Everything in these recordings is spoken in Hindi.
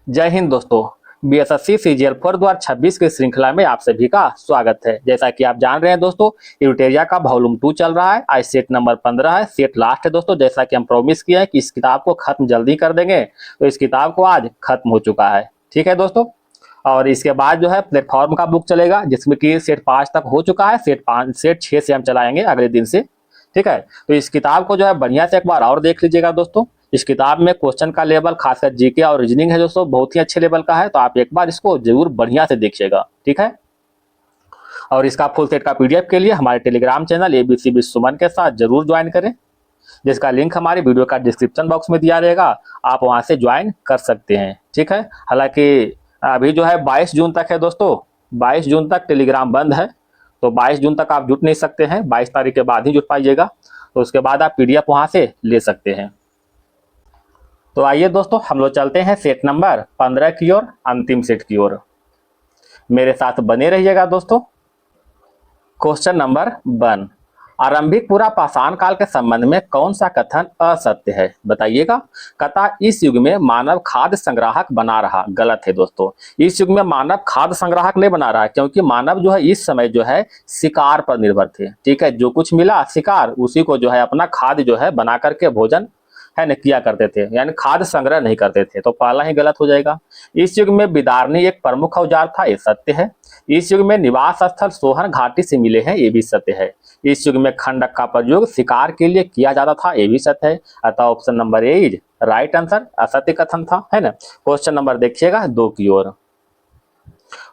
जय हिंद दोस्तों। बीएसएससी सीजीएल 4 2026 की श्रृंखला में आप सभी का स्वागत है। जैसा कि आप जान रहे हैं दोस्तों, यूटेरिया का वॉल्यूम 2 चल रहा है। आज सेट नंबर 15 है, सेट लास्ट है दोस्तों। जैसा कि हम प्रॉमिस किया है कि इस किताब को खत्म जल्दी कर देंगे, तो इस किताब को आज खत्म हो चुका है। ठीक है दोस्तों। और इसके बाद जो है प्लेटफॉर्म का बुक चलेगा, जिसमें कि सेट 5 तक हो चुका है। सेट 6 से हम चलाएंगे अगले दिन से। ठीक है, तो इस किताब को जो है बढ़िया से एक बार और देख लीजिएगा दोस्तों। इस किताब में क्वेश्चन का लेवल खासकर जीके और रीजनिंग है दोस्तों, बहुत ही अच्छे लेवल का है। तो आप एक बार इसको जरूर बढ़िया से देखिएगा। ठीक है, और इसका फुल सेट का पीडीएफ के लिए हमारे टेलीग्राम चैनल एबीसी विद सुमन के साथ जरूर ज्वाइन करें, जिसका लिंक हमारे वीडियो का डिस्क्रिप्शन बॉक्स में दिया रहेगा। आप वहां से ज्वाइन कर सकते हैं। ठीक है, हालांकि अभी जो है 22 जून तक है दोस्तों। 22 जून तक टेलीग्राम बंद है, तो 22 जून तक आप जुट नहीं सकते हैं। 22 तारीख के बाद ही जुट पाइएगा, तो उसके बाद आप पीडीएफ वहां से ले सकते हैं। तो आइए दोस्तों, हम लोग चलते हैं सेट नंबर 15 की ओर, अंतिम सेट की ओर। मेरे साथ बने रहिएगा दोस्तों। क्वेश्चन नंबर 1, आरंभिक पूरा पाषाण काल के संबंध में कौन सा कथन असत्य है? बताइएगा। कथा इस युग में मानव खाद्य संग्राहक बना रहा। गलत है दोस्तों। इस युग में मानव खाद्य संग्राहक नहीं बना रहा है, क्योंकि मानव जो है इस समय जो है शिकार पर निर्भर थे। ठीक है, जो कुछ मिला शिकार, उसी को जो है अपना खाद्य जो है बना करके भोजन है न किया करते थे, यानी खाद्य संग्रह नहीं करते थे। तो पहला ही गलत हो जाएगा। इस युग में बिदारनी एक प्रमुख औजार था, ये सत्य है। इस युग में निवास स्थल सोहन घाटी से मिले हैं, ये भी सत्य है। इस युग में खंडक का प्रयोग शिकार के लिए किया जाता था, ये भी सत्य है। अतः option number A is right answer. असत्य कथन था, है ना। क्वेश्चन नंबर देखिएगा 2 की ओर।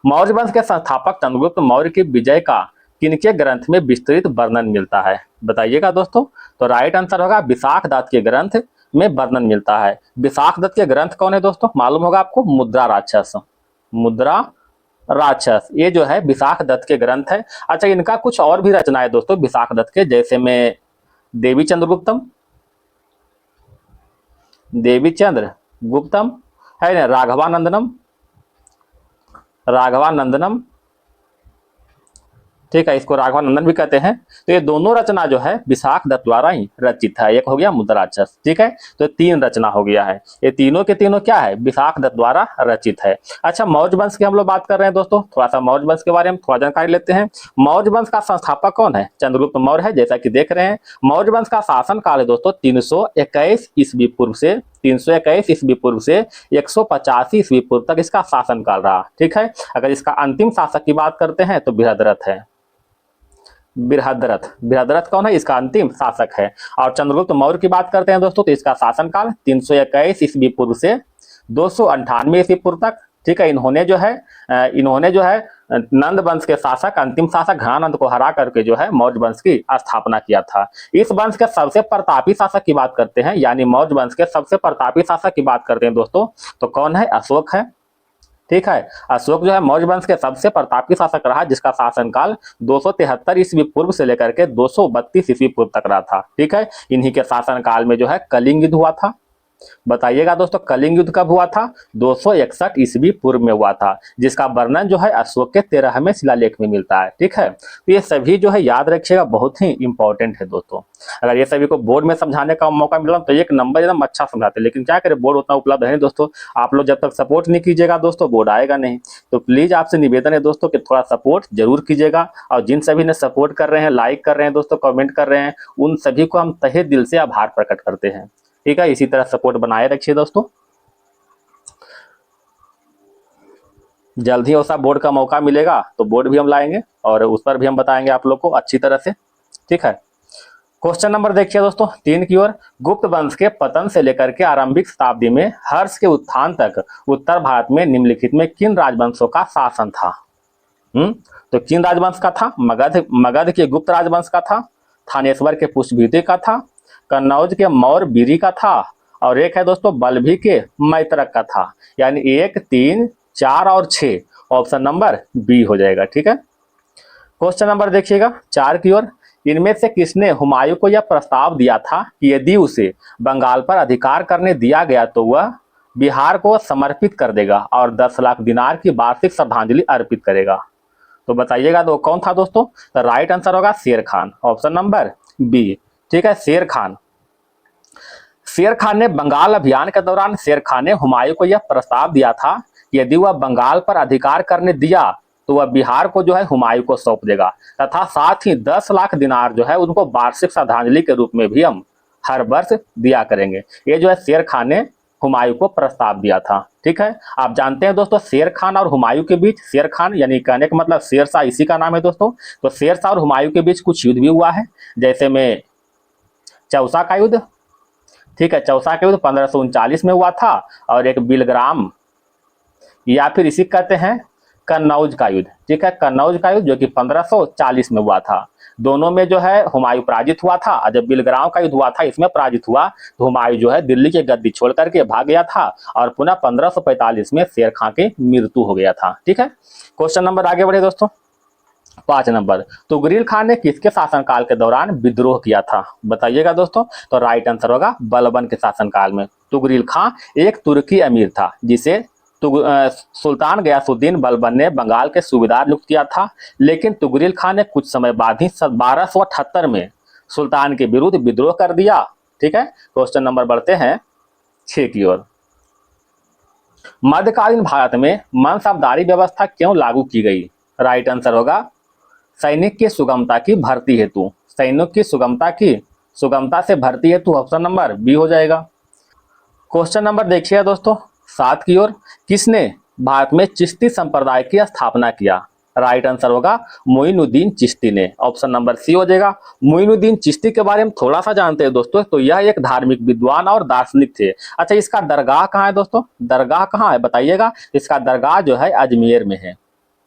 मौर्य वंश के संस्थापक चंद्रगुप्त मौर्य की विजय का किनके ग्रंथ में विस्तृत वर्णन मिलता है? बताइएगा दोस्तों। तो राइट आंसर होगा विशाख दत्त के ग्रंथ में वर्णन मिलता है। विशाख दत्त के ग्रंथ कौन है दोस्तों? मालूम होगा आपको, मुद्रा राक्षस। मुद्रा राक्षस, ये जो है विशाख दत्त के ग्रंथ है। अच्छा, इनका कुछ और भी रचना है दोस्तों विशाख दत्त के, जैसे में देवी चंद्रगुप्तम, देवी चंद्र गुप्तम, है ना, राघवानंदनम। ठीक है, इसको राघवानंदन भी कहते हैं। तो ये दोनों रचना जो है विशाख दत्त द्वारा ही रचित है। एक हो गया मुद्राक्षस, ठीक है, तो 3 रचना हो गया है। ये तीनों के तीनों क्या है? विशाख दत्त द्वारा रचित है। अच्छा, मौर्य वंश की हम लोग बात कर रहे हैं दोस्तों। थोड़ा सा मौर्य वंश के बारे में थोड़ा जानकारी लेते हैं। मौर्य वंश का संस्थापक कौन है? चंद्रगुप्त मौर्य है, जैसा कि देख रहे हैं। मौर्य वंश का शासन काल है दोस्तों 321 ईस्वी पूर्व से 321 ईस्वी पूर्व से 185 ईस्वी पूर्व तक इसका शासन काल रहा। ठीक है, अगर इसका अंतिम शासक की बात करते हैं तो बृहद्रथ है। बृहद्रथ कौन है? इसका अंतिम शासक है। और चंद्रगुप्त मौर्य की बात करते हैं दोस्तों, तो इसका शासनकाल 321 ईस्वी पूर्व से 298 ईस्वी पूर्व तक। ठीक है, इन्होंने जो है नंद वंश के शासक, अंतिम शासक घनानंद को हरा करके जो है मौर्य वंश की स्थापना किया था। इस वंश के सबसे प्रतापी शासक की बात करते हैं, यानी मौर्य वंश के सबसे प्रतापी शासक की बात करते हैं दोस्तों, तो कौन है? अशोक है। ठीक है, अशोक जो है मौर्य वंश के सबसे प्रतापी शासक रहा, जिसका शासनकाल 273 ईस्वी पूर्व से लेकर के 232 ईस्वी पूर्व तक रहा था। ठीक है, इन्हीं के शासनकाल में जो है कलिंग युद्ध हुआ था। बताइएगा दोस्तों, कलिंग युद्ध कब हुआ था? 261 ईस्वी पूर्व में हुआ था, जिसका वर्णन जो है अशोक के 13वें शिलालेख में मिलता है। ठीक है, तो ये सभी जो है याद रखिएगा, बहुत ही इंपॉर्टेंट है दोस्तों। अगर ये सभी को बोर्ड में समझाने का मौका मिला तो 1 नंबर एकदम अच्छा समझाते, लेकिन क्या करें, बोर्ड उतना उपलब्ध है नहीं दोस्तों। आप लोग जब तक सपोर्ट नहीं कीजिएगा दोस्तों, बोर्ड आएगा नहीं। तो प्लीज आपसे निवेदन है दोस्तों कि थोड़ा सपोर्ट जरूर कीजिएगा। और जिन सभी ने सपोर्ट कर रहे हैं, लाइक कर रहे हैं दोस्तों, कमेंट कर रहे हैं, उन सभी को हम तहे दिल से आभार प्रकट करते हैं। ठीक है, इसी तरह सपोर्ट बनाए रखिए दोस्तों। जल्द ही ऐसा बोर्ड का मौका मिलेगा तो बोर्ड भी हम लाएंगे और उस पर भी हम बताएंगे आप लोग को अच्छी तरह से। ठीक है, क्वेश्चन नंबर देखिए दोस्तों 3 की ओर। गुप्त वंश के पतन से लेकर के आरंभिक शताब्दी में हर्ष के उत्थान तक उत्तर भारत में निम्नलिखित में किन राजवंशों का शासन था? तो किन राजवंश का था? मगध के गुप्त राजवंश का था, थानेश्वर के पुष्पभूति का था, कन्नौज के मौर्य बीरी का था, और एक है दोस्तों बल्लभी के मैत्रक का था। यानी 1, 3, 4 और 6, ऑप्शन नंबर बी हो जाएगा। ठीक है, क्वेश्चन नंबर देखिएगा 4 की ओर। इनमें से किसने हुमायूं को यह प्रस्ताव दिया था कि यदि उसे बंगाल पर अधिकार करने दिया गया तो वह बिहार को समर्पित कर देगा और 10 लाख दिनार की वार्षिक श्रद्धांजलि अर्पित करेगा? तो बताइएगा तो कौन था दोस्तों? तो राइट आंसर होगा शेर खान, ऑप्शन नंबर बी। ठीक है, शेर शेर खान ने बंगाल अभियान के दौरान शेर खान ने हुमायूं को यह प्रस्ताव दिया था कि यदि वह बंगाल पर अधिकार करने दिया तो वह बिहार को जो है हुमायूं को सौंप देगा, तथा साथ ही 10 लाख दिनार जो है उनको वार्षिक श्रद्धांजलि के रूप में भी हम हर वर्ष दिया करेंगे। ये जो है शेर खान ने हुमायूं को प्रस्ताव दिया था। ठीक है, आप जानते हैं दोस्तों शेर खान और हुमायूं के बीच, शेर खान यानी कहने का मतलब शेरशाह इसी का नाम है दोस्तों, तो शेरशाह और हुमायूं के बीच कुछ युद्ध भी हुआ है, जैसे में चौसा का युद्ध। ठीक है, चौसा का युद्ध 1539 में हुआ था, और एक बिलग्राम या फिर इसी कहते हैं कन्नौज का युद्ध। ठीक है, कन्नौज का युद्ध जो कि 1540 में हुआ था। दोनों में जो है हुमायूं पराजित हुआ था, और जब बिलग्राम का युद्ध हुआ था इसमें पराजित हुआ तो हुमायूं जो है दिल्ली की गद्दी छोड़ करके भाग गया था, और पुनः 1545 में शेर खान की मृत्यु हो गया था। ठीक है, क्वेश्चन नंबर आगे बढ़े दोस्तों। 5 नंबर, तुगरील खान ने किसके शासनकाल के दौरान विद्रोह किया था? बताइएगा दोस्तों। तो राइट आंसर होगा बलबन के शासनकाल में। तुगरील खान एक तुर्की अमीर था जिसे सुल्तान गयासुद्दीन बलबन ने बंगाल के सूबेदार नियुक्त किया था, लेकिन तुगरील खान ने कुछ समय बाद ही 1278 में सुल्तान के विरुद्ध विद्रोह कर दिया। ठीक है, क्वेश्चन नंबर बढ़ते हैं 6 की ओर। मध्यकालीन भारत में मनसबदारी व्यवस्था क्यों लागू की गई? राइट आंसर होगा सैनिक की सुगमता की भर्ती हेतु। सैनिक की सुगमता से भर्ती हेतु ऑप्शन नंबर बी हो जाएगा। क्वेश्चन नंबर देखिए दोस्तों 7 की ओर। किसने भारत में चिश्ती संप्रदाय की स्थापना किया? राइट आंसर होगा मोइनुद्दीन चिश्ती ने। ऑप्शन नंबर सी हो जाएगा। मोइनुद्दीन चिश्ती के बारे में थोड़ा सा जानते हैं दोस्तों, तो यह एक धार्मिक विद्वान और दार्शनिक थे। अच्छा, इसका दरगाह कहाँ है दोस्तों? दरगाह कहाँ है बताइएगा। इसका दरगाह जो है अजमेर में है,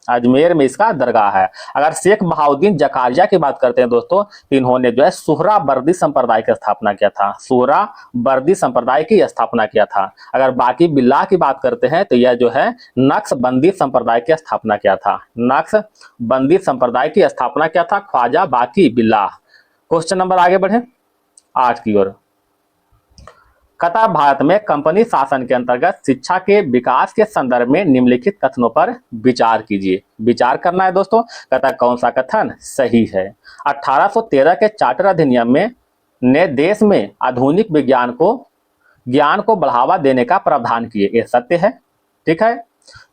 अजमेर में इसका दरगाह है। अगर शेख बहाउद्दीन जकारिया की बात करते हैं दोस्तों, तो इन्होंने जो है सुहरावर्दी संप्रदाय की स्थापना किया था, सुहरावर्दी संप्रदाय की स्थापना किया था। अगर बाकी बिल्लाह की बात करते हैं तो यह जो है नक्शबंदी संप्रदाय की स्थापना किया था, नक्शबंदी संप्रदाय की स्थापना किया था ख्वाजा बाकी बिल्लाह। क्वेश्चन नंबर आगे बढ़े 8 की ओर। कतर भारत में कंपनी शासन के अंतर्गत शिक्षा के विकास के संदर्भ में निम्नलिखित कथनों पर विचार कीजिए। विचार करना है दोस्तों, कहता कौन सा कथन सही है। 1813 के चार्टर अधिनियम में ने देश में आधुनिक ज्ञान को बढ़ावा देने का प्रावधान किए, यह सत्य है। ठीक है,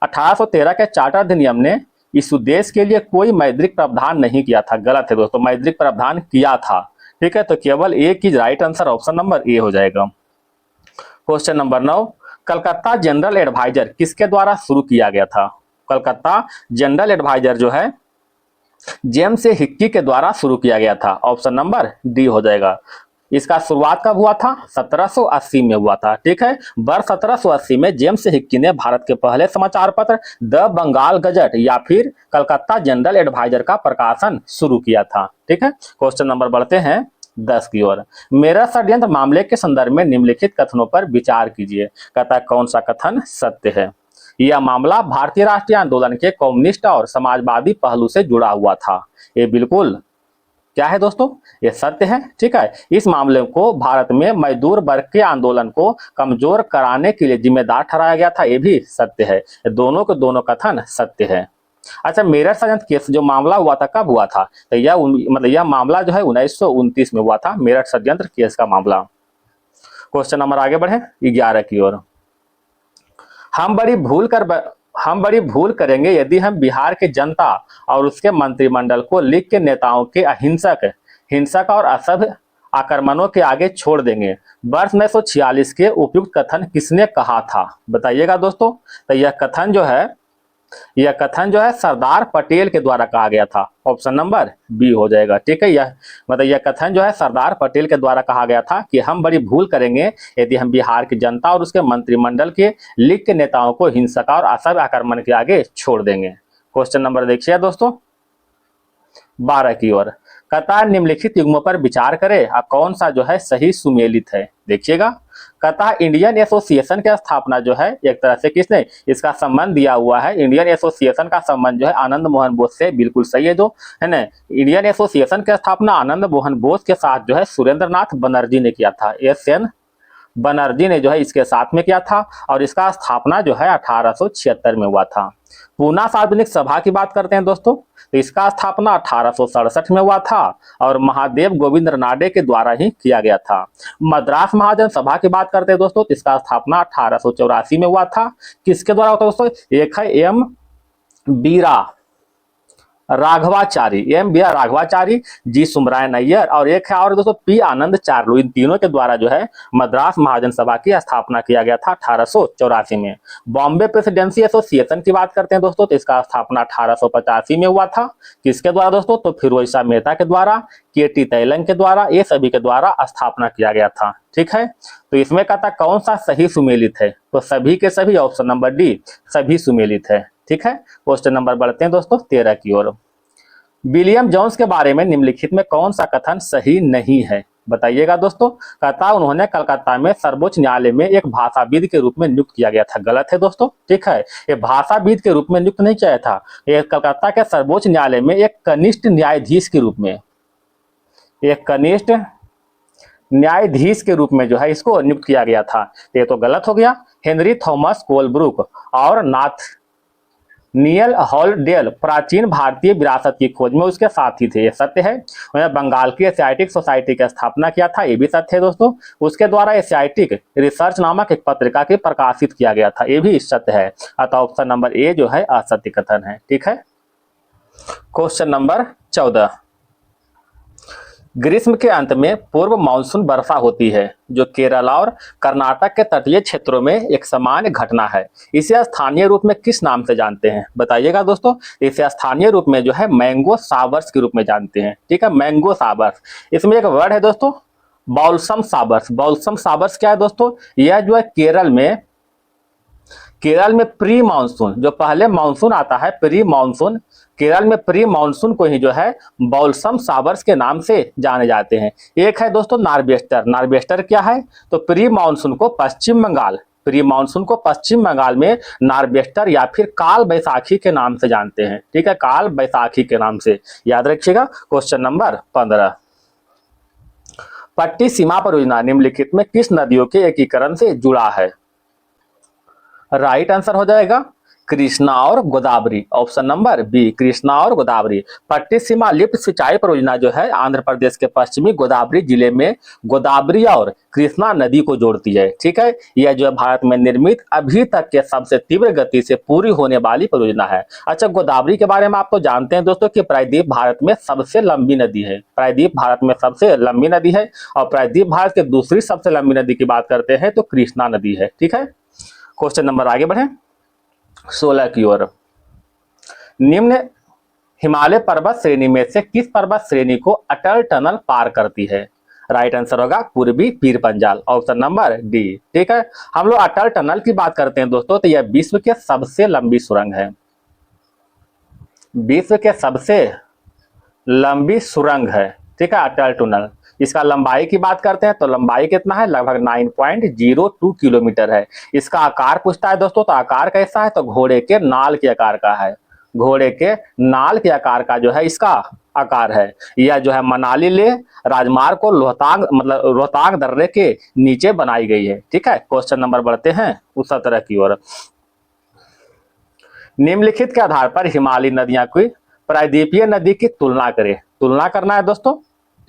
1813 के चार्टर अधिनियम ने इस उद्देश्य के लिए कोई मौद्रिक प्रावधान नहीं किया था। गलत है दोस्तों, मौद्रिक प्रावधान किया था। ठीक है, तो केवल एक ही right answer option number A हो जाएगा। Question number 9, Calcutta general adviser किसके द्वारा शुरू किया गया था? कलकत्ता जनरल एडवाइजर जो है जेम्स हिक्की के द्वारा शुरू किया गया था। ऑप्शन नंबर डी हो जाएगा। इसका शुरुआत कब हुआ था? 1780 में हुआ था। ठीक है, वर्ष 1780 में जेम्स हिक्की ने भारत के पहले समाचार पत्र द बंगाल गजट या फिर कलकत्ता जनरल एडवाइजर का प्रकाशन शुरू किया था। ठीक है, क्वेश्चन नंबर बढ़ते हैं 10 की ओर। मेरठ षड्यंत्र मामले के संदर्भ में निम्नलिखित कथनों पर विचार कीजिए। कहता है कौन सा कथन सत्य है। यह मामला भारतीय राष्ट्रीय आंदोलन के कम्युनिस्ट और समाजवादी पहलू से जुड़ा हुआ था। ये बिल्कुल क्या है दोस्तों? ये सत्य है। ठीक है, इस मामले को भारत में मजदूर वर्ग के आंदोलन को कमजोर कराने के लिए जिम्मेदार ठहराया गया था, ये भी सत्य है। दोनों के दोनों कथन सत्य है। अच्छा, मेरठ षड्यंत्र केस जो मामला हुआ था कब हुआ था? तो यह मामला जो है 1929 में हुआ था, मेरठ षड्यंत्र केस का मामला। क्वेश्चन नंबर आगे बढ़े 11 की ओर। हम बड़ी भूल करेंगे यदि हम बिहार के जनता और उसके मंत्रिमंडल को लीग के नेताओं के हिंसक और असभ्य आक्रमणों के आगे छोड़ देंगे। वर्ष 1946 के उपयुक्त कथन किसने कहा था? बताइएगा दोस्तों। तो यह कथन जो है सरदार पटेल के द्वारा कहा गया था। ऑप्शन नंबर बी हो जाएगा। ठीक है, यह कथन जो है सरदार पटेल के द्वारा कहा गया था कि हम बड़ी भूल करेंगे यदि हम बिहार की जनता और उसके मंत्रिमंडल के लीग के नेताओं को हिंसक और असभ्य आक्रमण के आगे छोड़ देंगे। क्वेश्चन नंबर देखिए दोस्तों 12 की ओर। कतार निम्नलिखित युग्मों पर विचार करें, अब कौन सा जो है सही सुमेलित है? देखिएगा, कतार इंडियन एसोसिएशन की स्थापना जो है एक तरह से किसने इसका संबंध दिया हुआ है? इंडियन एसोसिएशन का संबंध जो है आनंद मोहन बोस से बिल्कुल सही है, जो है ना। इंडियन एसोसिएशन की स्थापना आनंद मोहन बोस के साथ जो है सुरेंद्र नाथ बनर्जी ने किया था। एस.एन. बनर्जी ने जो है इसके साथ में किया था, और इसका स्थापना जो है 1876 में हुआ था। पूना सार्वजनिक सभा की बात करते हैं दोस्तों, तो इसका स्थापना 1867 में हुआ था और महादेव गोविंद रनाडे के द्वारा ही किया गया था। मद्रास महाजन सभा की बात करते हैं दोस्तों, तो इसका स्थापना 1884 में हुआ था। किसके द्वारा होता है दोस्तों? एक है एम बीरा राघवाचारी, एम बी राघवाचारी, जी सुमराय नैयर और एक है और दोस्तों पी आनंद चार्लू। इन तीनों के द्वारा जो है मद्रास महाजन सभा की स्थापना किया गया था 1884 में। बॉम्बे प्रेसिडेंसी एसोसिएशन की बात करते हैं दोस्तों, तो इसका स्थापना 1885 में हुआ था। किसके द्वारा दोस्तों? तो फिरोज शाह मेहता के द्वारा, के टी तैलंग के द्वारा, ये सभी के द्वारा स्थापना किया गया था। ठीक है, तो इसमें कहता कौन सा सही सुमेलित है? तो सभी के सभी, ऑप्शन नंबर डी सभी सुमेलित है। ठीक है, क्वेश्चन नंबर बढ़ते हैं दोस्तों 13 की ओर। विलियम जोन्स के बारे में निम्नलिखित में कौन सा कथन सही नहीं है? बताइएगा दोस्तों। कहता उन्होंने कलकत्ता में सर्वोच्च न्यायालय में एक भाषाविद के रूप में नियुक्त किया गया था। गलत है दोस्तों। ठीक है, ये भाषाविद के रूप में नियुक्त नहीं किया था, ये कलकत्ता के सर्वोच्च न्यायालय में एक कनिष्ठ न्यायाधीश के रूप में, एक कनिष्ठ न्यायाधीश के रूप में जो है इसको नियुक्त किया गया था। ये तो गलत हो गया। हेनरी थॉमस कोलब्रुक और नाथ नियल हॉलडेल प्राचीन भारतीय विरासत की खोज में उसके साथी थे, ये सत्य है। उन्होंने बंगाल की एशियाटिक सोसाइटी की स्थापना किया था, ये भी सत्य है दोस्तों। उसके द्वारा एशियाटिक रिसर्च नामक एक पत्रिका के प्रकाशित किया गया था, ये भी सत्य है। अतः ऑप्शन नंबर ए जो है असत्य कथन है। ठीक है, क्वेश्चन नंबर 14। ग्रीष्म के अंत में पूर्व मानसून वर्षा होती है, जो केरल और कर्नाटक के तटीय क्षेत्रों में एक सामान्य घटना है। इसे स्थानीय रूप में किस नाम से जानते हैं? बताइएगा दोस्तों। इसे स्थानीय रूप में जो है मैंगो शावर्स के रूप में जानते हैं। ठीक है, मैंगो शावर्स। इसमें एक वर्ड है दोस्तों बॉल्सम शावर्स। बॉल्सम शावर्स क्या है दोस्तों? यह जो है केरल में प्री मानसून, जो पहले मानसून आता है प्री मानसून, केरल में प्री मानसून को ही जो है बॉल्सम शावर्स के नाम से जाने जाते हैं। एक है दोस्तों नार्वेस्टर। नार्वेस्टर क्या है? तो प्री मानसून को पश्चिम बंगाल, प्री मानसून को पश्चिम बंगाल में नार्वेस्टर या फिर काल बैसाखी के नाम से जानते हैं। ठीक है, काल बैसाखी के नाम से याद रखिएगा। Question number 15। पट्टी सीमा परियोजना निम्नलिखित में किस नदियों के एकीकरण से जुड़ा है? राइट आंसर हो जाएगा कृष्णा और Godavari, option number B Krishna और गोदावरी। पट्टी सीमा लिफ्ट सिंचाई परियोजना जो है आंध्र प्रदेश के पश्चिमी गोदावरी जिले में गोदावरी और कृष्णा नदी को जोड़ती है। ठीक है, यह जो है भारत में निर्मित अभी तक के सबसे तीव्र गति से पूरी होने वाली परियोजना है। अच्छा, गोदावरी के बारे में आप तो जानते हैं दोस्तों कि प्रायद्वीप भारत में सबसे लंबी नदी है। प्रायद्वीप भारत में सबसे लंबी नदी है और प्रायद्वीप भारत की दूसरी सबसे लंबी नदी की बात करते हैं तो कृष्णा नदी है। ठीक है, क्वेश्चन नंबर आगे बढ़े 16 की ओर। निम्न हिमालय पर्वत श्रेणी में से किस पर्वत श्रेणी को अटल टनल पार करती है? राइट आंसर होगा पूर्वी Pir Panjal, option number D. ठीक है, हम लोग अटल टनल की बात करते हैं दोस्तों, तो यह विश्व के सबसे लंबी सुरंग है। विश्व के सबसे लंबी सुरंग है। ठीक है, अटल टनल। इसका लंबाई की बात करते हैं तो लंबाई कितना है? लगभग 9.02 किलोमीटर है। इसका आकार पूछता है दोस्तों, तो आकार कैसा है? तो घोड़े के नाल के आकार का है। घोड़े के नाल के आकार का जो है इसका आकार है। यह जो है मनाली ले राजमार्ग को रोहतांग मतलब रोहतांग दर्रे के नीचे बनाई गई है। ठीक है, क्वेश्चन नंबर बढ़ते हैं 17 की ओर। निम्नलिखित के आधार पर हिमालयी नदियां की प्रायद्वीपीय नदी की तुलना करें। तुलना करना है दोस्तों।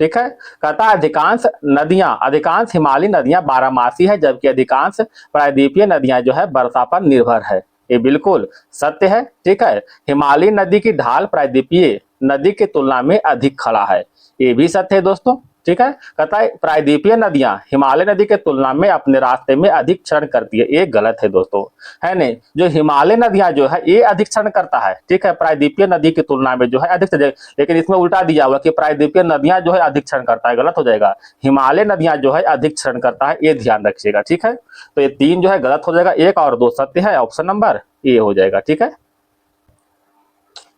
ठीक है, कहता है अधिकांश हिमालयी नदियां बारहमासी है, जबकि अधिकांश प्रायद्वीपीय नदियां जो है वर्षा पर निर्भर है। ये बिल्कुल सत्य है। ठीक है, हिमालयी नदी की ढाल प्रायद्वीपीय नदी की तुलना में अधिक खड़ा है, ये भी सत्य है दोस्तों। ठीक है, कहता है प्रायद्वीपीय नदियां हिमालय नदी के तुलना में अपने रास्ते में अधिक क्षरण करती है, ये गलत है दोस्तों, है नहीं। जो हिमालय नदियां जो है ये अधिक क्षरण करता है। ठीक है, प्रायद्वीपीय नदी की तुलना में जो है अधिक, लेकिन इसमें उल्टा दिया हुआ कि प्रायद्वीपीय नदियां जो है अधिक क्षरण करता है, गलत हो जाएगा। हिमालय नदियां जो है अधिक क्षरण करता है, ये ध्यान रखिएगा। ठीक है, तो ये 3 जो है गलत हो जाएगा, 1 और 2 सत्य है, ऑप्शन नंबर ए हो जाएगा। ठीक है,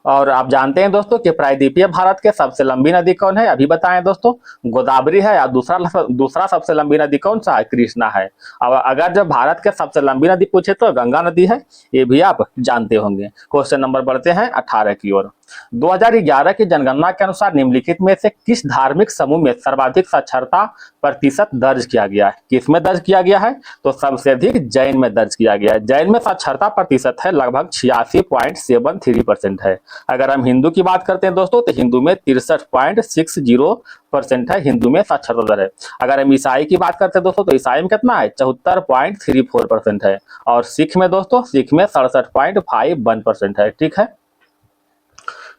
और आप जानते हैं दोस्तों कि प्रायद्वीपीय भारत के सबसे लंबी नदी कौन है? अभी बताएं दोस्तों, गोदावरी है। और दूसरा सबसे लंबी नदी कौन सा है? कृष्णा है। अब अगर जब भारत के सबसे लंबी नदी पूछे तो गंगा नदी है, ये भी आप जानते होंगे। क्वेश्चन नंबर बढ़ते हैं 18 की ओर। 2011 की जनगणना के अनुसार निम्नलिखित में से किस धार्मिक समूह में सर्वाधिक साक्षरता प्रतिशत दर्ज किया गया है? किसमें दर्ज किया गया है? तो सबसे अधिक जैन में दर्ज किया गया है। जैन में साक्षरता प्रतिशत है लगभग 86.73% है। अगर हम हिंदू की बात करते हैं दोस्तों तो हिंदू में 63.60% है, हिंदू में साक्षरता दर है। अगर हम ईसाई की बात करते हैं दोस्तों तो ईसाई में कितना है, 74.34% है। और सिख में दोस्तों, सिख में 67.51% है। ठीक है,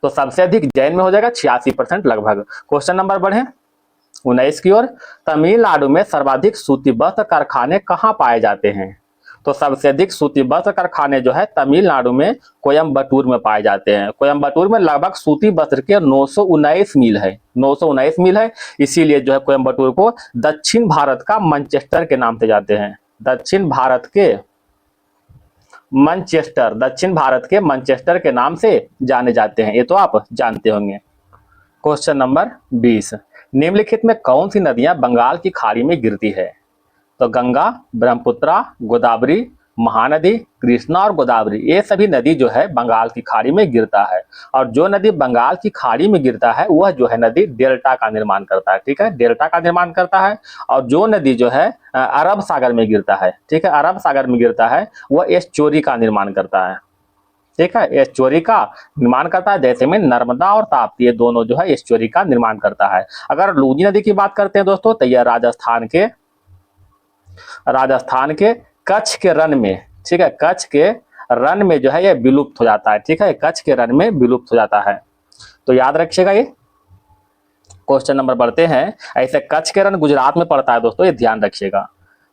तो सबसे अधिक जैन में हो जाएगा 86% लगभग। क्वेश्चन नंबर बढ़े 19 की ओर। तमिलनाडु में सर्वाधिक सूती वस्त्र कारखाने कहाँ पाए जाते हैं? तो सबसे अधिक सूती वस्त्र कारखाने जो है तमिलनाडु में कोयम्बटूर में पाए जाते हैं। कोयम्बटूर में लगभग सूती वस्त्र के 919 मिल है, 919 मिल है। इसीलिए जो है कोयम्बटूर को दक्षिण भारत का मैनचेस्टर के नाम से जाते हैं। दक्षिण भारत के मैनचेस्टर, दक्षिण भारत के मैनचेस्टर के नाम से जाने जाते हैं, ये तो आप जानते होंगे। क्वेश्चन नंबर 20, निम्नलिखित में कौन सी नदियां बंगाल की खाड़ी में गिरती है? तो गंगा, ब्रह्मपुत्रा, गोदावरी, महानदी, कृष्णा और गोदावरी, ये सभी नदी जो है बंगाल की खाड़ी में गिरता है। और जो नदी बंगाल की खाड़ी में गिरता है वह जो है नदी डेल्टा का निर्माण करता है। ठीक है, डेल्टा का निर्माण करता है। और जो नदी जो है अरब सागर में गिरता है, ठीक है, अरब सागर में गिरता है, वह एस्चुरी का निर्माण करता है। ठीक है, एस्चुरी का निर्माण करता है। जैसे में नर्मदा और ताप्ती, ये दोनों जो है एस्चुरी का निर्माण करता है। अगर लूनी नदी की बात करते हैं दोस्तों तो यह राजस्थान के कच्छ के रण में, ठीक है, कच्छ के रण में जो है ये विलुप्त हो जाता है। ठीक है, कच्छ के रण में विलुप्त हो जाता है, तो याद रखिएगा ये। क्वेश्चन नंबर बढ़ते हैं। ऐसे कच्छ के रण गुजरात में पड़ता है दोस्तों, ये ध्यान रखिएगा।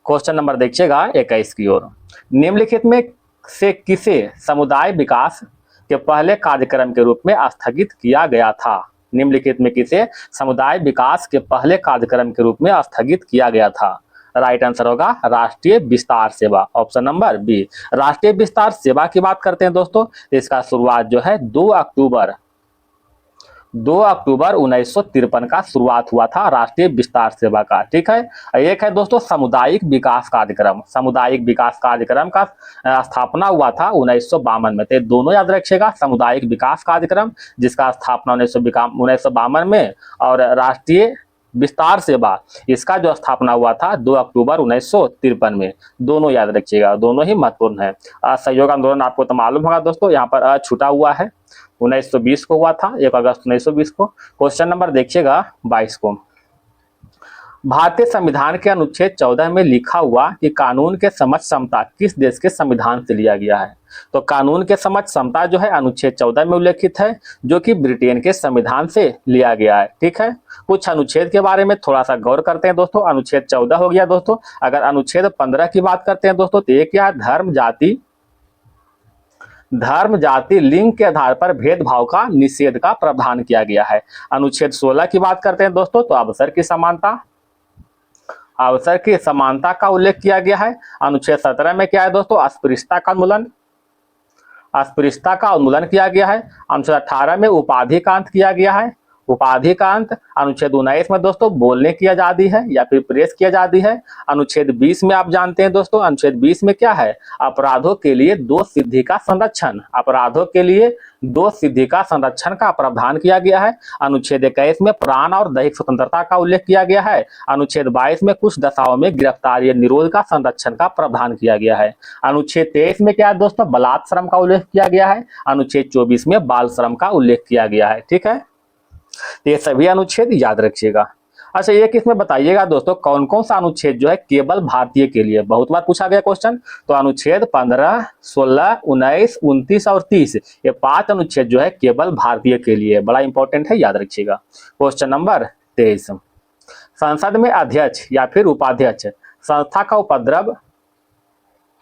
क्वेश्चन नंबर देखिएगा 21 की ओर। निम्नलिखित में से किसे समुदाय विकास के पहले कार्यक्रम के रूप में स्थगित किया गया था? निम्नलिखित में किसे समुदाय विकास के पहले कार्यक्रम के रूप में स्थगित किया गया था? राइट आंसर होगा राष्ट्रीय विस्तार सेवा, ऑप्शन नंबर बी। राष्ट्रीय विस्तार सेवा की बात करते हैं दोस्तों, इसका शुरुआत जो है 2 अक्टूबर 1953 का शुरुआत हुआ था राष्ट्रीय विस्तार सेवा का। ठीक है, एक है दोस्तों सामुदायिक विकास कार्यक्रम। सामुदायिक विकास कार्यक्रम का स्थापना हुआ था 1952 में। तो दोनों याद रखिएगा, सामुदायिक विकास कार्यक्रम जिसका स्थापना 1952 में, और राष्ट्रीय विस्तार सेवा इसका जो स्थापना हुआ था 2 अक्टूबर 1953 में। दोनों याद रखिएगा, दोनों ही महत्वपूर्ण है। असहयोग आंदोलन आपको तो मालूम होगा दोस्तों, यहाँ पर छूटा हुआ है, 1920 को हुआ था, 1 अगस्त 1920 को। क्वेश्चन नंबर देखिएगा 22 को। भारतीय संविधान के अनुच्छेद 14 में लिखा हुआ कि कानून के समझ क्षमता किस देश के संविधान से लिया गया है? तो कानून के समझ क्षमता जो है अनुच्छेद 14 में उल्लेखित है, जो कि ब्रिटेन के संविधान से लिया गया है। ठीक है, कुछ अनुच्छेद के बारे में थोड़ा सा गौर करते हैं दोस्तों। अनुच्छेद 14 हो गया दोस्तों। अगर अनुच्छेद 15 की बात करते हैं दोस्तों तो ये क्या है, धर्म जाति लिंग के आधार पर भेदभाव का निषेध का प्रावधान किया गया है। अनुच्छेद 16 की बात करते हैं दोस्तों तो अवसर की समानता का उल्लेख किया गया है। अनुच्छेद 17 में क्या है दोस्तों, अस्पृश्यता का उन्मूलन किया गया है। अनुच्छेद 18 में उपाधि का अंत किया गया है, उपाधि का अंत। अनुच्छेद 19 में दोस्तों बोलने की आजादी है या फिर प्रेस की आजादी है। अनुच्छेद 20 में आप जानते हैं दोस्तों, अनुच्छेद 20 में क्या है, अपराधों के लिए 2 सिद्धि का संरक्षण, अपराधों के लिए 2 सिद्धि का संरक्षण का प्रावधान किया गया है। अनुच्छेद 21 में प्राण और दैहिक स्वतंत्रता का उल्लेख किया गया है। अनुच्छेद 22 में कुछ दशाओं में गिरफ्तारी या निरोध का संरक्षण का प्रावधान किया गया है। अनुच्छेद 23 में क्या है दोस्तों, बलात् श्रम का उल्लेख किया गया है। अनुच्छेद 24 में बाल श्रम का उल्लेख किया गया है। ठीक है, ये सभी अनुच्छेद याद रखिएगा। अच्छा, एक इसमें बताइएगा दोस्तों कौन कौन सा अनुच्छेद जो है केवल भारतीय के लिए, बहुत बार पूछा गया क्वेश्चन। तो अनुच्छेद 15, 16, 19, 29 और 30, ये 5 अनुच्छेद जो है केवल भारतीय के लिए, बड़ा इंपॉर्टेंट है, याद रखिएगा। क्वेश्चन नंबर 23, संसद में अध्यक्ष या फिर उपाध्यक्ष संस्था का उपद्रव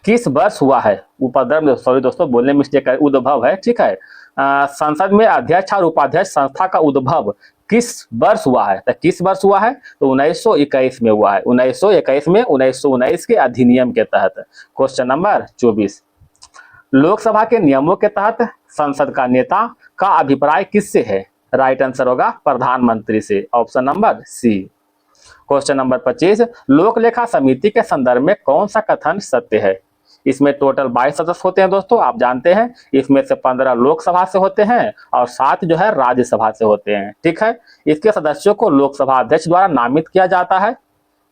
किस वर्ष हुआ है? उपद्रव, सॉरी दोस्तों बोलने मिस्टेक है, उद्भव है। ठीक है, संसद में अध्यक्ष और उपाध्यक्ष संस्था का उद्भव किस वर्ष हुआ है? तो किस वर्ष हुआ है? तो 1921 में हुआ है, 1921 में, 1919 के अधिनियम के तहत। क्वेश्चन नंबर 24, लोकसभा के नियमों के तहत संसद का नेता का अभिप्राय किससे है? राइट आंसर होगा प्रधानमंत्री से, option number C. Question number 25, लोक लेखा समिति के संदर्भ में कौन सा कथन सत्य है? इसमें टोटल 22 सदस्य होते हैं दोस्तों, आप जानते हैं। इसमें से 15 लोकसभा से होते हैं और 7 जो है राज्यसभा से होते हैं। ठीक है, इसके सदस्यों को लोकसभा अध्यक्ष द्वारा नामित किया जाता है।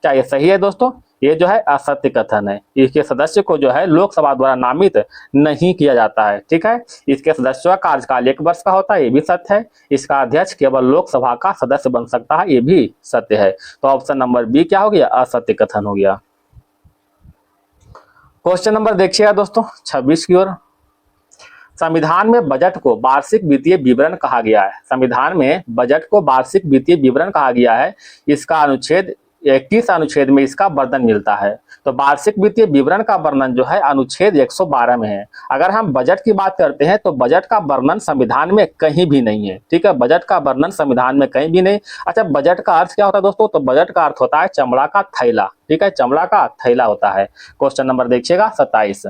क्या ये सही है दोस्तों? ये जो है असत्य कथन है। इसके सदस्य को जो है लोकसभा द्वारा नामित नहीं किया जाता है। ठीक है, इसके सदस्यों का कार्यकाल 1 वर्ष का होता है, ये भी सत्य है। इसका अध्यक्ष केवल लोकसभा का सदस्य बन सकता है, ये भी सत्य है। तो ऑप्शन नंबर बी क्या हो गया, असत्य कथन हो गया। क्वेश्चन नंबर देखिएगा दोस्तों 26 की ओर। संविधान में बजट को वार्षिक वित्तीय विवरण कहा गया है। संविधान में बजट को वार्षिक वित्तीय विवरण कहा गया है। इसका अनुच्छेद 21 अनुच्छेद में इसका वर्णन मिलता है। तो वार्षिक वित्तीय विवरण का वर्णन जो है अनुच्छेद 112 में है। अगर हम बजट की बात करते हैं तो बजट का वर्णन संविधान में कहीं भी नहीं है। ठीक है, बजट का वर्णन संविधान में कहीं भी नहीं। अच्छा, बजट का अर्थ क्या होता है दोस्तों, तो बजट का अर्थ होता है चमड़ा का थैला। ठीक है, चमड़ा का थैला होता है। क्वेश्चन नंबर देखिएगा 27।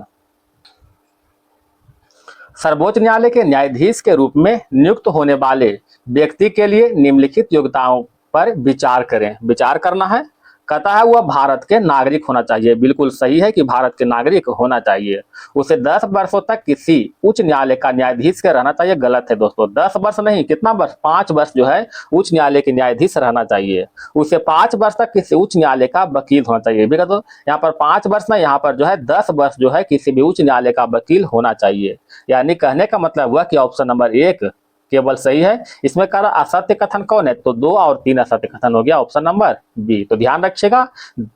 सर्वोच्च न्यायालय के न्यायाधीश के रूप में नियुक्त होने वाले व्यक्ति के लिए निम्नलिखित योग्यताओं पर विचार करें। विचार करना है, कहता है वह भारत के नागरिक होना चाहिए। बिल्कुल सही है कि भारत के नागरिक होना चाहिए। उसे 10 वर्षों तक किसी उच्च न्यायालय का न्यायाधीश के रहना चाहिए। गलत है दोस्तों, 10 वर्ष नहीं, कितना वर्ष, 5 वर्ष जो है उच्च न्यायालय के न्यायाधीश रहना चाहिए। उसे 5 वर्ष तक किसी उच्च न्यायालय का वकील होना चाहिए। भी तो यहाँ पर 5 वर्ष ना, यहाँ पर जो है 10 वर्ष जो है किसी भी उच्च न्यायालय का वकील होना चाहिए। यानी कहने का मतलब हुआ कि ऑप्शन नंबर 1 केवल सही है। इसमें कह रहा असत्य कथन कौन है, तो 2 और 3 असत्य कथन हो गया, ऑप्शन नंबर बी। तो ध्यान रखिएगा,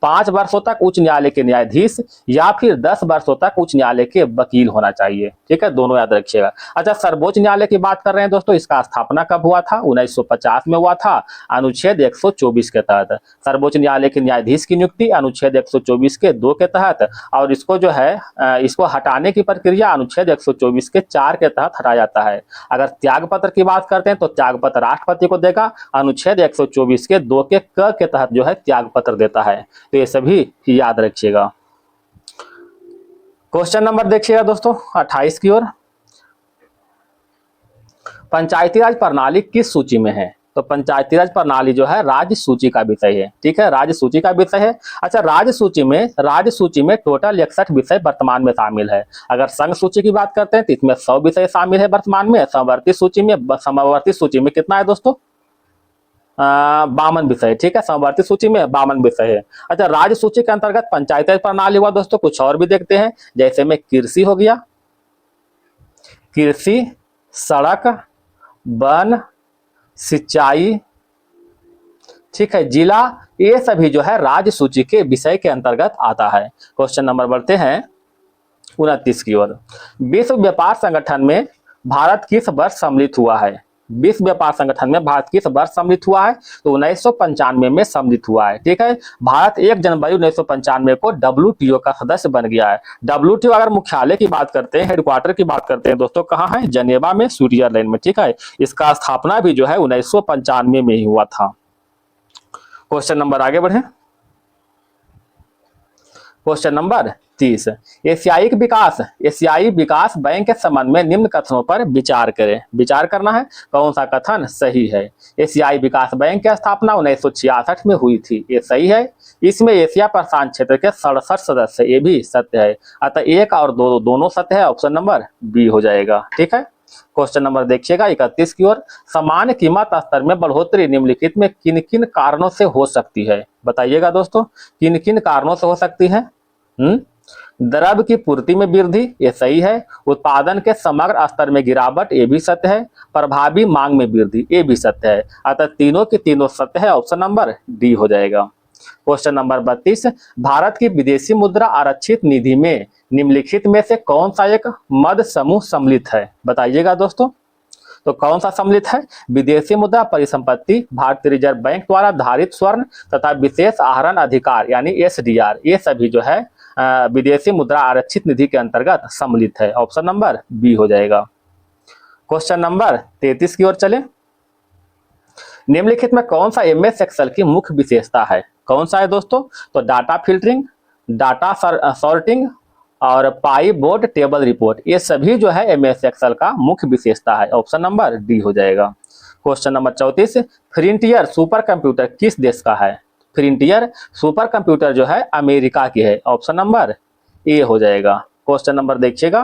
5 वर्षों तक उच्च न्यायालय के न्यायाधीश या फिर 10 वर्षों तक उच्च न्यायालय के वकील होना चाहिए। ठीक है, दोनों याद रखिएगा। अच्छा, सर्वोच्च न्यायालय की बात कर रहे हैं दोस्तों, इसका स्थापना कब हुआ था, 1950 में हुआ था, अनुच्छेद 124 के तहत। सर्वोच्च न्यायालय के न्यायाधीश की नियुक्ति अनुच्छेद 124 के 2 के तहत, और इसको जो है इसको हटाने की प्रक्रिया अनुच्छेद 124 के 4 के तहत हटाया जाता है। अगर त्याग पत्र की बात करते हैं तो त्याग पत्र राष्ट्रपति को देगा, अनुच्छेद 124 के 2 के क के तहत जो है त्याग पत्र देता है। तो ये सभी याद रखिएगा। क्वेश्चन नंबर देखिएगा दोस्तों 28 की ओर। पंचायती राज प्रणाली किस सूची में है, तो पंचायती राज प्रणाली जो है राज्य सूची का विषय है। ठीक है, राज्य सूची का विषय है। अच्छा, राज्य सूची में टोटल 61 विषय वर्तमान में शामिल है। अगर संघ सूची की बात करते हैं तो इसमें 100 विषय शामिल है वर्तमान में। समवर्ती सूची में कितना है दोस्तों, 52 विषय। ठीक है, समवर्ती सूची में 52 विषय है। अच्छा, राज्य सूची के अंतर्गत पंचायती राज प्रणाली हुआ दोस्तों, कुछ और भी देखते हैं, जैसे में कृषि हो गया, कृषि, सड़क, वन, सिंचाई, ठीक है, जिला, ये सभी जो है राज्य सूची के विषय के अंतर्गत आता है। क्वेश्चन नंबर बढ़ते हैं 29 की ओर। विश्व व्यापार संगठन में भारत किस वर्ष सम्मिलित हुआ है, विश्व व्यापार संगठन में भारत किस वर्ष सम्मिलित हुआ है, तो 1995 में सम्मिलित हुआ है। ठीक है, भारत 1 जनवरी 1995 को WTO का सदस्य बन गया है। WTO अगर मुख्यालय की बात करते हैं, हेडक्वार्टर की बात करते हैं दोस्तों, कहाँ है, जनेवा में, स्विट्जरलैंड में। ठीक है, इसका स्थापना भी जो है 1995 में ही हुआ था। क्वेश्चन नंबर आगे बढ़े, क्वेश्चन नंबर 30। एशियाई विकास बैंक के संबंध में निम्न कथनों पर विचार करें। विचार करना है, कौन सा कथन सही है। एशियाई विकास बैंक की स्थापना 1966 में हुई थी, ये सही है। इसमें एशिया प्रशांत क्षेत्र के 67 सदस्य, ये भी सत्य है। अतः 1 और 2 दोनों सत्य है, ऑप्शन नंबर बी हो जाएगा। ठीक है, क्वेश्चन नंबर देखिएगा 31 की ओर। सामान्य कीमत स्तर में बढ़ोतरी निम्नलिखित में किन किन कारणों से हो सकती है, बताइएगा दोस्तों, किन किन कारणों से हो सकती है। द्रव्य की पूर्ति में वृद्धि, ये सही है। उत्पादन के समग्र स्तर में गिरावट, ये भी सत्य है। प्रभावी मांग में वृद्धि, ये भी सत्य है। अतः तीनों के तीनों सत्य है, ऑप्शन नंबर डी हो जाएगा। Question number 32। भारत की विदेशी मुद्रा आरक्षित निधि में निम्नलिखित में से कौन सा एक मद समूह सम्मिलित है, बताइएगा दोस्तों। तो कौन सा सम्मिलित है, विदेशी मुद्रा परिसंपत्ति, भारतीय रिजर्व बैंक द्वारा धारित स्वर्ण तथा विशेष आहरण अधिकार यानी SDR, ये सभी जो है विदेशी मुद्रा आरक्षित निधि के अंतर्गत सम्मिलित है, ऑप्शन नंबर बी हो जाएगा। क्वेश्चन नंबर 33 की ओर चले। निम्नलिखित में कौन सा MS एक्सेल की मुख्य विशेषता है, कौन सा है दोस्तों, तो डाटा फिल्टरिंग, डाटा सॉर्टिंग और पाई बोर्ड टेबल रिपोर्ट, ये सभी जो है MS एक्सेल का मुख्य विशेषता है, ऑप्शन नंबर डी हो जाएगा। Question number 34। Frontier super computer किस देश का है, फ्रंटियर सुपर कंप्यूटर जो है अमेरिका की है, ऑप्शन नंबर ए हो जाएगा। क्वेश्चन नंबर देखिएगा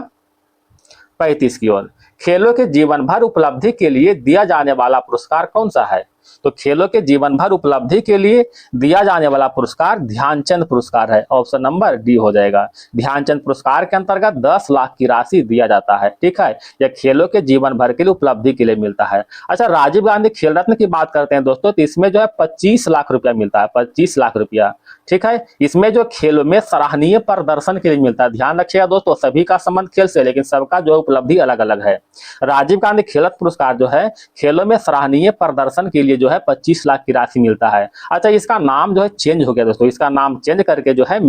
35 की ओर। खेलों के जीवन भर उपलब्धि के लिए दिया जाने वाला पुरस्कार कौन सा है, तो खेलों के जीवन भर उपलब्धि के लिए दिया जाने वाला पुरस्कार ध्यानचंद पुरस्कार है। ऑप्शन नंबर डी हो जाएगा। ध्यानचंद पुरस्कार के अंतर्गत 10 लाख की राशि दिया जाता है। ठीक है, यह खेलों के जीवन भर के लिए उपलब्धि के लिए मिलता है। अच्छा, राजीव गांधी खेल रत्न की बात करते हैं दोस्तों, तो इसमें जो है 25 लाख रुपया मिलता है, 25 लाख रुपया। ठीक है, इसमें जो खेलों में सराहनीय प्रदर्शन के लिए मिलता है। ध्यान रखिएगा दोस्तों, सभी का संबंध खेल से, लेकिन सबका जो उपलब्धि अलग अलग है। राजीव गांधी खेल रत्न पुरस्कार जो है खेलों में सराहनीय प्रदर्शन के लिए जो है 25 लाख की राशि मिलता है। अच्छा, इसका नाम जो है चेंज हो गया दोस्तों, इसका नाम चेंज करके जो है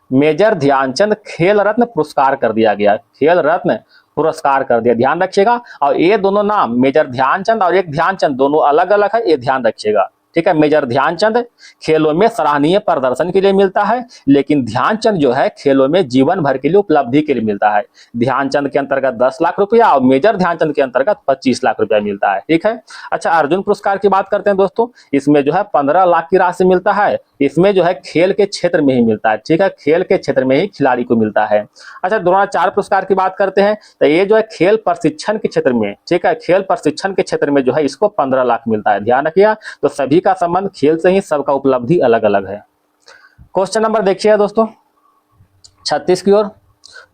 मेजर ध्यानचंद खेल रत्न पुरस्कार कर दिया गया। खेल रत्न पुरस्कार कर दिया, ध्यान रखिएगा। और ये दोनों नाम, मेजर ध्यानचंद और एक ध्यानचंद, दोनों अलग अलग है, ये ध्यान रखिएगा। ठीक है, मेजर ध्यानचंद खेलों में सराहनीय प्रदर्शन के लिए मिलता है, लेकिन ध्यानचंद जो है खेलों में जीवन भर के लिए उपलब्धि के लिए मिलता है। ध्यानचंद के अंतर्गत 10 लाख रुपया और मेजर ध्यानचंद के अंतर्गत 25 लाख रुपया मिलता है। ठीक है। अच्छा, अर्जुन पुरस्कार की बात करते हैं दोस्तों, इसमें जो है 15 लाख की राशि मिलता है। इसमें जो है खेल के क्षेत्र में ही मिलता है। ठीक है, खेल के क्षेत्र में ही खिलाड़ी को मिलता है। अच्छा, द्रोणाचार्य पुरस्कार की बात करते हैं, तो ये जो है खेल प्रशिक्षण के क्षेत्र में, ठीक है, खेल प्रशिक्षण के क्षेत्र में जो है इसको 15 लाख मिलता है। ध्यान रखिएगा, तो सभी का संबंध खेल से ही, सबका उपलब्धि अलग अलग है। क्वेश्चन नंबर देखिएगा दोस्तों 36 की ओर,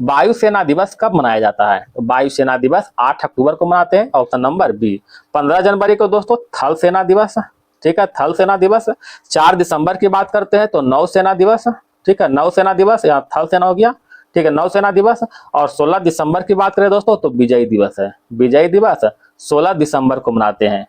वायुसेना दिवस कब मनाया जाता है? तो वायुसेना दिवस 8 अक्टूबर को मनाते हैं। Option number B. 15 जनवरी को दोस्तों थल सेना दिवस। ठीक है, थल सेना दिवस। 4 दिसंबर की बात करते हैं तो नौसेना दिवस। ठीक है, नौसेना दिवस, या थल सेना हो गया। ठीक है, नौसेना दिवस। और 16 दिसंबर की बात करें दोस्तों तो विजय दिवस है। विजय दिवस 16 दिसंबर को मनाते हैं।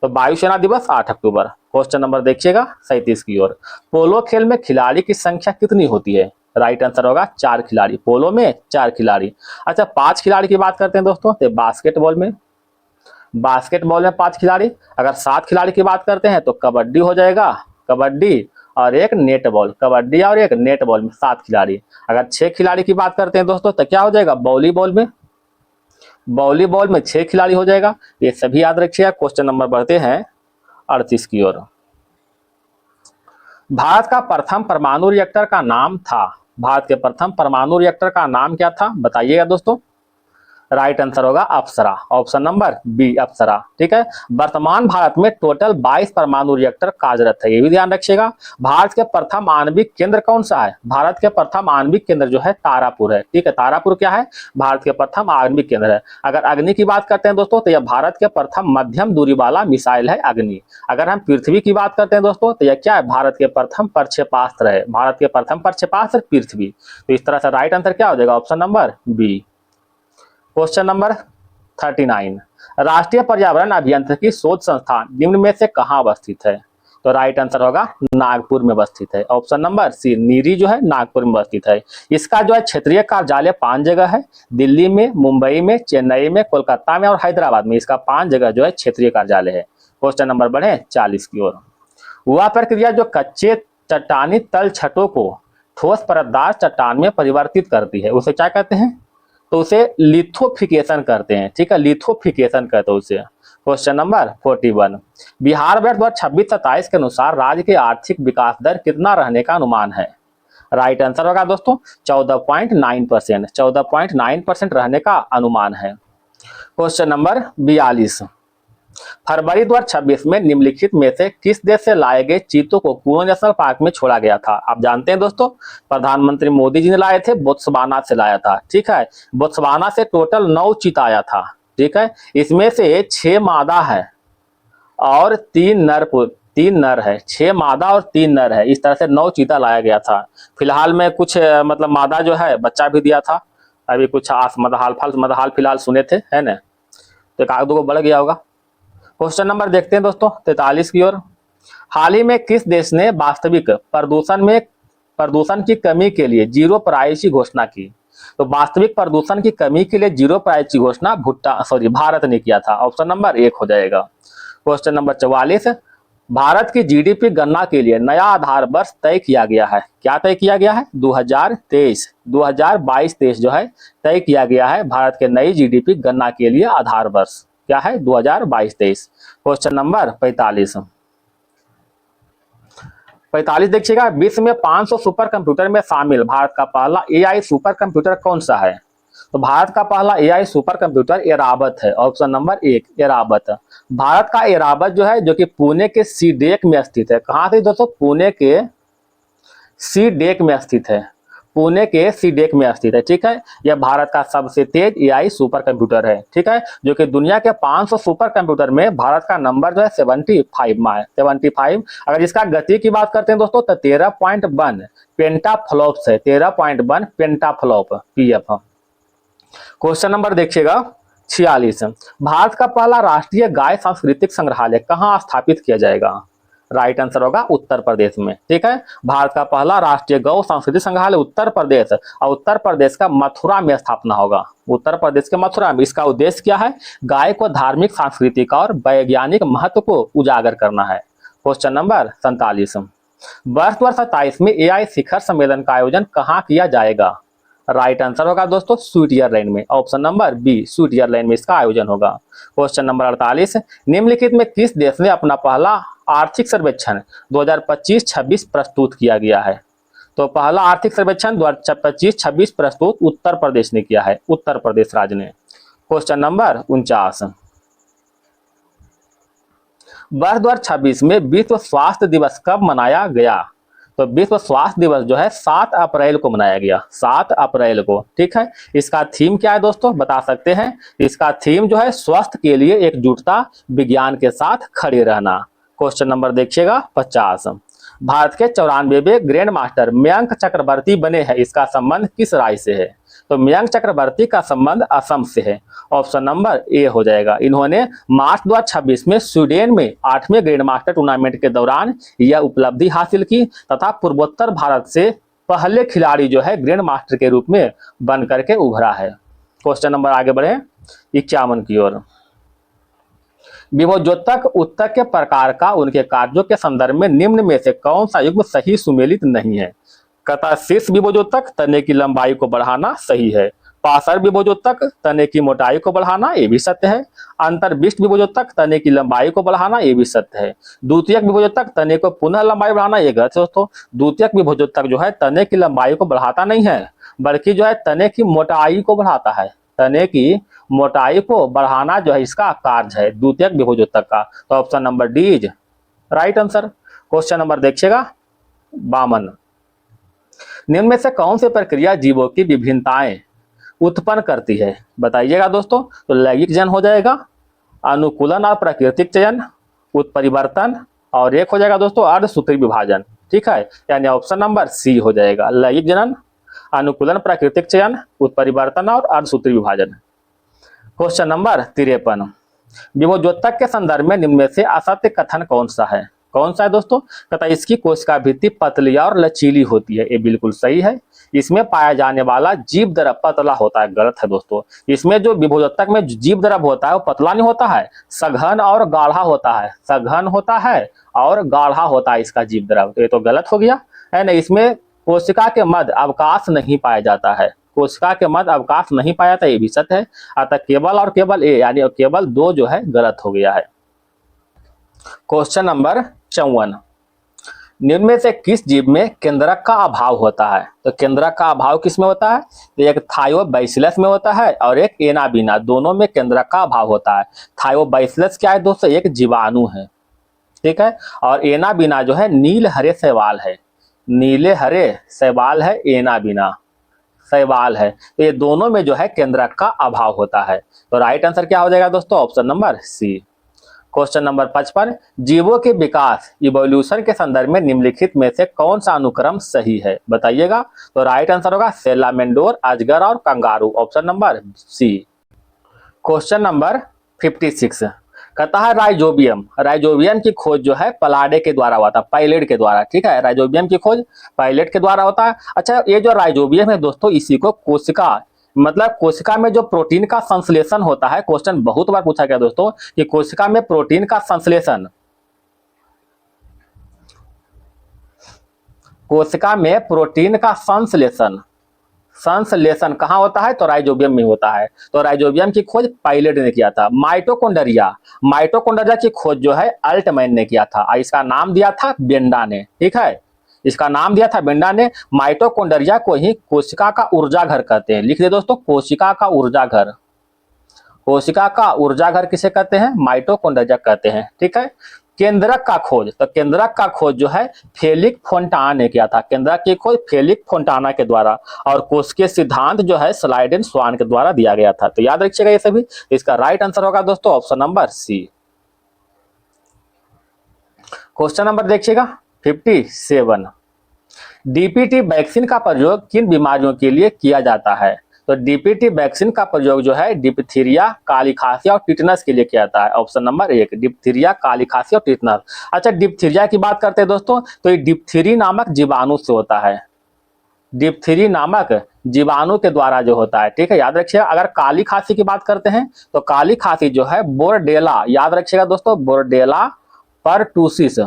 तो वायुसेना दिवस 8 अक्टूबर। क्वेश्चन नंबर देखिएगा 37 की ओर, पोलो खेल में खिलाड़ी की संख्या कितनी होती है? राइट आंसर होगा 4 खिलाड़ी। पोलो में 4 खिलाड़ी। अच्छा, 5 खिलाड़ी की बात करते हैं दोस्तों, तो बास्केटबॉल में 5 खिलाड़ी। अगर 7 खिलाड़ी की बात करते हैं तो कबड्डी हो जाएगा, कबड्डी और एक नेटबॉल, कबड्डी और एक नेटबॉल में 7 खिलाड़ी। अगर 6 खिलाड़ी की बात करते हैं दोस्तों तो क्या हो जाएगा? वॉलीबॉल में 6 खिलाड़ी हो जाएगा। ये सभी याद रखिएगा। क्वेश्चन नंबर बढ़ते हैं 38 की ओर, भारत का प्रथम परमाणु रिएक्टर का नाम था। भारत के प्रथम परमाणु रिएक्टर का नाम क्या था, बताइएगा दोस्तों। राइट आंसर होगा अप्सरा। ऑप्शन नंबर बी अप्सरा। ठीक है, वर्तमान भारत में टोटल 22 परमाणु रिएक्टर कार्यरत है, ये भी ध्यान रखिएगा। भारत के प्रथम आणविक केंद्र कौन सा है? भारत के प्रथम आणविक केंद्र जो है तारापुर है। ठीक है, तारापुर क्या है? भारत के प्रथम आणविक केंद्र है। अगर अग्नि की बात करते हैं दोस्तों तो यह भारत के प्रथम मध्यम दूरी वाला मिसाइल है अग्नि। अगर हम पृथ्वी की बात करते हैं दोस्तों तो यह क्या है? भारत के प्रथम प्रक्षेपास्त्र है। भारत के प्रथम प्रक्षेपास्त्र पृथ्वी। तो इस तरह से राइट आंसर क्या हो जाएगा? Option number B. Question number 39, राष्ट्रीय पर्यावरण अभियांत्रिकी शोध संस्थान निम्न में से कहाँ अवस्थित है? तो राइट आंसर होगा नागपुर में अवस्थित है। ऑप्शन नंबर सी, नीरी जो है नागपुर में अवस्थित है। इसका जो है क्षेत्रीय कार्यालय 5 जगह है, दिल्ली में, मुंबई में, चेन्नई में, कोलकाता में और हैदराबाद में। इसका 5 जगह जो है क्षेत्रीय कार्यालय है। क्वेश्चन नंबर बढ़े 40 की ओर, वह प्रक्रिया जो कच्चे चट्टानी तल छटों को ठोस परतदार चट्टान में परिवर्तित करती है उसे क्या कहते हैं? तो उसे लिथोफिकेशन करते हैं। ठीक है, लिथोफिकेशन कहते हैं उसे। क्वेश्चन नंबर 41, बिहार बजट 2026-27 के अनुसार राज्य के आर्थिक विकास दर कितना रहने का अनुमान है? राइट आंसर होगा दोस्तों 14.9%। 14.9% रहने का अनुमान है। क्वेश्चन नंबर 42, फरवरी 2026 में निम्नलिखित में से किस देश से लाए गए चीतों को कुनो नेशनल पार्क में छोड़ा गया था? आप जानते हैं दोस्तों, प्रधानमंत्री मोदी जी ने लाए थे, बोत्सवाना से लाया था। ठीक है, बोत्सवाना से टोटल 9 चीता आया था। ठीक है, इसमें से 6 मादा है और 3 नर है। 6 मादा और 3 नर है। इस तरह से 9 चीता लाया गया था। फिलहाल में कुछ मतलब मादा जो है बच्चा भी दिया था। अभी कुछ हाल फिलहाल सुने थे, है ना, तो 1-2 को बढ़ गया होगा। क्वेश्चन नंबर देखते हैं दोस्तों 43 की ओर, हाल ही में किस देश ने वास्तविक प्रदूषण की कमी के लिए जीरो प्राइस की घोषणा की? तो वास्तविक प्रदूषण की कमी के लिए जीरो प्राइस की घोषणा भारत ने किया था। ऑप्शन नंबर 1 हो जाएगा। क्वेश्चन नंबर 44, भारत की जीडीपी गणना के लिए नया आधार वर्ष तय किया गया है। क्या तय किया गया है? 2022-23 जो है तय किया गया है भारत के नई जीडीपी गणना के लिए आधार वर्ष क्या है? 2022-23। क्वेश्चन नंबर 45 देखिएगा, विश्व में 500 सुपर कंप्यूटर में शामिल भारत का पहला एआई सुपर कंप्यूटर कौन सा है? तो भारत का पहला एआई सुपर कंप्यूटर एरावत है, ऑप्शन नंबर 1 एरावत। भारत का एरावत जो है जो कि पुणे के सीडेक में स्थित है। कहाँ से दोस्तों? पुणे के सीडेक में स्थित है, पुणे के सीडेक में स्थित है। ठीक है, यह भारत का सबसे तेज एआई सुपर कंप्यूटर है। ठीक है, जो कि दुनिया के 500 सुपर कंप्यूटर में भारत का नंबर जो है 75 में है, 75। अगर इसका गति की बात करते हैं दोस्तों तो 13.1 पेंटाफ्लॉप्स है, 13.1 पेंटाफ्लॉप पीएफ। क्वेश्चन नंबर देखिएगा 46, भारत का पहला राष्ट्रीय गाय सांस्कृतिक संग्रहालय कहाँ स्थापित किया जाएगा? राइट आंसर होगा उत्तर प्रदेश में। ठीक है, भारत का पहला राष्ट्रीय गौ सांस्कृतिक संग्रहालय उत्तर प्रदेश, और उत्तर प्रदेश का मथुरा में स्थापना होगा, उत्तर प्रदेश के मथुरा में। इसका उद्देश्य क्या है? गाय को धार्मिक, सांस्कृतिक और वैज्ञानिक महत्व को उजागर करना है। क्वेश्चन नंबर 47, वर्ष 2027 में एआई शिखर सम्मेलन का आयोजन कहाँ किया जाएगा? राइट आंसर होगा दोस्तों स्विट्जरलैंड में, ऑप्शन नंबर बी स्विट्जरलैंड में इसका आयोजन होगा। क्वेश्चन नंबर 48, निम्नलिखित में किस देश ने अपना पहला आर्थिक सर्वेक्षण 2025-26 प्रस्तुत किया गया है? तो पहला आर्थिक सर्वेक्षण 2025-26 प्रस्तुत उत्तर प्रदेश ने किया है, उत्तर प्रदेश राज्य ने। क्वेश्चन नंबर 49, वर्ष 2026 में विश्व स्वास्थ्य दिवस कब मनाया गया? तो विश्व स्वास्थ्य दिवस जो है 7 अप्रैल को मनाया गया, 7 अप्रैल को। ठीक है, इसका थीम क्या है दोस्तों बता सकते हैं? इसका थीम जो है स्वास्थ्य के लिए एकजुटता, विज्ञान के साथ खड़े रहना। क्वेश्चन नंबर देखिएगा 50, भारत के 94वें ग्रैंड मास्टर मयंक चक्रवर्ती बने हैं, इसका संबंध किस राज्य से है? तो मयंक चक्रवर्ती का संबंध असम से है, ऑप्शन नंबर ए हो जाएगा। इन्होंने मार्च 2026 में स्वीडन में 8वें ग्रैंड मास्टर टूर्नामेंट के दौरान यह उपलब्धि हासिल की तथा पूर्वोत्तर भारत से पहले खिलाड़ी जो है ग्रैंड मास्टर के रूप में बन करके उभरा है। क्वेश्चन नंबर आगे बढ़े 51 की ओर, विभोजोतक उत्तक के प्रकार का उनके कार्यों के संदर्भ में निम्न में से कौन सा युग्म सही सुमेलित नहीं है? कथा शीर्ष विभोजोतक तने की लंबाई को बढ़ाना सही है, पार्श्व विभोजोतक तने की मोटाई को बढ़ाना ये भी सत्य है, अंतर्विष्ट विभोजोतक तने की लंबाई को बढ़ाना ये भी सत्य है, द्वितीयक विभोजोतक तने को पुनः लंबाई बढ़ाना ये गलत है दोस्तों। द्वितीयक विभोजोतक जो है तने की लंबाई को बढ़ाता नहीं है, बल्कि जो है तने की मोटाई को बढ़ाता है, तने की मोटाई को बढ़ाना जो है इसका कार्य है द्वितीयक विभोजोतक का। तो option number D is right answer. Question number देखिएगा 52, निम्न में से कौन सी प्रक्रिया जीवों की विभिन्नताएं उत्पन्न करती है? बताइएगा दोस्तों। तो लैंगिक जन हो जाएगा, अनुकूलन और प्राकृतिक चयन, उत्परिवर्तन, और एक हो जाएगा दोस्तों अर्धसूत्री विभाजन। ठीक है, यानी ऑप्शन नंबर सी हो जाएगा, लैंगिक जनन, अनुकूलन, प्राकृतिक चयन, उत्परिवर्तन और अर्धसूत्री विभाजन। क्वेश्चन नंबर 53, विभोजोतक के संदर्भ में निम्न में से असत्य कथन कौन सा है? कौन सा है दोस्तों? कहता है इसकी कोशिका भित्ति पतली और लचीली होती है, ये बिल्कुल सही है। इसमें पाया जाने वाला जीव द्रव पतला होता है, गलत है दोस्तों। इसमें जो विभोजोतक में जीव द्रव होता है वो पतला नहीं होता है, सघन और गाढ़ा होता है, सघन होता है और गाढ़ा होता है इसका जीव द्रव, तो ये तो गलत हो गया है ना। इसमें कोशिका के मध्य अवकाश नहीं पाया जाता है, कोशिका के मध्य अवकाश नहीं पाया जाता, ये भी सत्य है। अतः केवल और केवल ए यानी केवल 2 जो है गलत हो गया है। क्वेश्चन नंबर 54, निम्न में से किस जीव में केंद्रक का अभाव होता है? तो केंद्रक का अभाव किस में होता है? तो एक थायोबैसिलस में होता है और एक एनाबीना, दोनों में केंद्रक का अभाव होता है। थायोबैसिलस क्या है दोस्तों? एक जीवाणु है, ठीक है, और एनाबीना जो है नील हरे शैवाल है, नीले हरे शैवाल है, एनाबीना शैवाल है। तो ये दोनों में जो है केंद्रक का अभाव होता है। तो राइट आंसर क्या हो जाएगा दोस्तों? Option number C. Question number 55, जीवों के विकास इवोल्यूशन के संदर्भ में निम्नलिखित में से कौन सा अनुक्रम सही है? बताइएगा। तो राइट आंसर होगा सेलामेंडोर, अजगर और kangaroo, option number C. Question number 56, कहता है राइजोबियम, राइजोबियम की खोज जो है पलाडे के द्वारा हुआ था, पायलट के द्वारा। ठीक है, राइजोबियम की खोज पायलट के द्वारा होता है। अच्छा, ये जो राइजोबियम है दोस्तों, इसी को कोशिका मतलब कोशिका में जो प्रोटीन का संश्लेषण होता है, क्वेश्चन बहुत बार पूछा गया दोस्तों कि कोशिका में प्रोटीन का संश्लेषण, कोशिका में प्रोटीन का संश्लेषण संश्लेषण कहाँ होता है? तो राइजोबियम में होता है। तो राइजोबियम की खोज पायलट ने किया था। माइटोकॉन्ड्रिया, माइटोकॉन्ड्रिया की खोज जो है अल्टमैन ने किया था, इसका नाम दिया था बेंडा ने। ठीक है, इसका नाम दिया था बिंडा ने। माइटोकॉन्ड्रिया को ही कोशिका का ऊर्जा घर कहते हैं। लिख दे दोस्तों, कोशिका का ऊर्जा घर। कोशिका का ऊर्जा घर किसे कहते हैं? माइटोकॉन्ड्रिया कहते हैं। ठीक है। केंद्रक का खोज, तो केंद्रक का खोज जो है फेलिक फोंटाना ने किया था। केंद्रक की खोज फेलिक फोंटाना के द्वारा, और कोशिकीय सिद्धांत जो है स्लाइडेन स्वान के द्वारा दिया गया था। तो याद रखिएगा ये सभी। इसका राइट आंसर होगा दोस्तों option number C. Question number देखिएगा 57। डीपीटी वैक्सीन का प्रयोग किन बीमारियों के लिए किया जाता है? तो डीपीटी वैक्सीन का प्रयोग जो है डिप्थीरिया, काली खांसी और टिटनस के लिए किया जाता है। ऑप्शन नंबर 1 डिप्थीरिया, काली खांसी और टिटनस। अच्छा, डिप्थीरिया की बात करते हैं दोस्तों, तो ये डिप्थीरी नामक जीवाणु से होता है। डिप्थीरी नामक जीवाणु के द्वारा जो होता है। ठीक है, याद रखिएगा। अगर काली खांसी की बात करते हैं तो काली खांसी जो है बोर्डेला, याद रखिएगा दोस्तों, बोर्डेला परटूसिस,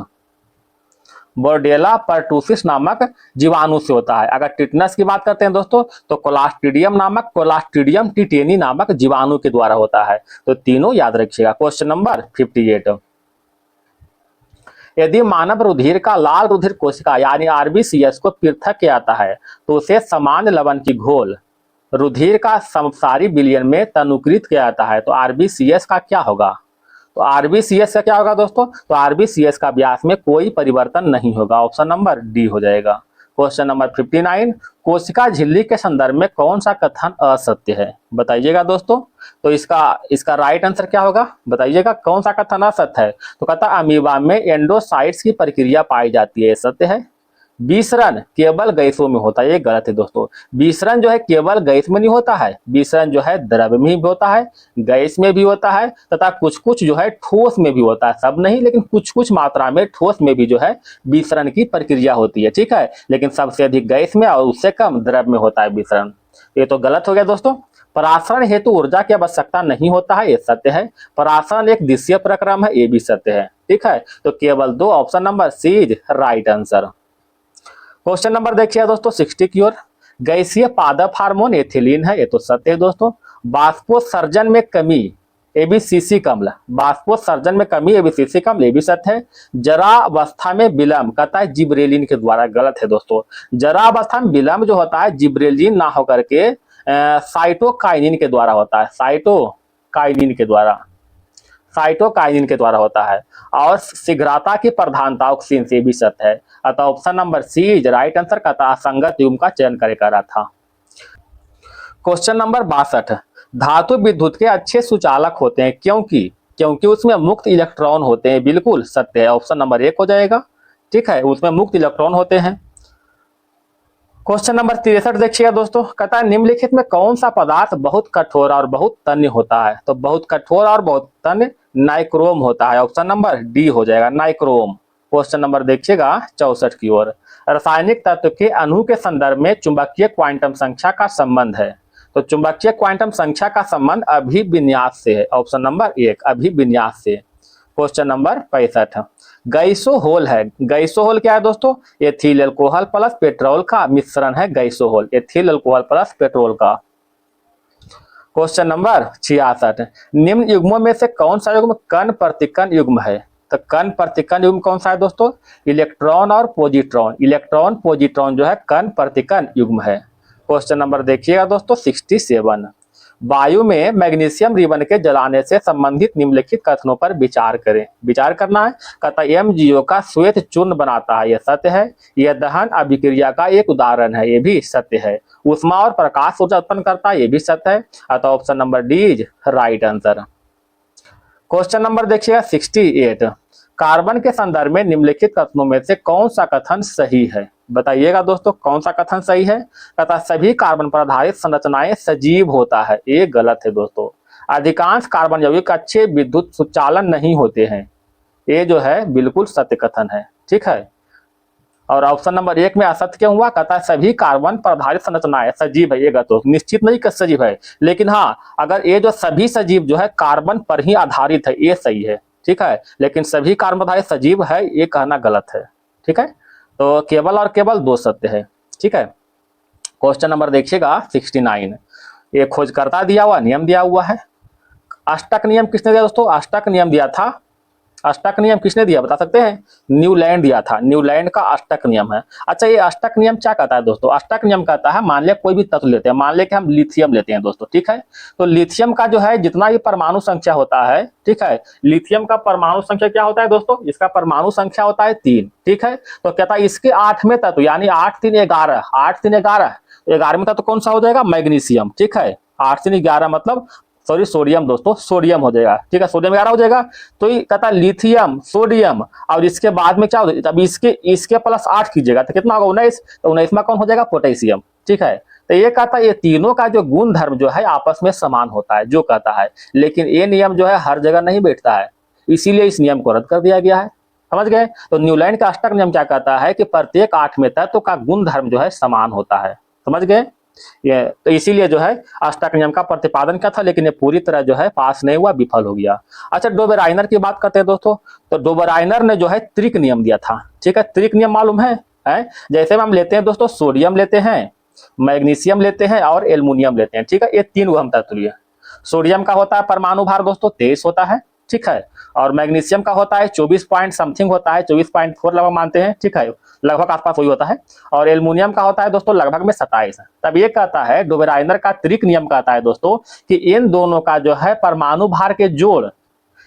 बोर्डेला परटूसिस नामक जीवाणु से होता है। अगर टिटनस की बात करते हैं दोस्तों तो कोलास्ट्रीडियम नामक, कोलास्ट्रीडियम टिटेनी नामक जीवाणु के द्वारा होता है। तो तीनों याद रखिएगा। Question number 58। यदि मानव रुधिर का लाल रुधिर कोशिका यानी आरबीसीएस को पृथक किया जाता है तो उसे सामान्य लवण की घोल रुधिर का समसारी विलयन में तनुकृत किया जाता है। तो आरबीसीएस का क्या होगा? तो आरबीसीएस का क्या होगा दोस्तों? तो आरबीसीएस का व्यास में कोई परिवर्तन नहीं होगा। ऑप्शन नंबर डी हो जाएगा। Question number 59। कोशिका झिल्ली के संदर्भ में कौन सा कथन असत्य है? बताइएगा दोस्तों। तो इसका राइट आंसर क्या होगा? बताइएगा कौन सा कथन असत्य है? तो कहता अमीबा में एंडोसाइट्स की प्रक्रिया पाई जाती है, सत्य है। विसरण केवल गैसों में होता है, ये गलत है दोस्तों। विसरण जो है केवल गैस में नहीं होता है, विसरण जो है द्रव में भी होता है, गैस में भी होता है, तथा कुछ कुछ जो है ठोस में भी होता है। सब नहीं, लेकिन कुछ कुछ मात्रा में ठोस में भी जो है विसरण की प्रक्रिया होती है। ठीक है, लेकिन सबसे अधिक गैस में और उससे कम द्रव में होता है विसरण। ये तो गलत हो गया दोस्तों। परासरण हेतु ऊर्जा की आवश्यकता नहीं होता है, ये सत्य है। परासरण एक दिशीय प्रक्रम है, ये भी सत्य है। ठीक है, तो केवल 2 option number C is right answer. Question number देखिए दोस्तों 60 की ओर। गैसीय पादप हार्मोन एथिलीन है, ये तो सत्य है दोस्तों। बाष्पोत्सर्जन में कमी एबीसीसी कम्ल, बाष्पोत्सर्जन में कमी एबीसीसी कम्ल, ये भी सत्य है। जरावस्था में विलंब कहता है जिब्रेलिन के द्वारा, गलत है दोस्तों। जरावस्था में विलंब जो होता है जिब्रेलिन ना होकर के साइटोकाइनिन के द्वारा होता है, साइटोकाइनिन के द्वारा, साइटोकाइनिन के द्वारा होता है। और शीघ्रता की प्रधानता ऑक्सीन से भी सत्य है। अतः option number C is right answer का था असंगत युग्म का चयन करेगा था। Question number 62। धातु विद्युत के अच्छे सुचालक होते हैं क्योंकि उसमें मुक्त इलेक्ट्रॉन होते हैं, बिल्कुल सत्य है। ऑप्शन नंबर 1 हो जाएगा। ठीक है, उसमें मुक्त इलेक्ट्रॉन होते हैं। क्वेश्चन नंबर 63 देखिएगा दोस्तों, कहता है निम्नलिखित में कौन सा पदार्थ बहुत कठोर और बहुत तन्य होता है? तो बहुत कठोर और बहुत तन्य नाइक्रोम होता है। ऑप्शन नंबर डी हो जाएगा, नाइक्रोम। क्वेश्चन नंबर देखिएगा 64 की ओर। रासायनिक तत्व के अणु के संदर्भ में चुंबकीय क्वांटम संख्या का संबंध है। तो चुंबकीय क्वांटम संख्या का संबंध अभिविन्यास से है। ऑप्शन नंबर 1 अभिविन्यास से। Question number 65। गैसोहोल है, गैसोहोल क्या है दोस्तों? एथिल अल्कोहल प्लस पेट्रोल का मिश्रण है gasohol, ethyl alcohol plus petrol का। Question number 66। निम्न युग्मों में से कौन सा युग्म कण प्रतिकण युग्म है? तो कण प्रतिकण युग्म कौन सा है दोस्तों? इलेक्ट्रॉन और पॉजिट्रॉन, इलेक्ट्रॉन पॉजिट्रॉन जो है कण प्रतिकण युग्म है। क्वेश्चन नंबर देखिएगा दोस्तों 67। वायु में मैग्नीशियम रिबन के जलाने से संबंधित निम्नलिखित कथनों पर विचार करें। विचार करना है। कहता MgO का श्वेत चूर्ण बनाता है, यह सत्य है। यह दहन अभिक्रिया का एक उदाहरण है, यह भी सत्य है। ऊष्मा और प्रकाश ऊर्जा उत्पन्न करता है, यह भी सत्य है। अतः option number D is right answer. Question number देखिएगा 68। कार्बन के संदर्भ में निम्नलिखित कथनों में से कौन सा कथन सही है? बताइएगा दोस्तों कौन सा कथन सही है? कहता सभी कार्बन पर आधारित संरचनाएं सजीव होता है, ये गलत है दोस्तों। अधिकांश कार्बन यौगिक अच्छे विद्युत सुचालन नहीं होते हैं, ये जो है बिल्कुल सत्य कथन है। ठीक है, और ऑप्शन नंबर 1 में असत्य क्यों हुआ? कहता है सभी कार्बन पर आधारित संरचनाएं सजीव है, ये गलत हो, निश्चित नहीं कि सजीव है, लेकिन हाँ अगर ये जो सभी सजीव जो है कार्बन पर ही आधारित है, ये सही है। ठीक है, लेकिन सभी कार्बन आधारित सजीव है ये कहना गलत है। ठीक है, तो केवल और केवल 2 सत्य है। ठीक है, क्वेश्चन नंबर देखिएगा 69। ये खोजकर्ता दिया हुआ नियम दिया हुआ है। अष्टक नियम किसने दिया दोस्तों? अष्टक नियम दिया था अष्टक नियम किसने दिया बता सकते हैं? न्यूलैंड दिया था। न्यूलैंड का अष्टक नियम है। अच्छा, ये अष्टक नियम क्या कहता है दोस्तों? अष्टक नियम कहता है, मान लिया कोई भी तत्व लेते हैं, मान लिया कि हम लिथियम लेते हैं दोस्तों, ठीक है। तो लिथियम का जो है जितना भी परमाणु संख्या होता है, ठीक है, लिथियम का परमाणु संख्या क्या होता है दोस्तों? इसका परमाणु संख्या होता है 3, ठीक है। तो कहता है इसके 8वें तत्व यानी 8 3 11, 8 3 11, 11वें तत्व कौन सा हो जाएगा? मैग्नीशियम, ठीक है। 8 3 11 मतलब सॉरी सोडियम दोस्तों, सोडियम हो जाएगा, ठीक है। सोडियम 11 हो जाएगा। तो ये कहता है लिथियम, सोडियम और इसके बाद में क्या हो जाएगा? अब इसके इसके प्लस 8 कीजिएगा तो कितना होगा? 19। तो 19वां कौन हो जाएगा? पोटेशियम, ठीक है। तो ये कहता है ये तीनों का जो गुण धर्म जो है आपस में समान होता है, जो कहता है। लेकिन ये नियम जो है हर जगह नहीं बैठता है, इसीलिए इस नियम को रद्द कर दिया गया है। समझ गए? तो न्यूलैंड का अष्टक नियम क्या कहता है कि प्रत्येक 8वें तत्व का गुण धर्म जो है समान होता है। समझ गए? ये तो इसीलिए जो है अष्टक नियम का प्रतिपादन क्या था, लेकिन ये पूरी तरह जो है पास नहीं हुआ, विफल हो गया। अच्छा, डोबेराइनर की बात करते हैं दोस्तों। तो डोबेराइनर ने जो है त्रिक नियम दिया था, ठीक है। त्रिक नियम मालूम है? जैसे हम लेते हैं दोस्तों, सोडियम लेते हैं, मैग्नीशियम लेते हैं और एल्युमिनियम लेते हैं, ठीक है। ये 3 गो हम तत्व लिए। सोडियम का होता है परमाणु भार दोस्तों 23 होता है, ठीक है। और मैग्नीशियम का होता है 24 पॉइंट समथिंग होता है, 24.4 लगभग मानते हैं, ठीक है, लगभग आसपास वही होता है। और एल्युमिनियम का होता है दोस्तों लगभग में 27 है। तब ये कहता है डोबेराइनर का त्रिक नियम कहता है दोस्तों कि इन दोनों का जो है परमाणु भार के जोड़,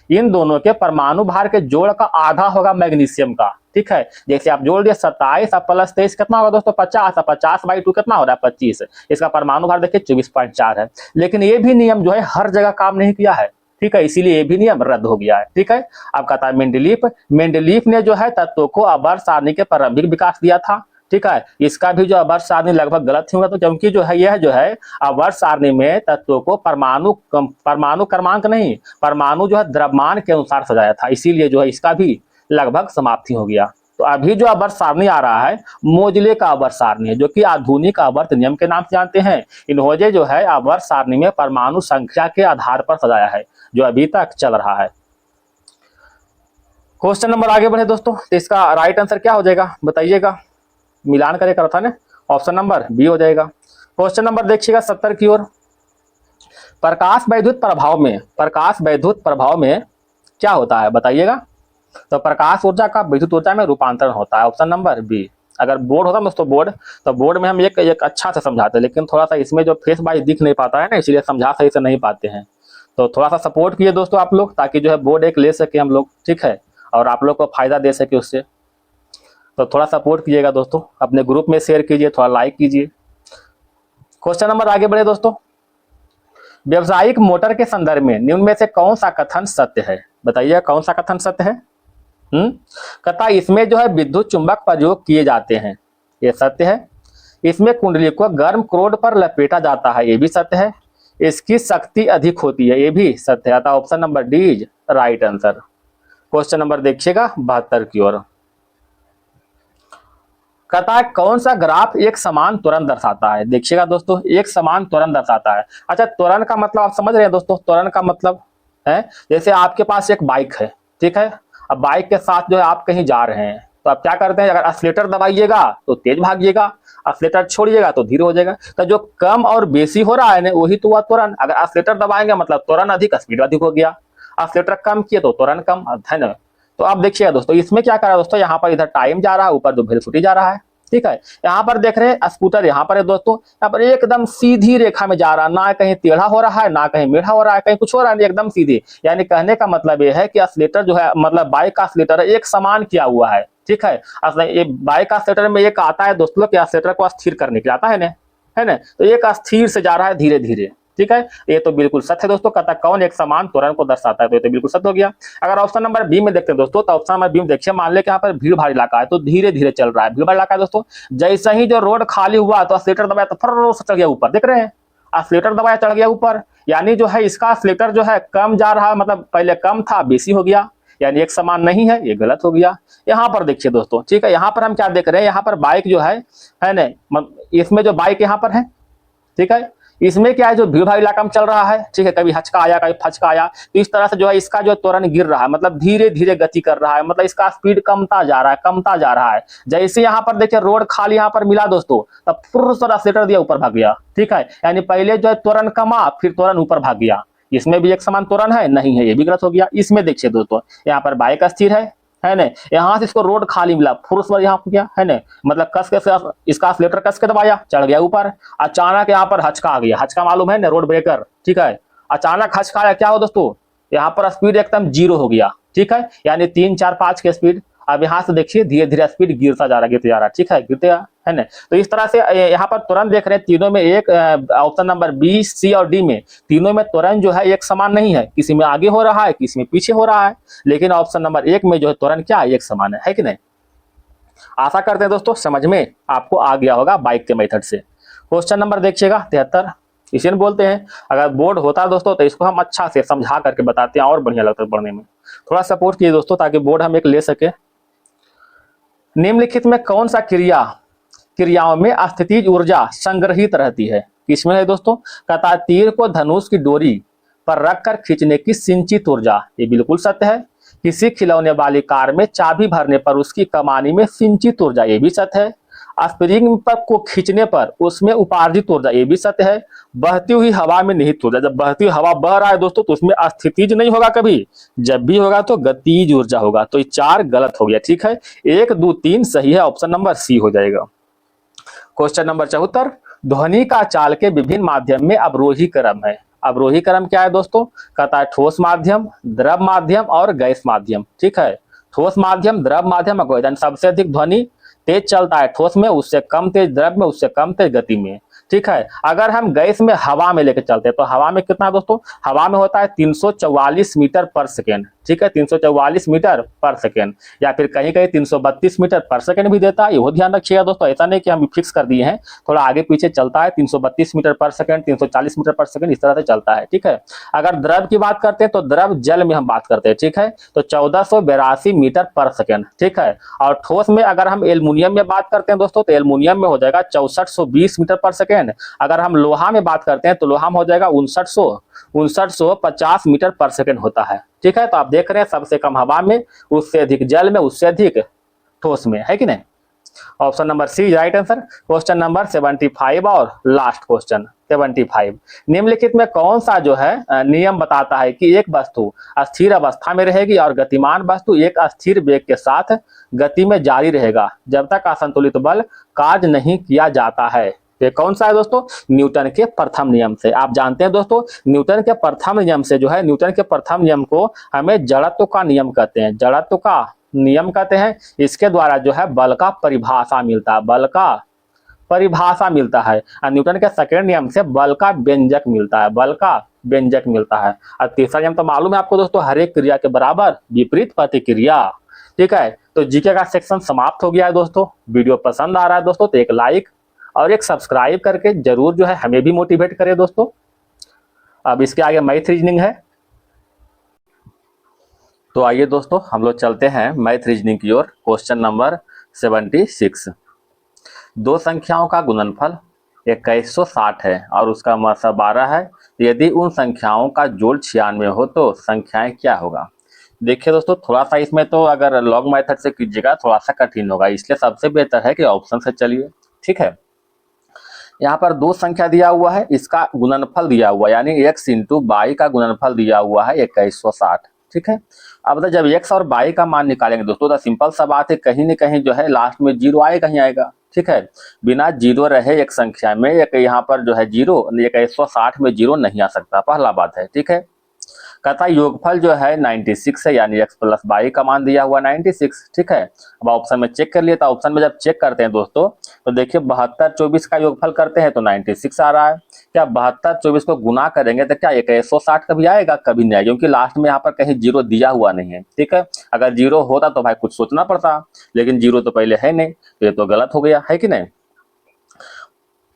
इन दोनों के परमाणु भार के जोड़ का आधा होगा मैग्नीशियम का, ठीक है। जैसे आप जोड़ दिए 27 और प्लस 23 कितना होगा दोस्तों? 50। 50/2 कितना हो रहा है? 25। इसका परमाणु भार देखिए 24.4 है। लेकिन ये भी नियम जो है हर जगह काम नहीं किया है, ठीक है, इसीलिए ये भी नियम रद्द हो गया है, ठीक है। अब कहता है मेंडलीफ ने जो है तत्वों को आवर्त सारणी के प्रारंभिक विकास दिया था, ठीक है। इसका भी जो आवर्त सारणी लगभग गलत ही होगा, तो क्योंकि जो है यह जो है आवर्त सारणी में तत्वों को परमाणु क्रमांक नहीं, परमाणु जो है द्रव्यमान के अनुसार सजाया था, इसीलिए जो है इसका भी लगभग समाप्ति हो गया। तो अभी जो आवर्त सारणी आ रहा है मोजले का आवर्त सारणी है, जो कि आधुनिक आवर्त नियम के नाम से जानते हैं। इन्होंने जो है आवर्त सारणी में परमाणु संख्या के आधार पर सजाया है, जो अभी तक चल रहा है। क्वेश्चन नंबर आगे बढ़े दोस्तों, तो इसका राइट आंसर क्या हो जाएगा बताइएगा? मिलान करे करा था ना, ऑप्शन नंबर बी हो जाएगा। क्वेश्चन नंबर देखिएगा 70 की ओर। प्रकाश वैद्युत प्रभाव में क्या होता है बताइएगा? तो प्रकाश ऊर्जा का विद्युत ऊर्जा में रूपांतरण होता है, ऑप्शन नंबर बी। अगर बोर्ड होता दोस्तों तो बोर्ड में हम एक अच्छा से समझाते हैं, लेकिन थोड़ा सा इसमें जो फेस बाई दिख नहीं पाता है ना, इसलिए समझा सही से नहीं पाते हैं। तो थोड़ा सा सपोर्ट कीजिए दोस्तों आप लोग, ताकि जो है बोर्ड एक ले सके हम लोग, ठीक है, और आप लोग को फायदा दे सके उससे। तो थोड़ा सपोर्ट कीजिएगा दोस्तों, अपने ग्रुप में शेयर कीजिए, थोड़ा लाइक कीजिए। क्वेश्चन नंबर आगे बढ़े दोस्तों। व्यावसायिक मोटर के संदर्भ में निम्न में से कौन सा कथन सत्य है बताइए? कौन सा कथन सत्य है? कहता इसमें जो है विद्युत चुंबक प्रयोग किए जाते हैं, ये सत्य है। इसमें कुंडली को गर्म क्रोड पर लपेटा जाता है, ये भी सत्य है। इसकी शक्ति अधिक होती है, ये भी सत्य है। Option number D is right answer. Question number देखिएगा 72 की ओर। कहता है कौन सा ग्राफ एक समान त्वरण दर्शाता है? देखिएगा दोस्तों, एक समान त्वरण दर्शाता है। अच्छा, त्वरण का मतलब आप समझ रहे हैं दोस्तों? त्वरण का मतलब है जैसे आपके पास एक बाइक है, ठीक है। अब बाइक के साथ जो है आप कहीं जा रहे हैं, तो आप क्या करते हैं? अगर एक्सीलेटर दबाइएगा तो तेज भागिएगा, एक्सीलेटर छोड़िएगा तो धीरे हो जाएगा। तो जो कम और बेसी हो रहा है ना, वही तो हुआ त्वरण। अगर एक्सीलेटर दबाएंगे मतलब त्वरण अधिक, स्पीड अधिक हो गया। एक्सीलेटर कम किए तो त्वरण कम, है ना। तो आप देखिएगा दोस्तों, इसमें क्या कर रहा है दोस्तों, यहाँ पर इधर टाइम जा रहा है, ऊपर जो वेलोसिटी जा रहा है, ठीक है। यहाँ पर देख रहे हैं स्कूटर यहाँ पर है दोस्तों, यहाँ पर एकदम सीधी रेखा में जा रहा है, ना कहीं टेढ़ा हो रहा है, ना कहीं मेढ़ा हो रहा है, कहीं कुछ हो रहा है, एकदम सीधी। यानी कहने का मतलब ये है कि एक्सीलेटर जो है, मतलब बाइक का एक्सीलेटर एक समान किया हुआ है, ठीक है। ये बाइक का एक्सीलेटर में एक आता है दोस्तों कि एक्सीलेटर को स्थिर करने के लिए आता है ना। तो एक स्थिर से जा रहा है धीरे धीरे, ठीक है। ये तो बिल्कुल सत्य है दोस्तों। कहता कौन एक समान त्वरण को दर्शाता है, तो ये तो बिल्कुल सत्य हो गया। अगर ऑप्शन नंबर बी में देखते हैं दोस्तों, तो ऑप्शन नंबर बी में देखिए, मान ले कि यहाँ पर भीड़ भाड़ इलाका है, तो धीरे धीरे चल रहा है, भीड़ भाड़ इलाका है दोस्तों। जैसे ही जो रोड खाली हुआ तो एक्सीलेटर दबाया तो फर्र से चढ़ गया ऊपर, देख रहे हैं, एक्सीलेटर दबाया चढ़ गया ऊपर। यानी जो है इसका एक्सीलेटर जो है कम जा रहा है, मतलब पहले कम था बेसी हो गया, यानी एक समान नहीं है, ये गलत हो गया। यहाँ पर देखिए दोस्तों, ठीक है, यहाँ पर हम क्या देख रहे हैं, यहाँ पर बाइक जो है ना, इसमें जो बाइक यहाँ पर है, ठीक है, इसमें क्या है जो भीड़ भाड़ इलाका में चल रहा है, ठीक है, कभी हचका आया कभी फचका आया, तो इस तरह से जो है इसका जो त्वरण गिर रहा है, मतलब धीरे धीरे गति कर रहा है, मतलब इसका स्पीड कमता जा रहा है। जैसे यहाँ पर देखिए रोड खाली यहाँ पर मिला दोस्तों, तब फुर्र एक्सीलेटर दिया ऊपर भाग गया, ठीक है। यानी पहले जो है त्वरण कमा, फिर त्वरण ऊपर भाग गया। इसमें भी एक समान त्वरण है, नहीं है, ये भी गलत हो गया। इसमें देखिए दोस्तों, यहाँ पर बाइक स्थिर है ना, यहाँ से इसको रोड खाली मिला, फोर्स पर यहाँ किया है ना, मतलब कस के इसका एक्सीलरेटर कस के दबाया, चढ़ गया ऊपर, अचानक यहाँ पर हचका आ गया। हचका मालूम है ना, रोड ब्रेकर, ठीक है। अचानक हचकाया, क्या हो दोस्तों, यहाँ पर स्पीड एकदम 0 हो गया, ठीक है, यानी 3, 4, 5 की स्पीड। अब यहाँ से देखिए धीरे धीरे स्पीड गिरता जा रहा है, गिरते जा रहा है, ठीक है, गिरते है ना। तो इस तरह से यहाँ पर तुरंत देख रहे हैं, तीनों में एक ऑप्शन नंबर बी, सी और डी में तीनों में त्वरण जो है एक समान नहीं है, किसी में आगे हो रहा है, किसी में पीछे हो रहा है, लेकिन ऑप्शन नंबर 1 में जो है त्वरण क्या है, एक समान है कि नहीं। आशा करते हैं दोस्तों समझ में आपको आ गया होगा बाइक के मेथड से। क्वेश्चन नंबर देखिएगा 73, इसे बोलते हैं, अगर बोर्ड होता है दोस्तों तो इसको हम अच्छा से समझा करके बताते हैं, और बढ़िया लगता है पढ़ने में। थोड़ा सपोर्ट कीजिए दोस्तों ताकि बोर्ड हम एक ले सके। निम्नलिखित में कौन सा क्रियाओं में स्थितिज ऊर्जा संग्रहित रहती है, किसमें है दोस्तों, कहता है तीर को धनुष की डोरी पर रखकर खींचने की संचित ऊर्जा, ये बिल्कुल सत्य है। किसी खिलौने वाली कार में चाबी भरने पर उसकी कमानी में संचित ऊर्जा, ये भी सत्य है। स्प्रिंग पर को खींचने पर उसमें उपार्जित ऊर्जा, ये भी सत्य है। बहती हुई हवा में निहित ऊर्जा, जब बहती हुई हवा बह रहा है दोस्तों तो उसमें स्थितिज नहीं होगा कभी, जब भी होगा तो गतिज ऊर्जा होगा। तो ये 4 गलत हो गया, ठीक है। 1, 2, 3 सही है, ऑप्शन नंबर सी हो जाएगा। क्वेश्चन नंबर 74, ध्वनि का चाल के विभिन्न माध्यम में अवरोही क्रम है। अवरोही क्रम क्या है दोस्तों, कहता है ठोस माध्यम, द्रव माध्यम और गैस माध्यम, ठीक है। ठोस माध्यम, द्रव माध्यम और गैस, सबसे अधिक ध्वनि तेज चलता है ठोस में, उससे कम तेज द्रव में, उससे कम तेज गति में, ठीक है। अगर हम गैस में हवा में लेके चलते हैं तो हवा में कितना दोस्तों, हवा में होता है 344 मीटर पर सेकेंड, ठीक है, 344 मीटर पर सेकेंड, या फिर कहीं कहीं 332 मीटर पर सेकेंड भी देता है, ये ध्यान रखिएगा दोस्तों। ऐसा नहीं कि हम फिक्स कर दिए हैं, थोड़ा आगे पीछे चलता है, 332 मीटर पर सेकेंड, 340 मीटर पर सेकेंड, इस तरह से चलता है, ठीक है। अगर द्रव की बात करते हैं तो द्रव जल में हम बात करते हैं, ठीक है, तो 1482 मीटर पर सेकेंड, ठीक है। और ठोस में अगर हम एल्युमिनियम में बात करते हैं दोस्तों तो एल्युमिनियम में हो जाएगा 6420 मीटर पर सेकेंड। अगर हम लोहा में बात करते हैं तो लोहा में हो जाएगा 5950 मीटर पर सेकेंड होता है, ठीक है। तो आप देख रहे हैं सबसे कम हवा में, उससे अधिक जल में, उससे अधिक ठोस में, है कि नहीं। Option number C right answer. Question number 75 और लास्ट क्वेश्चन 75, निम्नलिखित में कौन सा जो है नियम बताता है कि एक वस्तु अस्थिर अवस्था में रहेगी और गतिमान वस्तु एक अस्थिर वेग के साथ गति में जारी रहेगा जब तक असंतुलित बल कार्य नहीं किया जाता है। ये कौन सा है दोस्तों, न्यूटन के प्रथम नियम से। आप जानते हैं दोस्तों न्यूटन के प्रथम नियम से जो है, न्यूटन के प्रथम नियम को हमें जड़त्व का नियम कहते हैं, जड़त्व का नियम कहते हैं। इसके द्वारा जो है बल का परिभाषा मिलता है, बल का परिभाषा मिलता है। और न्यूटन के सेकेंड नियम से बल का व्यंजक मिलता है, बल का व्यंजक मिलता है। और तीसरा नियम तो मालूम है आपको दोस्तों, हर एक क्रिया के बराबर विपरीत प्रतिक्रिया, ठीक है। तो जीके का सेक्शन समाप्त हो गया है दोस्तों। वीडियो पसंद आ रहा है दोस्तों तो एक लाइक और एक सब्सक्राइब करके जरूर जो है हमें भी मोटिवेट करें दोस्तों। अब इसके आगे मैथ रीजनिंग है, तो आइए दोस्तों हम लोग चलते हैं मैथ रीजनिंग की ओर। क्वेश्चन नंबर 76, दो संख्याओं का गुणनफल 2160 है और उसका मात्रा 12 है, यदि उन संख्याओं का जोड़ 96 हो तो संख्याएं क्या होगा। देखिए दोस्तों थोड़ा सा इसमें तो अगर लॉग मेथड से कीजिएगा थोड़ा सा कठिन होगा, इसलिए सबसे बेहतर है कि ऑप्शन से चलिए, ठीक है। यहाँ पर दो संख्या दिया हुआ है, इसका गुणनफल दिया हुआ है, यानी x इंटू बाई का गुणनफल दिया हुआ है 2160, ठीक है। अब जब x और बाई का मान निकालेंगे दोस्तों तो सिंपल सा बात है, कहीं न कहीं जो है लास्ट में जीरो आएगा ही आएगा, ठीक है। बिना जीरो रहे एक संख्या में एक यहाँ पर जो है जीरो 2160 में जीरो नहीं आ सकता, पहला बात है, ठीक है। कहता है योगफल जो है 96 है, यानी x प्लस बाई का मान दिया हुआ 96, ठीक है। अब ऑप्शन में चेक कर लिए, तो ऑप्शन में जब चेक करते हैं दोस्तों तो देखिए 72 24 का योगफल करते हैं तो 96 आ रहा है। क्या 72 24 को गुना करेंगे तो क्या 2160 कभी आएगा, कभी नहीं आएगा, क्योंकि लास्ट में यहाँ पर कहीं जीरो दिया हुआ नहीं है, ठीक है। अगर जीरो होता तो भाई कुछ सोचना पड़ता, लेकिन जीरो तो पहले है नहीं, तो ये तो गलत हो गया, है कि नहीं।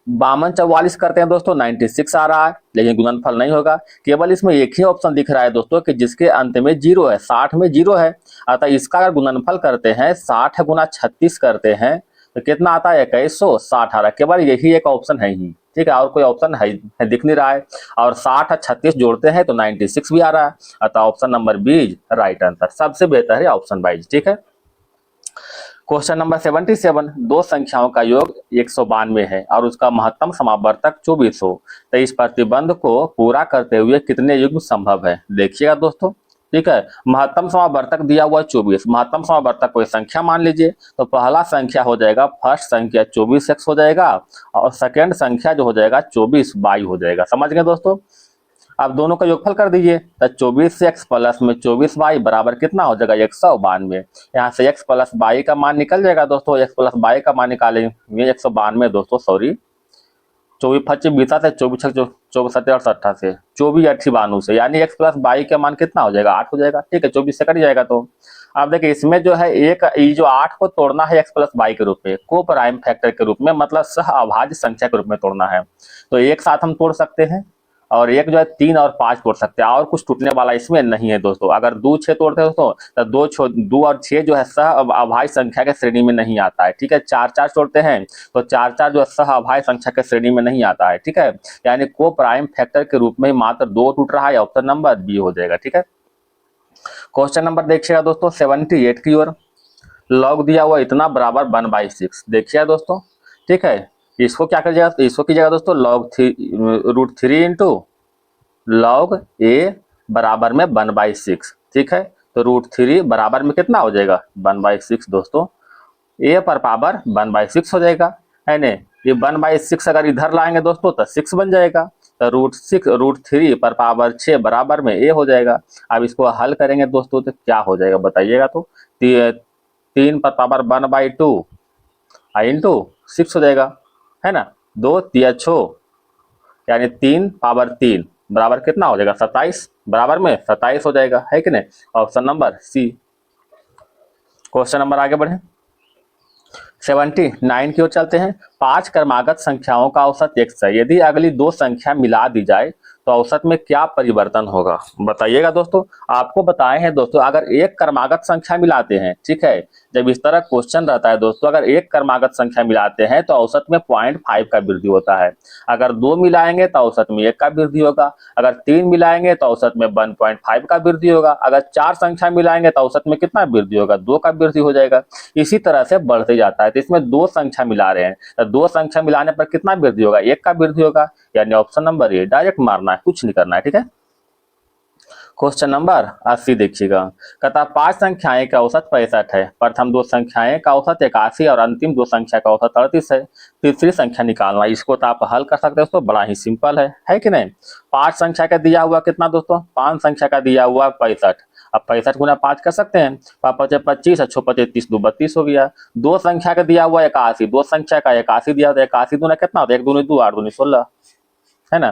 52 44 करते हैं दोस्तों 96 आ रहा है, लेकिन गुणनफल नहीं होगा। केवल इसमें एक ही ऑप्शन दिख रहा है दोस्तों कि जिसके अंत में जीरो है, 60 में जीरो है, अतः इसका अगर गुणनफल करते हैं 60 गुना 36 करते हैं तो कितना आता है 2160 आ रहा है। केवल यही एक ऑप्शन है ही, ठीक है, और कोई ऑप्शन है दिख नहीं रहा है। और 60 और 36 जोड़ते हैं तो 96 भी आ रहा है, अतः option number B right answer, सबसे बेहतर है ऑप्शन बाई, ठीक है। क्वेश्चन नंबर 77, दो संख्याओं का योग 192 है और उसका महत्तम समावर्तक 24 हो, तो इस प्रतिबंध को पूरा करते हुए कितने युग्म संभव है। देखिएगा दोस्तों, ठीक है, महत्तम समावर्तक दिया हुआ 24, महत्तम समावर्तक कोई संख्या मान लीजिए, तो पहला संख्या हो जाएगा, फर्स्ट संख्या 24x हो जाएगा और सेकेंड संख्या जो हो जाएगा 24y हो जाएगा। समझ गए दोस्तों। अब दोनों का योगफल कर दीजिए, तो 24x प्लस में 24y बराबर कितना हो जाएगा 192। यहाँ से x प्लस y का मान निकल जाएगा दोस्तों, x प्लस y का मान निकालेंगे 192 दोस्तों, सॉरी 24 से 24 से 24 से, यानी x प्लस y का मान कितना हो जाएगा 8 हो जाएगा। ठीक है, 24 से कट जाएगा। तो अब देखिए इसमें जो है एक ये जो 8 को तोड़ना है x प्लस y के रूप में, को प्राइम फैक्टर के रूप में, मतलब सह अभाज्य संख्या के रूप में तोड़ना है, तो एक साथ हम तोड़ सकते हैं और एक जो है 3 और 5 तोड़ सकते हैं, और कुछ टूटने वाला इसमें नहीं है दोस्तों। अगर 2 6 तोड़ते हो तो 2 और 6 जो है सह अभाज्य संख्या के श्रेणी में नहीं आता है। ठीक है, 4 4 तोड़ते हैं तो 4 4 जो है सह अभाज्य संख्या के श्रेणी में नहीं आता है। ठीक है, यानी को प्राइम फैक्टर के रूप में मात्र 2 टूट रहा है, ऑप्शन नंबर बी हो जाएगा। ठीक है, क्वेश्चन नंबर देखिएगा दोस्तों 78 की ओर, लॉग दिया हुआ इतना बराबर 1/6। देखिएगा दोस्तों, ठीक है, इसको क्या कीजिएगा, इसको कीजिएगा दोस्तों लॉग √3 इंटू लॉग ए बराबर में 1/6। ठीक है, तो √3 बराबर में कितना हो जाएगा 1/6 दोस्तों, ए पर पावर 1/6 हो जाएगा, है ना। ये 1/6 अगर इधर लाएंगे दोस्तों तो 6 बन जाएगा, तो √3 पर पावर 6 बराबर में ए हो जाएगा। अब इसको हल करेंगे दोस्तों तो क्या हो जाएगा बताइएगा। तो 3 पर पावर 1/2 इंटू 6 हो जाएगा, है ना, 2 3 6, यानी 3 पावर 3 बराबर कितना हो जाएगा 27, बराबर में 27 हो जाएगा, है कि नहीं, option number C. Question number आगे बढ़े 79 की ओर चलते हैं। 5 क्रमागत संख्याओं का औसत x है, यदि अगली 2 संख्या मिला दी जाए तो औसत में क्या परिवर्तन होगा बताइएगा दोस्तों। आपको बताए हैं दोस्तों, अगर एक क्रमागत संख्या मिलाते हैं, ठीक है, जब इस तरह क्वेश्चन रहता है दोस्तों, अगर एक क्रमागत संख्या मिलाते हैं तो औसत में 0.5 का वृद्धि होता है, अगर 2 मिलाएंगे तो औसत में 1 का वृद्धि होगा, अगर 3 मिलाएंगे तो औसत में 1.5 का वृद्धि होगा, अगर 4 संख्या मिलाएंगे तो औसत में कितना वृद्धि होगा 2 का वृद्धि हो जाएगा। इसी तरह से बढ़ते जाता है। तो इसमें 2 संख्या मिला रहे हैं, तो 2 संख्या मिलाने पर कितना वृद्धि होगा 1 का वृद्धि होगा, यानी ऑप्शन नंबर ए, डायरेक्ट मारना है, कुछ नहीं करना है। ठीक है, क्वेश्चन नंबर 80 देखिएगा, कहता 5 संख्याएं का औसत 65 है, प्रथम 2 संख्याएं का औसत 81 और अंतिम 2 संख्या का औसत 38 है, तीसरी संख्या निकालना। इसको तो आप हल कर सकते हो दोस्तों, बड़ा ही सिंपल है कि नहीं। 5 संख्या का दिया हुआ कितना दोस्तों, 5 संख्या का दिया हुआ 65, अब 65 गुना 5 कर सकते हैं, 5 25 अच्छो 25 2 32 हो गया। 2 संख्या का दिया हुआ 81, 2 संख्या का 81 दिया हुआ, 81 दूना कितना होता है 1 दूनी 2 8 दूनी 16, है ना।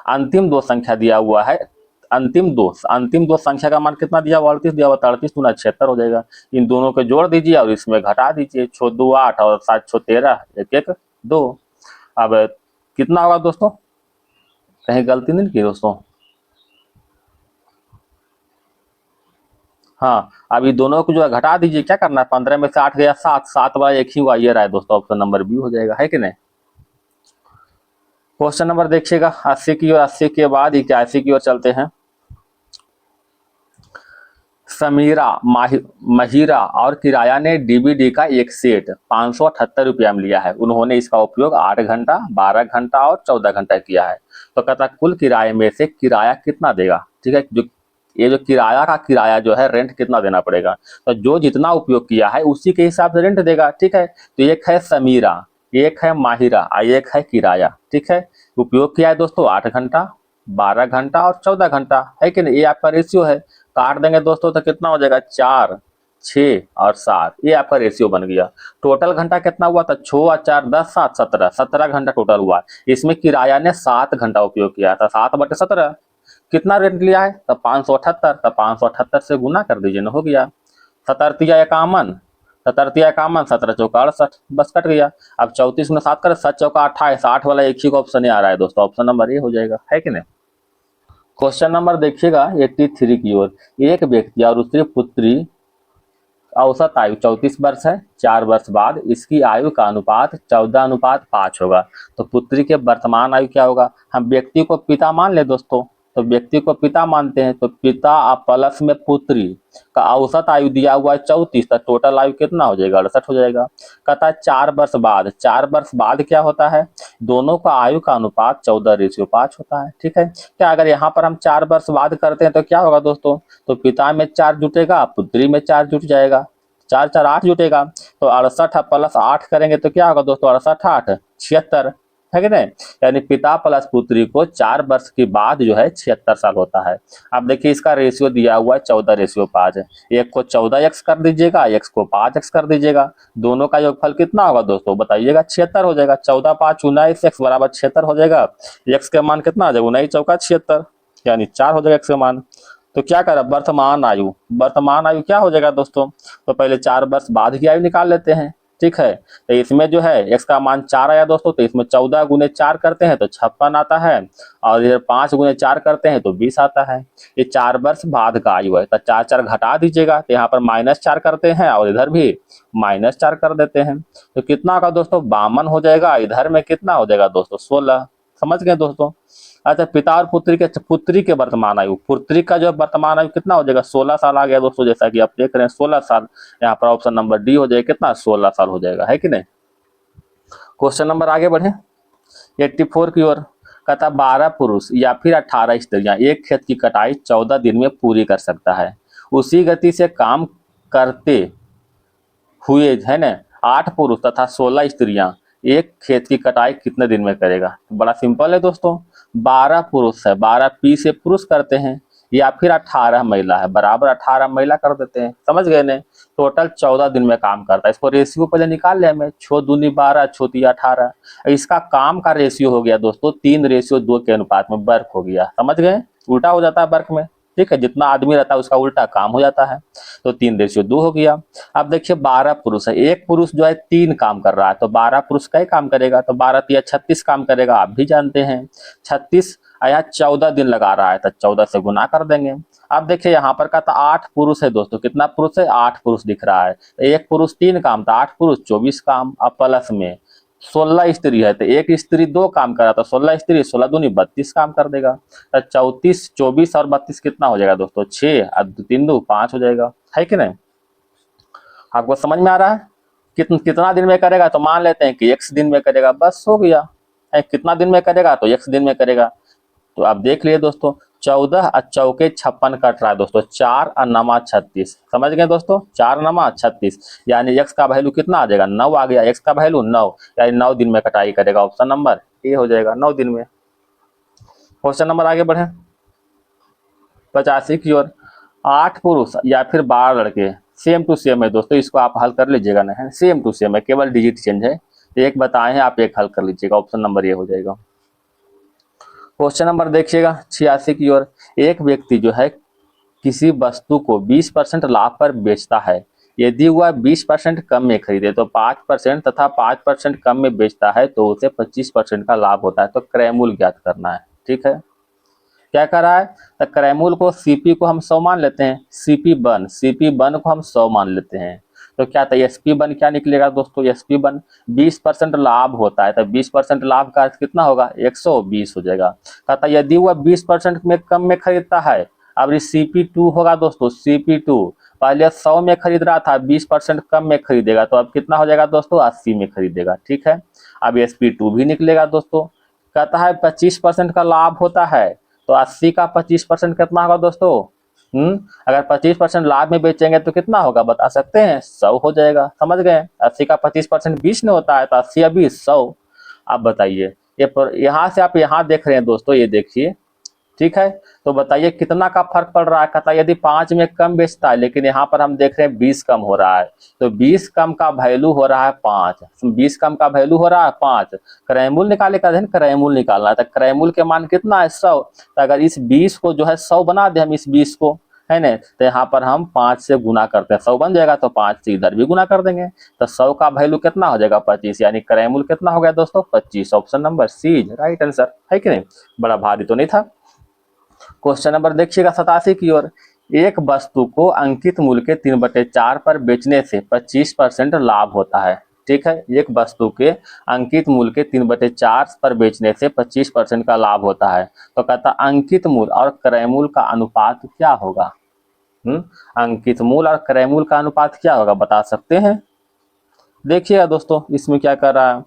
अंतिम 2 संख्या दिया हुआ है, अंतिम दो संख्या का मान कितना दिया हुआ 38 दिया हुआ, 38 दूना 76 हो जाएगा। इन दोनों को जोड़ दीजिए और इसमें घटा दीजिए, 6 2 8 और 7 6 13, 1 1 2। अब कितना होगा दोस्तों, कहीं गलती नहीं की दोस्तों, हाँ, अभी दोनों को जो है घटा दीजिए, क्या करना है 15 में से 8 गया 7, 7 वाला एक ही हुआ, ये रहा है दोस्तों, ऑप्शन नंबर बी हो जाएगा, है कि नहीं। क्वेश्चन नंबर देखिएगा 80 की ओर, 80 के बाद 81 की ओर चलते हैं। समीरा महिरा और किराया ने डीवीडी का एक सेट 578 रुपया में लिया है, उन्होंने इसका उपयोग 8 घंटा 12 घंटा और 14 घंटा किया है, तो कहता कुल किराए में से किराया कितना देगा। ठीक है, जो किराया का किराया जो है रेंट कितना देना पड़ेगा, तो जो जितना उपयोग किया है उसी के हिसाब से रेंट देगा। ठीक है, तो एक है समीरा, एक है माहिरा, एक है किराया। ठीक है, उपयोग किया है दोस्तों 8 घंटा 12 घंटा और 14 घंटा, है कि नहीं, ये आपका रेशियो है। काट देंगे दोस्तों तो कितना हो जाएगा 4 6 और 7, ये आपका रेशियो बन गया। टोटल घंटा कितना हुआ था 6 और 4 10 7 17, 17 घंटा टोटल हुआ। इसमें किराया ने 7 घंटा उपयोग किया था, 7/17 कितना रेंट लिया है तो 578, तो 578 से गुना कर दीजिए ना, हो गया 17 51, 17 51, 17 चौका 68, बस कट गया। अब 34 में 7 कर 7 चौका 28, 8 वाला एक ही का ऑप्शन आ रहा है दोस्तों, ऑप्शन नंबर ए हो जाएगा, है कि नहीं। क्वेश्चन नंबर देखिएगा 83 की ओर, एक व्यक्ति और उसकी पुत्री औसत आयु 34 वर्ष है, 4 वर्ष बाद इसकी आयु का अनुपात 14:5 होगा, तो पुत्री के वर्तमान आयु क्या होगा। हम व्यक्ति को पिता मान ले दोस्तों, तो व्यक्ति को पिता मानते हैं, तो पिता प्लस में पुत्री का औसत आयु दिया हुआ है 34, तो टोटल आयु कितना हो जाएगा 68 हो जाएगा। कहता है 4 वर्ष बाद, 4 वर्ष बाद क्या होता है, दोनों का आयु का अनुपात 14:5 होता है। ठीक है, क्या अगर यहाँ पर हम 4 वर्ष बाद करते हैं तो क्या होगा दोस्तों, तो पिता में 4 जुटेगा, पुत्री में 4 जुट जाएगा, 4 4 8 जुटेगा, तो 68 प्लस 8 करेंगे तो क्या होगा दोस्तों, 68 8 76, है कि नहीं। यानी पिता प्लस पुत्री को 4 वर्ष के बाद जो है 76 साल होता है। अब देखिए इसका रेशियो दिया हुआ है 14:5, एक को 14x कर दीजिएगा, x को 5x कर दीजिएगा, दोनों का योगफल कितना होगा दोस्तों बताइएगा, 76 हो जाएगा। 14 5 19, x बराबर 76 हो जाएगा। x के मान कितना आ जाएगा, 19 चौका 76, यानी 4 हो जाएगा x का मान। तो क्या करें, वर्तमान आयु, वर्तमान आयु क्या हो जाएगा दोस्तों, तो पहले 4 वर्ष बाद की आयु निकाल लेते हैं। ठीक है, तो इसमें जो है x का मान 4 आया दोस्तों, तो इसमें 14 गुने 4 करते हैं तो 56 आता है, और इधर 5 गुने 4 करते हैं तो 20 आता है। ये 4 वर्ष बाद का आयु है, तो 4 4 घटा दीजिएगा, तो यहाँ पर -4 करते हैं और इधर भी -4 कर देते हैं, तो कितना होगा दोस्तों, 52 हो जाएगा। इधर में कितना हो जाएगा दोस्तों, 16। समझ गए दोस्तों। अच्छा, पिता और पुत्री के वर्तमान आयु, पुत्री का जो वर्तमान आयु कितना हो जाएगा, 16 साल आ गया दोस्तों, जैसा कि आप देख रहे हैं 16 साल। यहाँ पर ऑप्शन नंबर डी हो जाएगा, कितना 16 साल हो जाएगा, है कि नहीं। क्वेश्चन नंबर आगे बढ़े 84 की ओर। कहता 12 पुरुष या फिर 18 स्त्रियां एक खेत की कटाई 14 दिन में पूरी कर सकता है, उसी गति से काम करते हुए है ना 8 पुरुष तथा 16 स्त्रियां एक खेत की कटाई कितने दिन में करेगा। बड़ा सिंपल है दोस्तों, 12 पुरुष है, 12 पी से पुरुष करते हैं, या फिर 18 महिला है, बराबर 18 महिला कर देते हैं। समझ गए ने, टोटल 14 दिन में काम करता है। इसको रेशियो पहले निकाल ले हमें, 6 दूनी 12, 6 तिया 18। इसका काम का रेशियो हो गया दोस्तों 3:2 के अनुपात में वर्क हो गया। समझ गए, उल्टा हो जाता है वर्क में। ठीक है, जितना आदमी रहता है उसका उल्टा काम हो जाता है, तो 3:2 हो गया। अब देखिए 12 पुरुष है, एक पुरुष जो है 3 काम कर रहा है, तो 12 पुरुष कई काम करेगा, तो 12 तिया 36 काम करेगा, आप भी जानते हैं 36। यहाँ 14 दिन लगा रहा है, तो 14 से गुना कर देंगे। अब देखिए यहाँ पर कहता 8 पुरुष है दोस्तों, कितना पुरुष है, 8 पुरुष दिख रहा है, तो एक पुरुष 3 काम, तो 8 पुरुष 24 काम। अब प्लस में 16 स्त्री है, तो एक स्त्री 2 काम करा, तो 16 स्त्री 16 दूनी 32 काम कर देगा, तो 34 24 और 32 कितना हो जाएगा दोस्तों, 6 और 3 2 5 हो जाएगा, है कि नहीं। आपको समझ में आ रहा है, कितना दिन में करेगा, तो मान लेते हैं कि x दिन में करेगा, बस हो गया है। कितना दिन में करेगा, तो x दिन में करेगा। तो आप देख लिए दोस्तों, 14 और चौके 56 कट रहा है दोस्तों, 4 और 9 36। समझ गए दोस्तों, 4 9 36, यानी x का वैल्यू कितना आ जाएगा, 9 आ गया, x का वैल्यू 9, यानी 9 दिन में कटाई करेगा। ऑप्शन नंबर ए हो जाएगा, 9 दिन में। क्वेश्चन नंबर आगे बढ़े 85 की ओर। 8 पुरुष या फिर 12 लड़के, सेम टू सेम है दोस्तों, इसको आप हल कर लीजिएगा ना, है सेम टू सेम है, केवल डिजिट चेंज है। एक बताए हैं, आप एक हल कर लीजिएगा, ऑप्शन नंबर ये हो जाएगा। क्वेश्चन नंबर देखिएगा 86 की ओर। एक व्यक्ति जो है किसी वस्तु को 20% लाभ पर बेचता है, यदि वह 20% कम में खरीदे तो 5% तथा 5% कम में बेचता है तो उसे 25% का लाभ होता है। तो क्रय मूल्य ज्ञात करना है। ठीक है, क्या कर रहा है, तो क्रय मूल्य को सीपी को हम 100 मान लेते हैं, सीपी1 को हम 100 मान लेते हैं, तो क्या था एसपी1 क्या निकलेगा दोस्तों, एसपी1 20% लाभ होता है, तो 20% लाभ का अर्थ कितना होगा, 120 हो जाएगा। कहता यदि वह 20% में कम में खरीदता है, अब सीपी2 होगा दोस्तों, सीपी2 पहले 100 में खरीद रहा था, 20% कम में खरीदेगा, तो अब कितना हो जाएगा दोस्तों, 80 में खरीदेगा। ठीक है, अब एसपी2 भी निकलेगा दोस्तों। कहता है 25% का लाभ होता है, तो 80 का 25% कितना होगा दोस्तों, अगर 25% लाभ में बेचेंगे तो कितना होगा बता सकते हैं, 100 हो जाएगा। समझ गए, 80 का 25% 20 में होता है, तो 80 या 20 100। आप बताइए, ये यहाँ से आप यहाँ देख रहे हैं दोस्तों, ये देखिए। ठीक है, तो बताइए कितना का फर्क पड़ रहा है। कहता है यदि 5 में कम बेचता है, लेकिन यहाँ पर हम देख रहे हैं 20 कम हो रहा है, तो 20 कम का वैल्यू हो रहा है 5, 20 कम का वैल्यू हो रहा है 5। क्रय मूल्य निकाले का है, क्रय मूल्य निकालना है, तो क्रय मूल्य के मान कितना है 100। तो अगर इस 20 को जो है 100 बना दे हम, इस 20 को है ना, तो यहाँ पर हम 5 से गुना करते हैं, 100 बन जाएगा, तो 5 से इधर भी गुना कर देंगे, तो 100 का वैल्यू कितना हो जाएगा 25, यानी क्रय मूल्य कितना हो गया दोस्तों 25। Option number C right answer, है कि नहीं, बड़ा भारी तो नहीं था। क्वेश्चन नंबर देखिएगा 87 की ओर। एक वस्तु को अंकित मूल्य के 3/4 पर बेचने से 25% लाभ होता है। ठीक है। एक वस्तु के अंकित मूल्य के 3/4 पर बेचने से 25% का लाभ होता है। तो कहता अंकित मूल्य और क्रय मूल्य का अनुपात क्या होगा? अंकित मूल्य और क्रय मूल्य का अनुपात क्या होगा, बता सकते हैं? देखिएगा दोस्तों, इसमें क्या कर रहा है,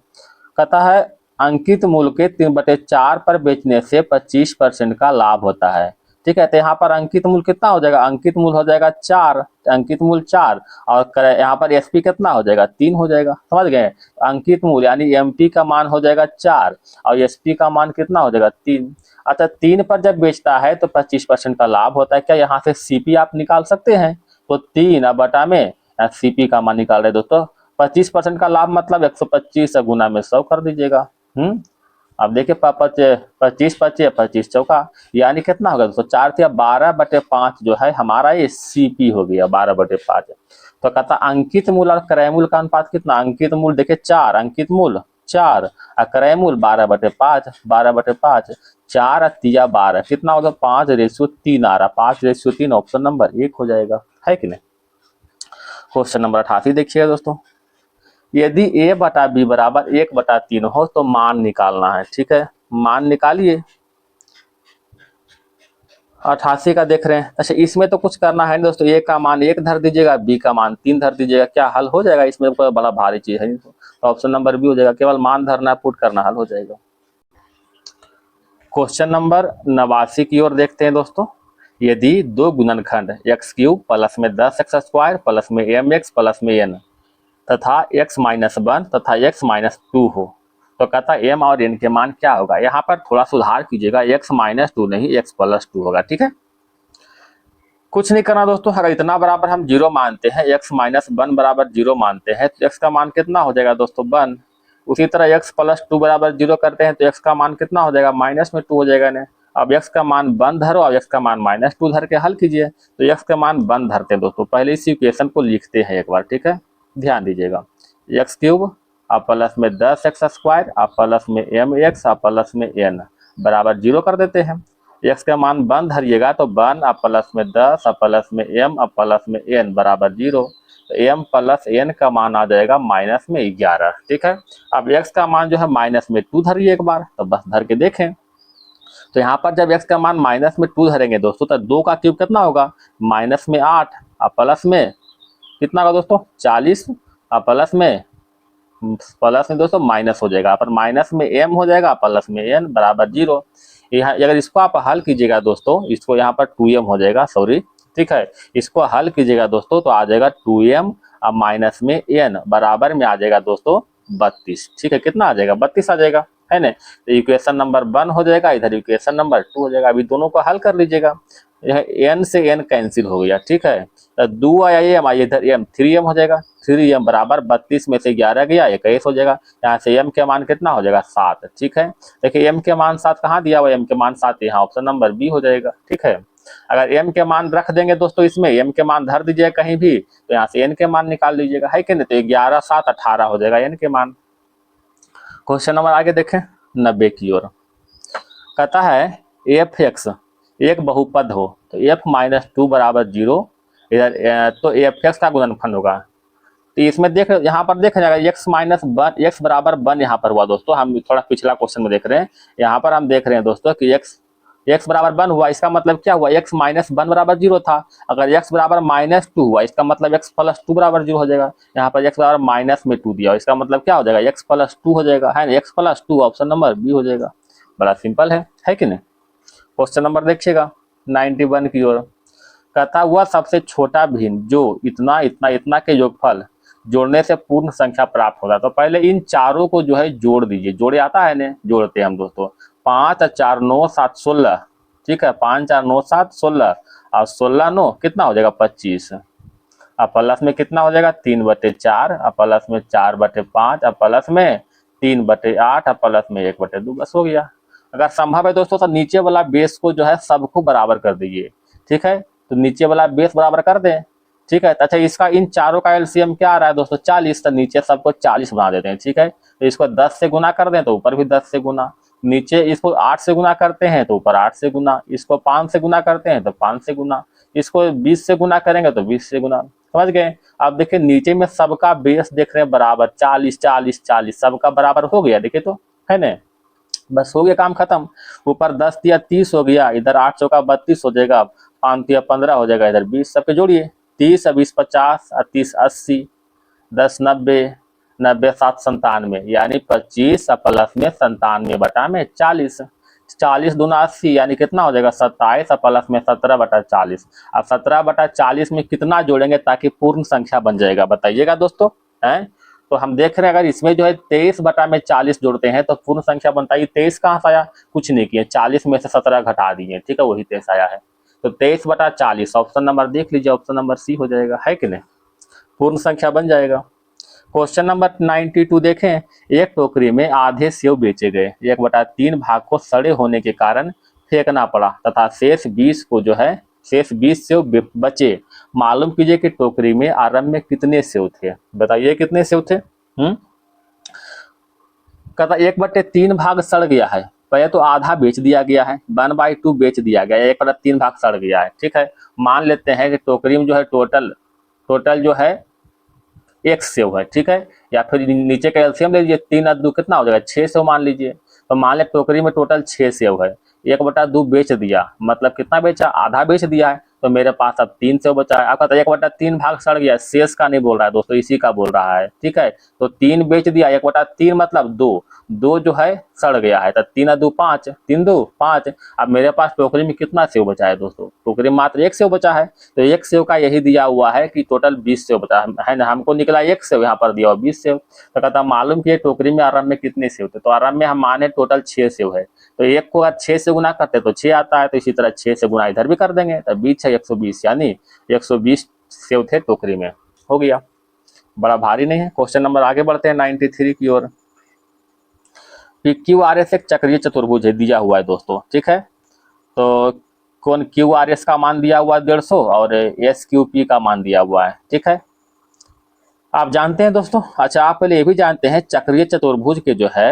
कहता है अंकित मूल्य के 3/4 पर बेचने से 25% का लाभ होता है। ठीक है, तो यहाँ पर अंकित मूल्य कितना हो जाएगा? अंकित मूल्य हो जाएगा 4, अंकित मूल्य 4, और यहाँ पर एसपी कितना हो जाएगा? 3 हो जाएगा। समझ गए? अंकित मूल्य यानी एमपी का मान हो जाएगा 4 और एसपी का मान कितना हो जाएगा? 3। अच्छा, 3 पर जब बेचता है तो 25% का लाभ होता है। क्या यहाँ से सीपी आप निकाल सकते हैं? तो 3 बटा में सीपी का मान निकाल रहे दोस्तों। 25% का लाभ मतलब 125 गुना में 100 कर दीजिएगा। अब देखिए 25 चौका यानी कितना होगा दोस्तों? 4 या 12/5 जो है हमारा ये सीपी हो गया, 12/5। तो कहता अंकित मूल्य और क्रय मूल्य का अनुपात कितना? अंकित मूल्य देखिए 4, अंकित मूल्य 4 और क्रय मूल्य 12/5, 12/5, 4 और 3 12 कितना होगा? 5:3 आ रहा, 5:3 ऑप्शन नंबर 1 हो जाएगा, है कि नहीं? क्वेश्चन नंबर 88 देखिएगा दोस्तों, यदि a बटा b बराबर 1/3 हो तो मान निकालना है। ठीक है, मान निकालिए। 88 का देख रहे हैं। अच्छा, इसमें तो कुछ करना है नहीं दोस्तों, a का मान 1 धर दीजिएगा, b का मान 3 धर दीजिएगा, क्या हल हो जाएगा? इसमें कोई बड़ा भारी चीज है, तो ऑप्शन नंबर बी हो जाएगा, केवल मान धरना पुट करना, हल हो जाएगा। क्वेश्चन नंबर 89 की ओर देखते हैं दोस्तों, यदि दो गुणनखंड x³ प्लस में 10x² प्लस में mx प्लस में n तथा x-1 तथा x-2 हो तो कहता m और n के मान क्या होगा? यहाँ पर थोड़ा सुधार कीजिएगा, x-2 नहीं x+2 होगा। ठीक है, कुछ नहीं करना दोस्तों, अगर इतना बराबर हम 0 मानते हैं, x-1 बराबर 0 मानते हैं तो x का मान कितना हो जाएगा दोस्तों? 1। उसी तरह x+2 बराबर 0 करते हैं तो x का मान कितना हो जाएगा? -2 हो जाएगा ना। अब x का मान 1 धरो और x का मान -2 धर के हल कीजिए। तो x का मान 1 धरते हैं दोस्तों, पहले इस इक्वेशन को लिखते हैं एक बार। ठीक है, ध्यान दीजिएगा, x³ और प्लस में 10x² और प्लस में mx और प्लस में n बराबर 0 कर देते हैं। x का मान 1 धरिएगा तो 1 और प्लस में 10 और प्लस में m और प्लस में n बराबर 0, तो m प्लस n का मान आ जाएगा -11। ठीक है, अब x का मान जो है -2 धरिए एक बार, तो बस धर के देखें। तो यहाँ पर जब x का मान -2 धरेंगे दोस्तों तो 2 का क्यूब कितना होगा? -8 और प्लस में कितना होगा दोस्तों? 40 और प्लस में दोस्तों माइनस हो जाएगा, पर माइनस में m हो जाएगा, प्लस में n बराबर 0। यहाँ अगर इसको आप हल कीजिएगा दोस्तों, इसको यहाँ पर 2m हो जाएगा, सॉरी। ठीक है, इसको हल कीजिएगा दोस्तों तो आ जाएगा 2m और माइनस में n बराबर में आ जाएगा दोस्तों 32। ठीक है, कितना आ जाएगा? 32 आ जाएगा, है ना। तो इक्वेशन नंबर 1 हो जाएगा, इधर इक्वेशन नंबर 2 हो जाएगा। अभी दोनों को हल कर लीजिएगा, यह n से n कैंसिल हो गया। ठीक है, तो 2 आया m, इधर m 3m हो जाएगा, 3m बराबर 32 में से 11 गया 21 हो जाएगा। यहाँ से m के मान कितना हो जाएगा? 7। ठीक है, देखिए m के मान 7 कहाँ दिया हुआ? m के मान 7 यहाँ, ऑप्शन नंबर बी हो जाएगा। ठीक है, अगर m के मान रख देंगे दोस्तों, इसमें m के मान धर दीजिएगा कहीं भी, तो यहाँ से n के मान निकाल लीजिएगा, है कि नहीं। तो 11 7 18 हो जाएगा n के मान। क्वेश्चन नंबर आगे देखें 90 की ओर, कहता है f(x) एक बहुपद हो तो f-2 बराबर 0, इधर तो f(x) का गुणनफल होगा। तो इसमें देख, यहाँ पर देख जाएगा x बराबर 1 यहाँ पर हुआ दोस्तों। हम थोड़ा पिछला क्वेश्चन में देख रहे हैं, यहाँ पर हम देख रहे हैं दोस्तों कि x बराबर 1 हुआ, इसका मतलब क्या हुआ? x-1 बराबर 0 था। अगर x बराबर -2 हुआ, इसका मतलब x+2 बराबर 0 हो जाएगा। यहाँ पर x बराबर -2 दिया, इसका मतलब क्या हो जाएगा? x+2 हो जाएगा, है ना, x+2 ऑप्शन नंबर बी हो जाएगा। बड़ा सिंपल है कि नहीं। क्वेश्चन नंबर देखिएगा 91 की ओर, कहता हुआ सबसे छोटा भिन्न जो इतना इतना इतना के योगफल जोड़ने से पूर्ण संख्या प्राप्त होगा। तो पहले इन चारों को जो है जोड़ दीजिए, जोड़े आता है ना, जोड़ते हैं हम दोस्तों। 5 और 4 9 7 16। ठीक है, 5 4 9 7 16 और 16 9 कितना हो जाएगा? 25। और प्लस में कितना हो जाएगा? 3/4 और प्लस में 4/5 और प्लस में 3/8 और प्लस में 1/2, बस हो गया। अगर संभव है दोस्तों तो नीचे वाला बेस को जो है सबको बराबर कर दीजिए। ठीक है, तो नीचे वाला बेस बराबर कर दें। ठीक है, अच्छा इसका इन चारों का एलसीएम क्या आ रहा है दोस्तों? 40, तो नीचे सबको 40 बना देते हैं। ठीक है, तो इसको 10 से गुना कर दें तो ऊपर भी 10 से गुना, नीचे इसको 8 से गुना करते हैं तो ऊपर 8 से गुना, इसको 5 से गुना करते हैं तो 5 से गुना, इसको 20 से गुना करेंगे तो 20 से गुना। समझ गए? अब देखिए नीचे में सबका बेस देख रहे हैं बराबर 40 40 40, सबका बराबर हो गया, देखिए तो, है ना? बस हो गया काम खत्म। ऊपर 10 दिया 30 हो गया, इधर 8 चौका 32 हो जाएगा, 5 दिया 15 हो जाएगा, इधर 20, सबके जोड़िए 30 और 20 50 और 30 80, 10 90, 90 7 97, यानी 25 प्लस में 97 बटा में 40, 40 दूना 80, यानी कितना हो जाएगा 27 प्लस में 17 बटा 40। अब 17 बटा 40 में कितना जोड़ेंगे ताकि पूर्ण संख्या बन जाएगा, बताइएगा दोस्तों, हैं? तो हम देख रहे हैं अगर इसमें जो है 23 बटा में 40 जोड़ते हैं तो पूर्ण संख्या बनता है। 23 कहाँ से आया, कुछ नहीं किए, 40 में से 17 घटा दिए, ठीक है, वही 23 आया है। तो 23 बटा 40, ऑप्शन नंबर देख लीजिए, ऑप्शन नंबर सी हो जाएगा, है कि नहीं? पूर्ण संख्या बन जाएगा। क्वेश्चन नंबर 92 देखें, एक टोकरी में आधे सेव बेचे गए, 1/3 भाग को सड़े होने के कारण फेंकना पड़ा तथा शेष 20 को जो है शेष 20 सेव बचे, मालूम कीजिए कि टोकरी में आरंभ में कितने सेव थे, बताइए कितने सेव थे। कहता 1/3 भाग सड़ गया है, पहले तो आधा बेच दिया गया है, 1/2 बेच दिया गया है, 1/3 भाग सड़ गया है, ठीक है। मान लेते हैं कि टोकरी में जो है टोटल जो है 1 सेव है, ठीक है, या फिर नीचे का एलसीएम ले लीजिए, 3 और 2 कितना हो जाएगा 6 सेव मान लीजिए। तो मान ले टोकरी में टोटल 6 सेव है, 1/2 बेच दिया, मतलब कितना बेचा, आधा बेच दिया है, तो मेरे पास अब 3 सेव बचा है। आपका 1/3 भाग सड़ गया, शेष का नहीं बोल रहा है दोस्तों, इसी का बोल रहा है, ठीक है। तो 3 बेच दिया, 1/3 मतलब 2 जो है सड़ गया है, तो 3 और 2 5, 3 2 5। अब मेरे पास टोकरी में कितना सेव बचा है दोस्तों, टोकरी में मात्र 1 सेव बचा है, तो 1 सेव का यही दिया हुआ है कि टोटल 20 सेव बचा है ना, हमको निकला 1 सेव, यहाँ पर दिया हुआ 20 सेव। तो कहता मालूम किए टोकरी में आरंभ में कितने सेव थे, तो आरंभ में हम माने टोटल 6 सेव है, तो 1 को अगर 6 से गुना करते तो 6 आता है, तो इसी तरह 6 से गुना इधर भी कर देंगे, तो 20 है 120, यानी 120 सेव थे टोकरी में, हो गया, बड़ा भारी नहीं है। क्वेश्चन नंबर आगे बढ़ते हैं 93 की ओर। QRS एक चक्रीय चतुर्भुज है, दिया हुआ है दोस्तों, ठीक है। तो कौन QRS का मान दिया हुआ है 150 और SQP का मान दिया हुआ है, ठीक है। आप जानते हैं दोस्तों, अच्छा आप पहले ये भी जानते हैं चक्रीय चतुर्भुज के जो है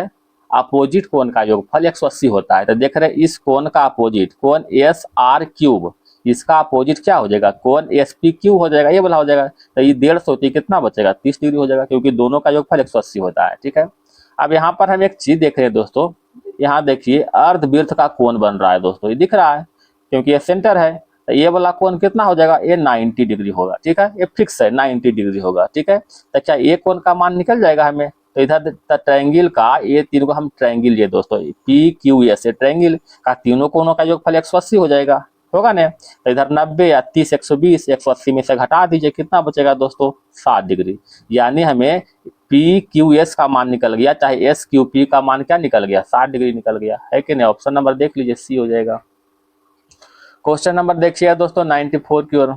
अपोजिट कोण का योगफल 180 होता है। तो देख रहे हैं इस कोण का अपोजिट कोण SR3, इसका अपोजिट क्या हो जाएगा, कोण SP3 हो जाएगा, ये वाला हो जाएगा। तो ये 150 कितना बचेगा 30 डिग्री हो जाएगा, क्योंकि दोनों का योगफल 180 होता है, ठीक है। अब यहाँ पर हम एक चीज देख रहे हैं दोस्तों, यहाँ देखिए अर्धवृत्त का कोण बन रहा है दोस्तों, ये दिख रहा है क्योंकि ये सेंटर है, तो ये वाला कोण कितना हो जाएगा, ये 90 डिग्री होगा, ठीक है, ये फिक्स है 90 डिग्री होगा, ठीक है। तो क्या ये कोण का मान निकल जाएगा हमें, तो इधर ट्रायंगल का ये तीनों को हम ट्रायंगल लिए दोस्तों, PQS ट्रायंगल का तीनों कोणों का योगफल 180 हो जाएगा, होगा ना। तो इधर 90 या 30 120, 180 में से घटा दीजिए, कितना बचेगा दोस्तों 7 डिग्री, यानी हमें PQS का मान निकल गया, चाहे SQP का मान क्या निकल गया 7 डिग्री निकल गया, है कि नहीं। ऑप्शन नंबर देख लीजिए, सी हो जाएगा। क्वेश्चन नंबर देखिए दोस्तों 94 की ओर।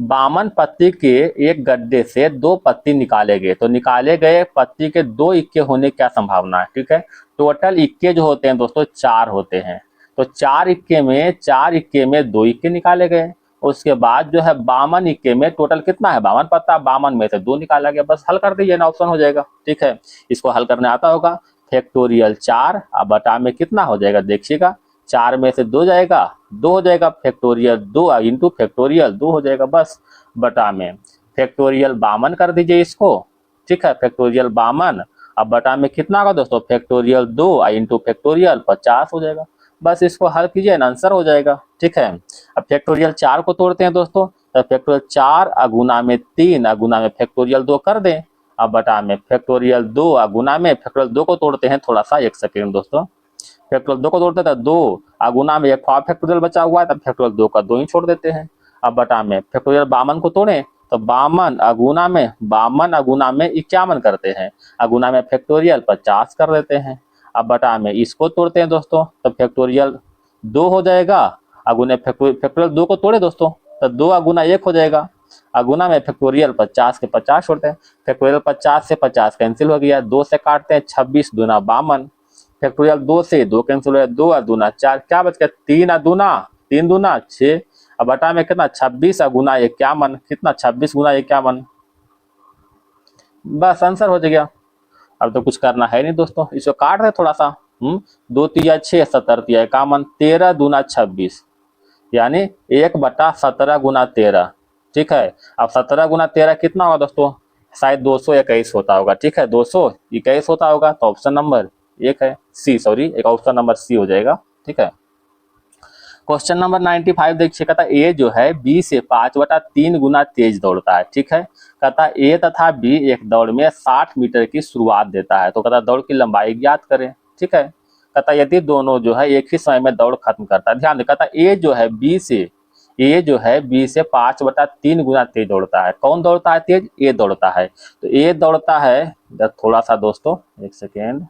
बामन पत्ती के एक गड्ढे से 2 पत्ती निकाले गए, तो निकाले गए पत्ती के 2 इक्के होने की क्या संभावना है, ठीक है। टोटल इक्के जो होते हैं दोस्तों 4 होते हैं, तो 4 इक्के में 2 इक्के निकाले गए, उसके बाद जो है 52 इक्के में टोटल कितना है 52 पत्ता, 52 में से 2 निकाला गया, बस हल कर दीजिए ना, ऑप्शन हो जाएगा, ठीक है। इसको हल करने आता होगा, फैक्टोरियल 4 अब बटा में कितना हो जाएगा देखिएगा, 4 में से 2 जाएगा 2 हो जाएगा, फैक्टोरियल 2 इंटू फैक्टोरियल 2 हो जाएगा, बस बटा में फैक्टोरियल 52 कर दीजिए इसको, ठीक है, फैक्टोरियल 52 अब बटा में कितना होगा दोस्तों, फैक्टोरियल 2 इंटू फैक्टोरियल 50 हो जाएगा, बस इसको हल कीजिए ना, आंसर हो जाएगा, ठीक है। अब फैक्टोरियल 4 को तोड़ते हैं दोस्तों, तो फैक्टोरियल 4 गुना में 3 गुना में फैक्टोरियल 2 कर दें, अब बटा में फैक्टोरियल 2 गुना में फैक्टोरियल 2 को तोड़ते हैं, थोड़ा सा 1 सेकेंड दोस्तों, फैक्टोरियल 2 को तोड़ते हैं 2 गुना में 1 फैक्टोरियल बचा हुआ है, तब फैक्टोरियल 2 का 2 ही छोड़ देते हैं। अब बटा में फैक्टोरियल 52 को तोड़े, तो 52 गुना में 51 करते हैं, गुना में फैक्टोरियल 50 कर देते हैं। अब बटा में इसको तोड़ते हैं दोस्तों, तो फैक्टोरियल 2 हो जाएगा, गुना फैक्टोरियल 2 को तोड़े दोस्तों, तो 2 गुना 1 हो जाएगा, गुना में फैक्टोरियल 50 के 50 छोड़ते हैं, फैक्टोरियल 50 से 50 कैंसिल हो गया, 2 से काटते हैं 26 दूना 52, फैक्टोरियल 2 से 2 कैंसिल हो गया, 2 दूना 4, क्या बच गया 3 दूना 6, अब बटा में कितना 26 गुना 51, कितना 26 गुना 51, बस आंसर हो जाएगा। अब तो कुछ करना है नहीं दोस्तों, इसको काट रहे थोड़ा सा, दो तिया 6, 70 तिया इक्यावन, 13 दूना 26, यानी 1/17 गुना 13। ठीक है, अब 17 गुना 13 कितना होगा दोस्तों? शायद 221 होता होगा। ठीक है, 221 होता होगा, तो ऑप्शन नंबर एक है सी, सॉरी, एक ऑप्शन नंबर सी हो जाएगा। ठीक है, क्वेश्चन नंबर 95 देखिए, कहता ए जो है बी से 5/3 गुना तेज दौड़ता है। ठीक है, कहता ए तथा बी एक दौड़ में 60 मीटर की शुरुआत देता है, तो कहता दौड़ की लंबाई ज्ञात करें। ठीक है, कहता यदि दोनों जो है एक ही समय में दौड़ खत्म करता है, ध्यान दे, कहता ए जो है बी से 5/3 गुना तेज दौड़ता है। कौन दौड़ता है तेज? ए दौड़ता है। तो ए दौड़ता है, थोड़ा सा दोस्तों एक सेकेंड,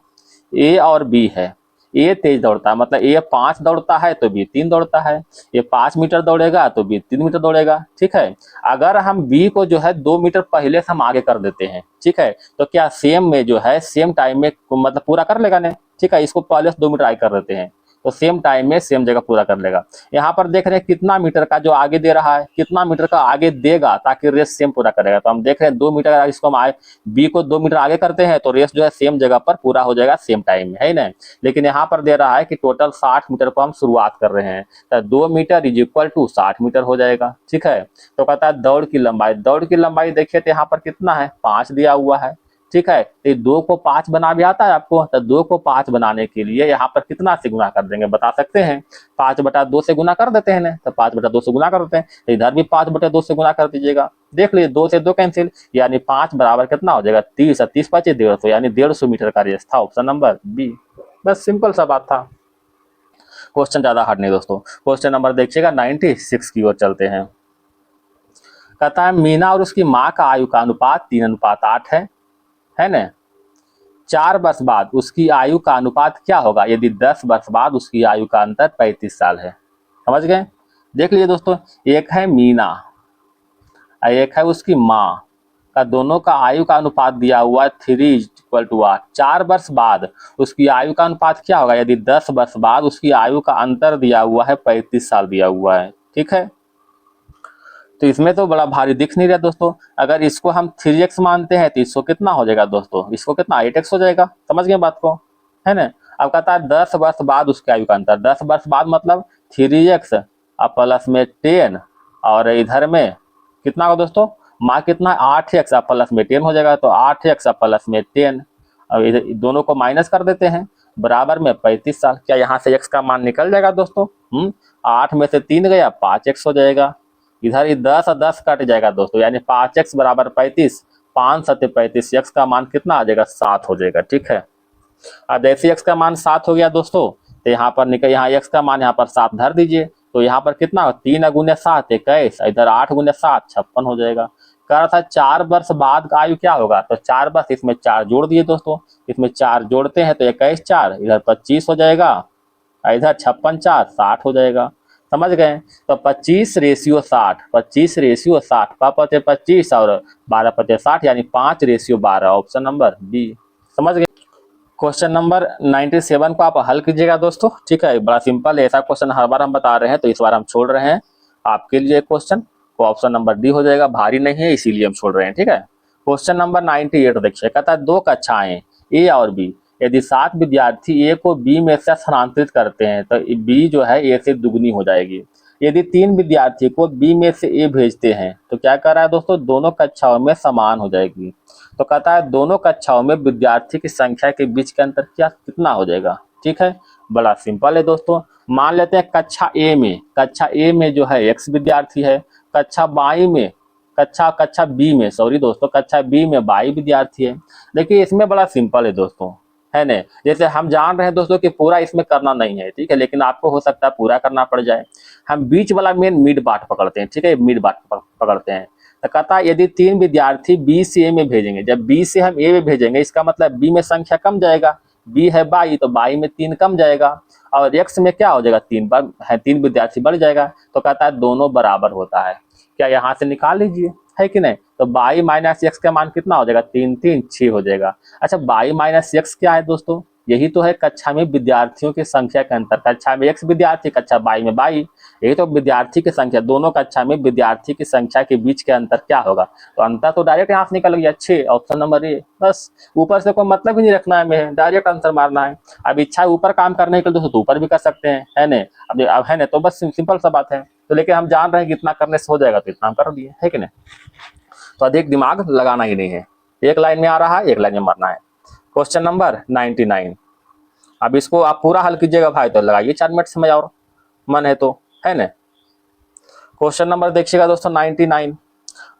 ए और बी है, ए तेज दौड़ता है, मतलब ए 5 दौड़ता है तो बी 3 दौड़ता है। ये 5 मीटर दौड़ेगा तो बी 3 मीटर दौड़ेगा। ठीक है, अगर हम बी को जो है 2 मीटर पहले से हम आगे कर देते हैं, ठीक है, तो क्या सेम में जो है सेम टाइम में मतलब पूरा कर लेगा नहीं? ठीक है, इसको पहले से 2 मीटर आगे कर देते हैं तो सेम टाइम में सेम जगह पूरा कर लेगा। यहाँ पर देख रहे हैं कितना मीटर का जो आगे दे रहा है, कितना मीटर का आगे देगा ताकि रेस सेम पूरा करेगा। तो हम देख रहे हैं 2 मीटर, इसको हम बी को 2 मीटर आगे करते हैं तो रेस जो है सेम जगह पर पूरा हो जाएगा सेम टाइम में, है ना। लेकिन यहाँ पर दे रहा है कि टोटल 60 मीटर को हम शुरुआत कर रहे हैं, तो 2 meter is equal to 60 meter हो जाएगा। ठीक है, तो कहता है दौड़ की लंबाई देखिए तो यहाँ पर कितना है, 5 दिया हुआ है। ठीक है, तो 2 को 5 बना भी आता है आपको, तो 2 को 5 बनाने के लिए यहाँ पर कितना से गुना कर देंगे बता सकते हैं? 5/2 से गुना कर देते हैं ना, तो 5/2 से गुना कर देते हैं, तो इधर भी 5/2 से गुना कर दीजिएगा। देख लीजिए 2 से 2 कैंसिल, यानी 5 बराबर कितना हो जाएगा? 30, 30 5 150, यानी 150 मीटर का रेस था, ऑप्शन नंबर बी। बस सिंपल सा बात था, क्वेश्चन ज्यादा हार्ड नहीं दोस्तों। क्वेश्चन नंबर देखिएगा 96 की ओर चलते हैं। कहता है मीना और उसकी माँ का आयु का अनुपात 3:8 है ना। 4 वर्ष बाद उसकी आयु का अनुपात क्या होगा यदि 10 वर्ष बाद उसकी आयु का अंतर 35 साल है? समझ गए? देख लीजिए दोस्तों, एक है मीना और एक है उसकी माँ का, दोनों का आयु का अनुपात दिया हुआ है 3:8। 4 वर्ष बाद उसकी आयु का अनुपात क्या होगा यदि 10 वर्ष बाद उसकी आयु का अंतर दिया हुआ है 35 साल दिया हुआ है। ठीक है, तो इसमें तो बड़ा भारी दिख नहीं रहा दोस्तों। अगर इसको हम 3x मानते हैं तो इसको कितना हो जाएगा दोस्तों? इसको कितना 8x हो जाएगा। समझ गए बात को, है ना। अब कहता है 10 वर्ष बाद उसके आयु का अंतर, 10 वर्ष बाद मतलब 3x और प्लस में 10, और इधर में कितना होगा दोस्तों? माँ कितना है 8x और प्लस में 10 हो जाएगा, तो 8x और प्लस में 10, अब इधर दोनों को माइनस कर देते हैं, बराबर में 35 साल। क्या यहाँ से x का मान निकल जाएगा दोस्तों? 8 में से 3 गया, 5x हो जाएगा। इधर ही 10 और 10 कट जाएगा दोस्तों, यानी 5x बराबर 35, 5 7 35, x का मान कितना आ जाएगा? 7 हो जाएगा। ठीक है, अब जैसे x का मान 7 हो गया दोस्तों, तो यहाँ पर निकल, यहाँ x का मान यहाँ पर 7 धर दीजिए, तो यहाँ पर कितना हो? 3 गुने 7 21, इधर 8 गुने 7 56 हो जाएगा। कह रहा था 4 वर्ष बाद का आयु क्या होगा, तो 4 वर्ष, इसमें 4 जोड़ दिए दोस्तों, इसमें 4 जोड़ते हैं तो 21 4, इधर 25 हो जाएगा, इधर 56 4 60 हो जाएगा। समझ गए? तो 25:60, 25:60, 5×25 और 12×60, यानी 5:12, ऑप्शन नंबर बी। समझ गए? क्वेश्चन नंबर 97 को आप हल कीजिएगा दोस्तों। ठीक है, बड़ा सिंपल है, ऐसा क्वेश्चन हर बार हम बता रहे हैं तो इस बार हम छोड़ रहे हैं आपके लिए क्वेश्चन, तो ऑप्शन नंबर डी हो जाएगा, भारी नहीं है इसीलिए हम छोड़ रहे हैं। ठीक है, क्वेश्चन नंबर 98 देखिए, कहता है 2 कक्षाएं ए और बी, यदि 7 विद्यार्थी ए को बी में से स्थानांतरित करते हैं तो बी जो है ए से दुगनी हो जाएगी। यदि 3 विद्यार्थी को बी में से ए भेजते हैं तो क्या कर रहा है दोस्तों? दोनों कक्षाओं में समान हो जाएगी। तो कहता है दोनों कक्षाओं में विद्यार्थी की संख्या के बीच का अंतर क्या कितना हो जाएगा? ठीक है, बड़ा सिंपल है दोस्तों। मान लेते हैं कक्षा ए में जो है x विद्यार्थी है, कक्षा बी में, सॉरी दोस्तों, कक्षा बी में y विद्यार्थी है। देखिए इसमें बड़ा सिंपल है दोस्तों, है ना। जैसे हम जान रहे हैं दोस्तों कि पूरा इसमें करना नहीं है, ठीक है, लेकिन आपको हो सकता है पूरा करना पड़ जाए। हम बीच वाला मेन मिड पार्ट पकड़ते हैं, ठीक है, मिड पार्ट पकड़ते हैं। तो कहता है यदि 3 विद्यार्थी बी से ए में भेजेंगे, जब बी से हम ए में भेजेंगे इसका मतलब बी में संख्या कम जाएगा, बी है 22 तो 22 में 3 कम जाएगा, और एक्स में क्या हो जाएगा? 3 विद्यार्थी बढ़ जाएगा। तो कहता है दोनों बराबर होता है। क्या यहाँ से निकाल लीजिए, है कि नहीं? तो 22 माइनस एक्स का मान कितना हो जाएगा? 3 3 6 हो जाएगा। अच्छा 22 माइनस एक्स क्या है दोस्तों? यही तो है कक्षा में विद्यार्थियों की संख्या का अंतर। कक्षा में x विद्यार्थी, कक्षा 22 में 22, यही तो विद्यार्थी की संख्या, दोनों कक्षा में विद्यार्थी की संख्या के बीच के अंतर क्या होगा? तो अंतर तो डायरेक्ट यहाँ से निकल गया 6, ऑप्शन नंबर ए। बस ऊपर से कोई मतलब ही नहीं रखना है, हमें डायरेक्ट आंसर मारना है। अब इच्छा ऊपर काम करने के लिए दोस्तों तो ऊपर भी कर सकते हैं, है ना? अब है ना, तो बस सिंपल सा बात है। तो लेकिन हम जान रहे हैं कि इतना करने से हो जाएगा, तो इतना हम कर दिए, है कि नहीं? तो अधिक दिमाग लगाना ही नहीं है, एक लाइन में आ रहा है, एक लाइन में मरना है। Question number 99। अब इसको आप पूरा हल कीजिएगा भाई, तो लगाइए 4 मिनट समय और, मन है तो, है ना? क्वेश्चन नंबर देखिएगा दोस्तों 99।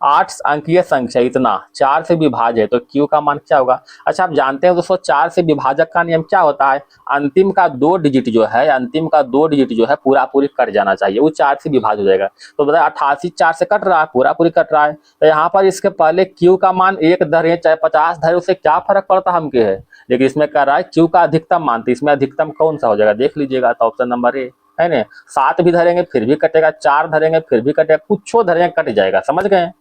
8 अंकीय संख्या इतना 4 से विभाज्य है तो Q का मान क्या होगा? अच्छा, आप जानते हैं दोस्तों 4 से विभाजक का नियम क्या होता है? अंतिम का 2 डिजिट जो है, अंतिम का 2 डिजिट जो है पूरा पूरी कट जाना चाहिए, वो 4 से विभाज्य हो जाएगा। तो बताए 88 4 से कट रहा है, पूरा पूरी कट रहा है, तो यहाँ पर इसके पहले Q का मान 1 धरे चाहे 50 धरे, उससे क्या फर्क पड़ता हमके है? लेकिन इसमें कह रहा है Q का अधिकतम मान, तो इसमें अधिकतम कौन सा हो जाएगा देख लीजिएगा, तो ऑप्शन नंबर ए, है ना? 7 भी धरेंगे फिर भी कटेगा, 4 धरेंगे फिर भी कटेगा, कुछ धरेंगे कट जाएगा, समझ गए?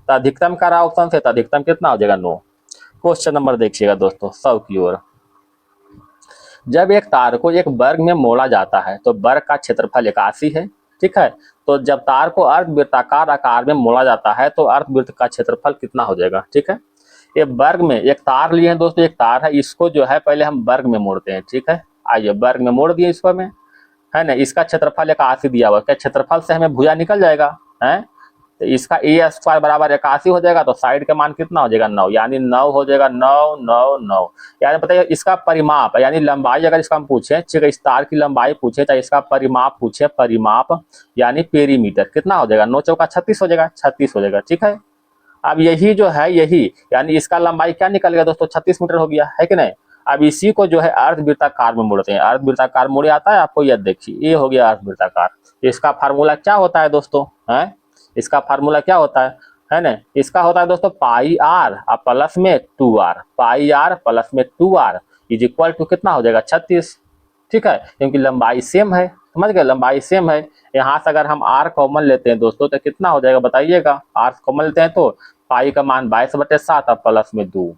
तो अधिकतम का रहा ऑप्शन से, तो अधिकतम कितना हो जाएगा? 9। क्वेश्चन नंबर देखिएगा दोस्तों 100 की ओर। जब एक तार को एक वर्ग में मोड़ा जाता है तो वर्ग का क्षेत्रफल 81 है, ठीक है? तो जब तार को अर्धवृत्ताकार आकार में मोड़ा जाता है तो अर्धवृत्त का क्षेत्रफल कितना हो जाएगा, ठीक है? ये वर्ग में एक तार लिए हैं दोस्तों, एक तार है, इसको जो है पहले हम वर्ग में मोड़ते हैं, ठीक है? आइए वर्ग में मोड़ दिए इसको में, है ना? इसका क्षेत्रफल 81 दिया हुआ, क्या क्षेत्रफल से हमें भुजा निकल जाएगा, है? तो इसका ए स्क्वायर बराबर 81 हो जाएगा, तो साइड का मान कितना हो जाएगा? 9, यानी 9 हो जाएगा, 9 9 9। यानी बताइए इसका परिमाप यानी लंबाई अगर इसका हम पूछे, ठीक है, इस तार की लंबाई पूछे तो इसका परिमाप पूछे, परिमाप यानी पेरीमीटर कितना हो जाएगा? 9 चौका 36 हो जाएगा, 36 हो जाएगा, ठीक है? अब यही जो है, यही यानी इसका लंबाई क्या निकल गया दोस्तों? 36 मीटर हो गया, है कि नहीं? अब इसी को जो है अर्धवृत्ताकार में मोड़ते हैं। अर्धवृत्ताकार मोड़े आता है आपको, यह देखिए, ये हो गया अर्धवृत्ताकार। इसका फार्मूला क्या होता है दोस्तों? है इसका फार्मूला क्या होता है ना? इसका होता है दोस्तों पाई आर प्लस में 2r, पाई आर प्लस में 2r इज इक्वल टू कितना हो जाएगा? 36, ठीक है? क्योंकि लंबाई सेम है, समझ गए? लंबाई सेम है। यहाँ से अगर हम r कॉमन लेते हैं दोस्तों तो कितना हो जाएगा बताइएगा? r कॉमन लेते हैं तो पाई का मान 22/7 और प्लस में 2,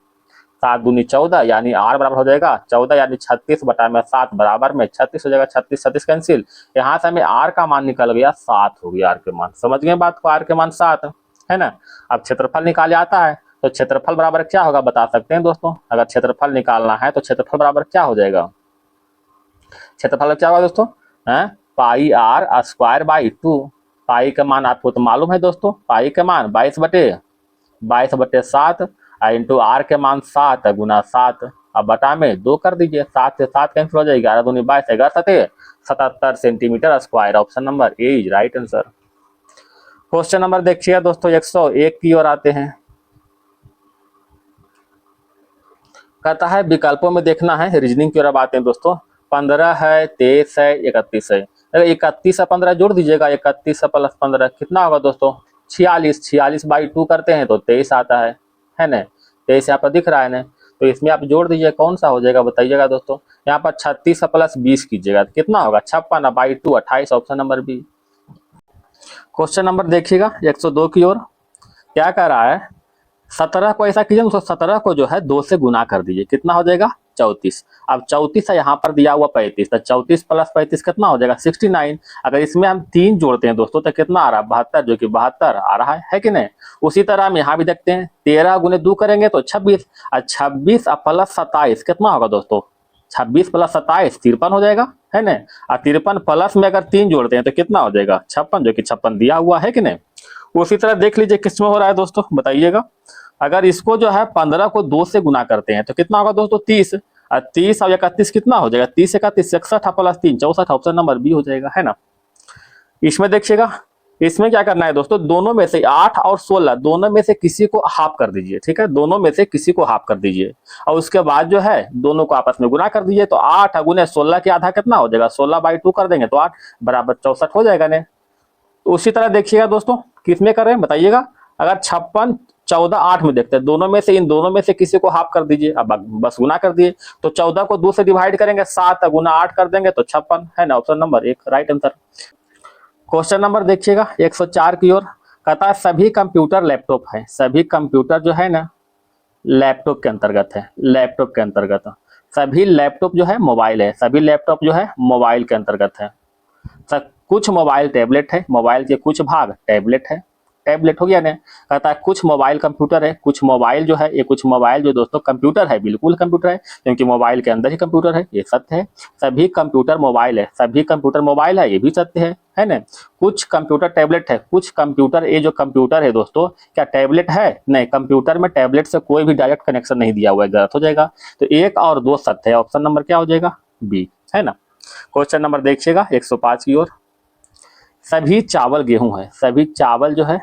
7 दूनी 14, यानी r बराबर हो जाएगा 14, यानी 36/7 बराबर में 36 हो जाएगा। 36 36 कैंसिल, यहाँ से हमें r का मान निकल गया 7 हो गया, r के मान, समझ गए बात को? r के मान 7 है ना? अब क्षेत्रफल निकाले आता है, तो क्षेत्रफल बराबर क्या होगा बता सकते हैं दोस्तों? अगर क्षेत्रफल निकालना है तो क्षेत्रफल बराबर क्या हो जाएगा? क्षेत्रफल क्या होगा दोस्तों? पाई आर स्क्वायर बाई 2। पाई का मान आपको तो मालूम है दोस्तों, पाई का मान 22/7 इंटू आर के मान 7 गुना 7, अब बटा में 2 कर दीजिए, 7 से 7 कैंसिल हो जाएगी, 11 दूनी 22, 11 77 centimetre square. Option number A is right answer. Question number देखिएगा दोस्तों 101 की ओर आते हैं। कहता है विकल्पों में देखना है, रीजनिंग की ओर अब आते हैं दोस्तों। 15 है, 23 है, 31 है। 31 से 15 जोड़ दीजिएगा, 31 से प्लस 15 कितना होगा दोस्तों? 46। 46/2 करते हैं तो 23 आता है ना? 23 यहाँ पर दिख रहा है ना? तो इसमें आप जोड़ दीजिए, कौन सा हो जाएगा बताइएगा दोस्तों? यहाँ पर 36 से प्लस 20 कीजिएगा, कितना होगा? 56/2 28, option number B. Question number देखिएगा 102 की ओर। क्या कह रहा है? 17 को ऐसा कीजिए, 17 को जो है 2 से गुना कर दीजिए, कितना हो जाएगा? 34। अब 34 है, यहाँ पर दिया हुआ 35, तो 34 प्लस 35 कितना हो जाएगा? 69। अगर इसमें हम 3 जोड़ते हैं दोस्तों तो कितना आ रहा है? 72, जो कि 72 आ रहा है कि नहीं? उसी तरह हम यहाँ भी देखते हैं, 13 गुने 2 करेंगे तो 26, और 26 प्लस 27 कितना होगा दोस्तों? 26 प्लस 27 53 हो जाएगा, है ना? और 53 प्लस में अगर 3 जोड़ते हैं तो कितना हो जाएगा? 56, जो कि 56 दिया हुआ है कि नहीं? उसी तरह देख लीजिए किसमें हो रहा है दोस्तों, बताइएगा। अगर इसको जो है 15 को 2 से गुना करते हैं तो कितना होगा दोस्तों? 30, और 30 और 31 कितना हो जाएगा? 30 31 61 प्लस 3 64, ऑप्शन नंबर बी हो जाएगा, है ना? इसमें देखिएगा, इसमें क्या करना है दोस्तों? दोनों में से 8 और 16 दोनों में से किसी को हाफ कर दीजिए, ठीक है? दोनों में से किसी को हाफ कर दीजिए और उसके बाद जो है दोनों को आपस में गुना कर दीजिए, तो 8 गुने 16 के आधा कितना हो जाएगा? 16/2 कर देंगे तो 8 बराबर 64 हो जाएगा ने? तो उसी तरह देखिएगा दोस्तों, किसमें करें बताइएगा? अगर 56 14 8 में देखते हैं, दोनों में से इन दोनों में से किसी को हाफ कर दीजिए, अब बस गुना कर दिए, तो 14 को 2 से डिवाइड करेंगे, 7 गुना 8 कर देंगे तो 56, है ना? Option number 1 right answer. Question number देखिएगा 104 की ओर। कहता है सभी कंप्यूटर लैपटॉप है, सभी कंप्यूटर जो है ना लैपटॉप के अंतर्गत है, लैपटॉप के अंतर्गत। सभी लैपटॉप जो है मोबाइल है, सभी लैपटॉप जो है मोबाइल के अंतर्गत है। कुछ मोबाइल टैबलेट है, मोबाइल के कुछ भाग टैबलेट है, टैबलेट हो गया ना। कहता है कुछ मोबाइल कंप्यूटर है, कुछ मोबाइल जो है ये कुछ मोबाइल जो दोस्तों कंप्यूटर है, बिल्कुल कंप्यूटर है क्योंकि मोबाइल के अंदर ही कंप्यूटर है, ये सत्य है। सभी कंप्यूटर मोबाइल है, सभी कंप्यूटर मोबाइल है, ये भी सत्य है ना। कुछ कंप्यूटर टैबलेट है, कुछ कंप्यूटर, ये जो कंप्यूटर है दोस्तों क्या टैबलेट है? नहीं, कंप्यूटर में टैबलेट से कोई भी डायरेक्ट कनेक्शन नहीं दिया हुआ है, गलत हो जाएगा। तो 1 और 2 सत्य है, ऑप्शन नंबर क्या हो जाएगा? बी, है ना। क्वेश्चन नंबर देखिएगा 105 की ओर। सभी चावल गेहूं है, सभी चावल जो है,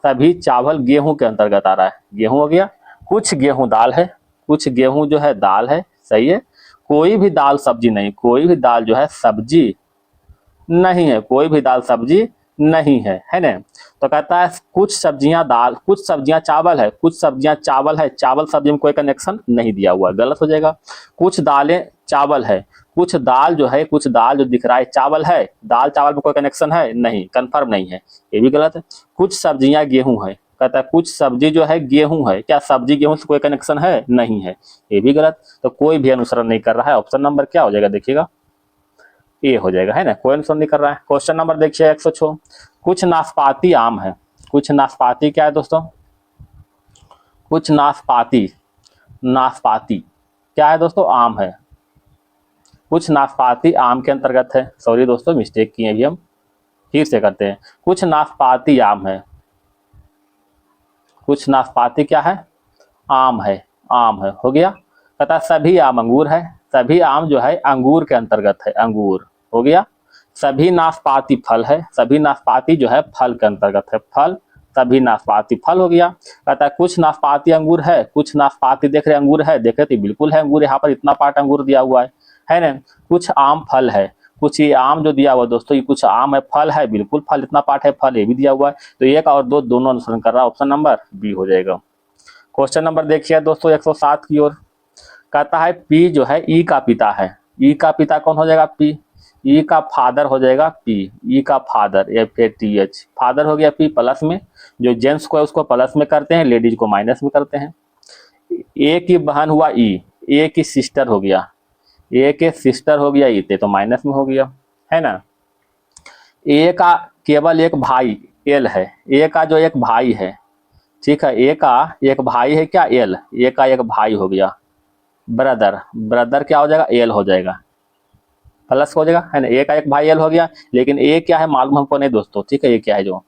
सभी चावल गेहूं के अंतर्गत आ रहा है, गेहूं हो गया। कुछ गेहूं दाल है, कुछ गेहूं जो है दाल है, सही है। कोई भी दाल सब्जी नहीं, कोई भी दाल जो है सब्जी नहीं है, कोई भी दाल सब्जी नहीं है ना। तो कहता है कुछ सब्जियां दाल, कुछ सब्जियां चावल है, कुछ सब्जियां चावल है, चावल सब्जी में कोई कनेक्शन नहीं दिया हुआ, गलत हो जाएगा। कुछ दालें चावल है, कुछ दाल जो है, कुछ दाल जो दिख रहा है चावल है, दाल चावल में कोई कनेक्शन है नहीं, कंफर्म नहीं है, ये भी गलत है। कुछ सब्जियां गेहूं है, कहता है कुछ सब्जी जो है गेहूं है, क्या सब्जी गेहूं से कोई कनेक्शन है? नहीं है, ये भी गलत। तो कोई भी अनुसरण नहीं कर रहा है, ऑप्शन नंबर क्या हो जाएगा देखिएगा? ए हो जाएगा, है ना, कोई अनुसरण नहीं कर रहा है। क्वेश्चन नंबर देखिए 106। कुछ नाशपाती आम है, कुछ नाशपाती क्या है दोस्तों? कुछ नाशपाती, नाशपाती क्या है दोस्तों? आम है। कुछ नाशपाती आम के अंतर्गत है, सॉरी दोस्तों मिस्टेक किए अभी हम, फिर से करते हैं। कुछ नाशपाती आम है, कुछ नाशपाती क्या है? आम है, आम है हो गया। कहता सभी आम अंगूर है, सभी आम जो है अंगूर के अंतर्गत है, अंगूर हो गया। सभी नाशपाती फल है, सभी नाशपाती जो है फल के अंतर्गत है, फल, सभी नाशपाती फल हो गया। कहता है कुछ नाशपाती अंगूर है, कुछ नाशपाती देख रहे अंगूर है, देख रहे तो बिल्कुल है अंगूर, यहाँ पर इतना पार्ट अंगूर दिया हुआ है ना। कुछ आम फल है, कुछ ये आम जो दिया हुआ दोस्तों, ये कुछ आम है, फल है, बिल्कुल फल, इतना पार्ट है फल, ये भी दिया हुआ है। तो 1 और 2 दोनों अनुसरण कर रहा है, ऑप्शन नंबर बी हो जाएगा। क्वेश्चन नंबर देखिए दोस्तों 107 की ओर। कहता है पी जो है ई का पिता है, ई का पिता कौन हो जाएगा? पी। ई का फादर हो जाएगा पी, ई का फादर FATH, फादर हो गया पी प्लस में, जो जेंट्स को है उसको प्लस में करते हैं, लेडीज को माइनस में करते हैं। ए की बहन हुआ ई, ए की सिस्टर हो गया, ए के सिस्टर हो गया ई, तो माइनस में हो गया, है ना। ए का केवल एक भाई एल है, ए का जो एक भाई है, ठीक है, ए का एक भाई है क्या? एल, ए का एक भाई हो गया, ब्रदर, ब्रदर क्या हो जाएगा? एल हो जाएगा, प्लस हो जाएगा, है ना। ए का एक भाई एल हो गया, लेकिन ए क्या है मालूम हमको नहीं दोस्तों, ठीक है, ये क्या है जो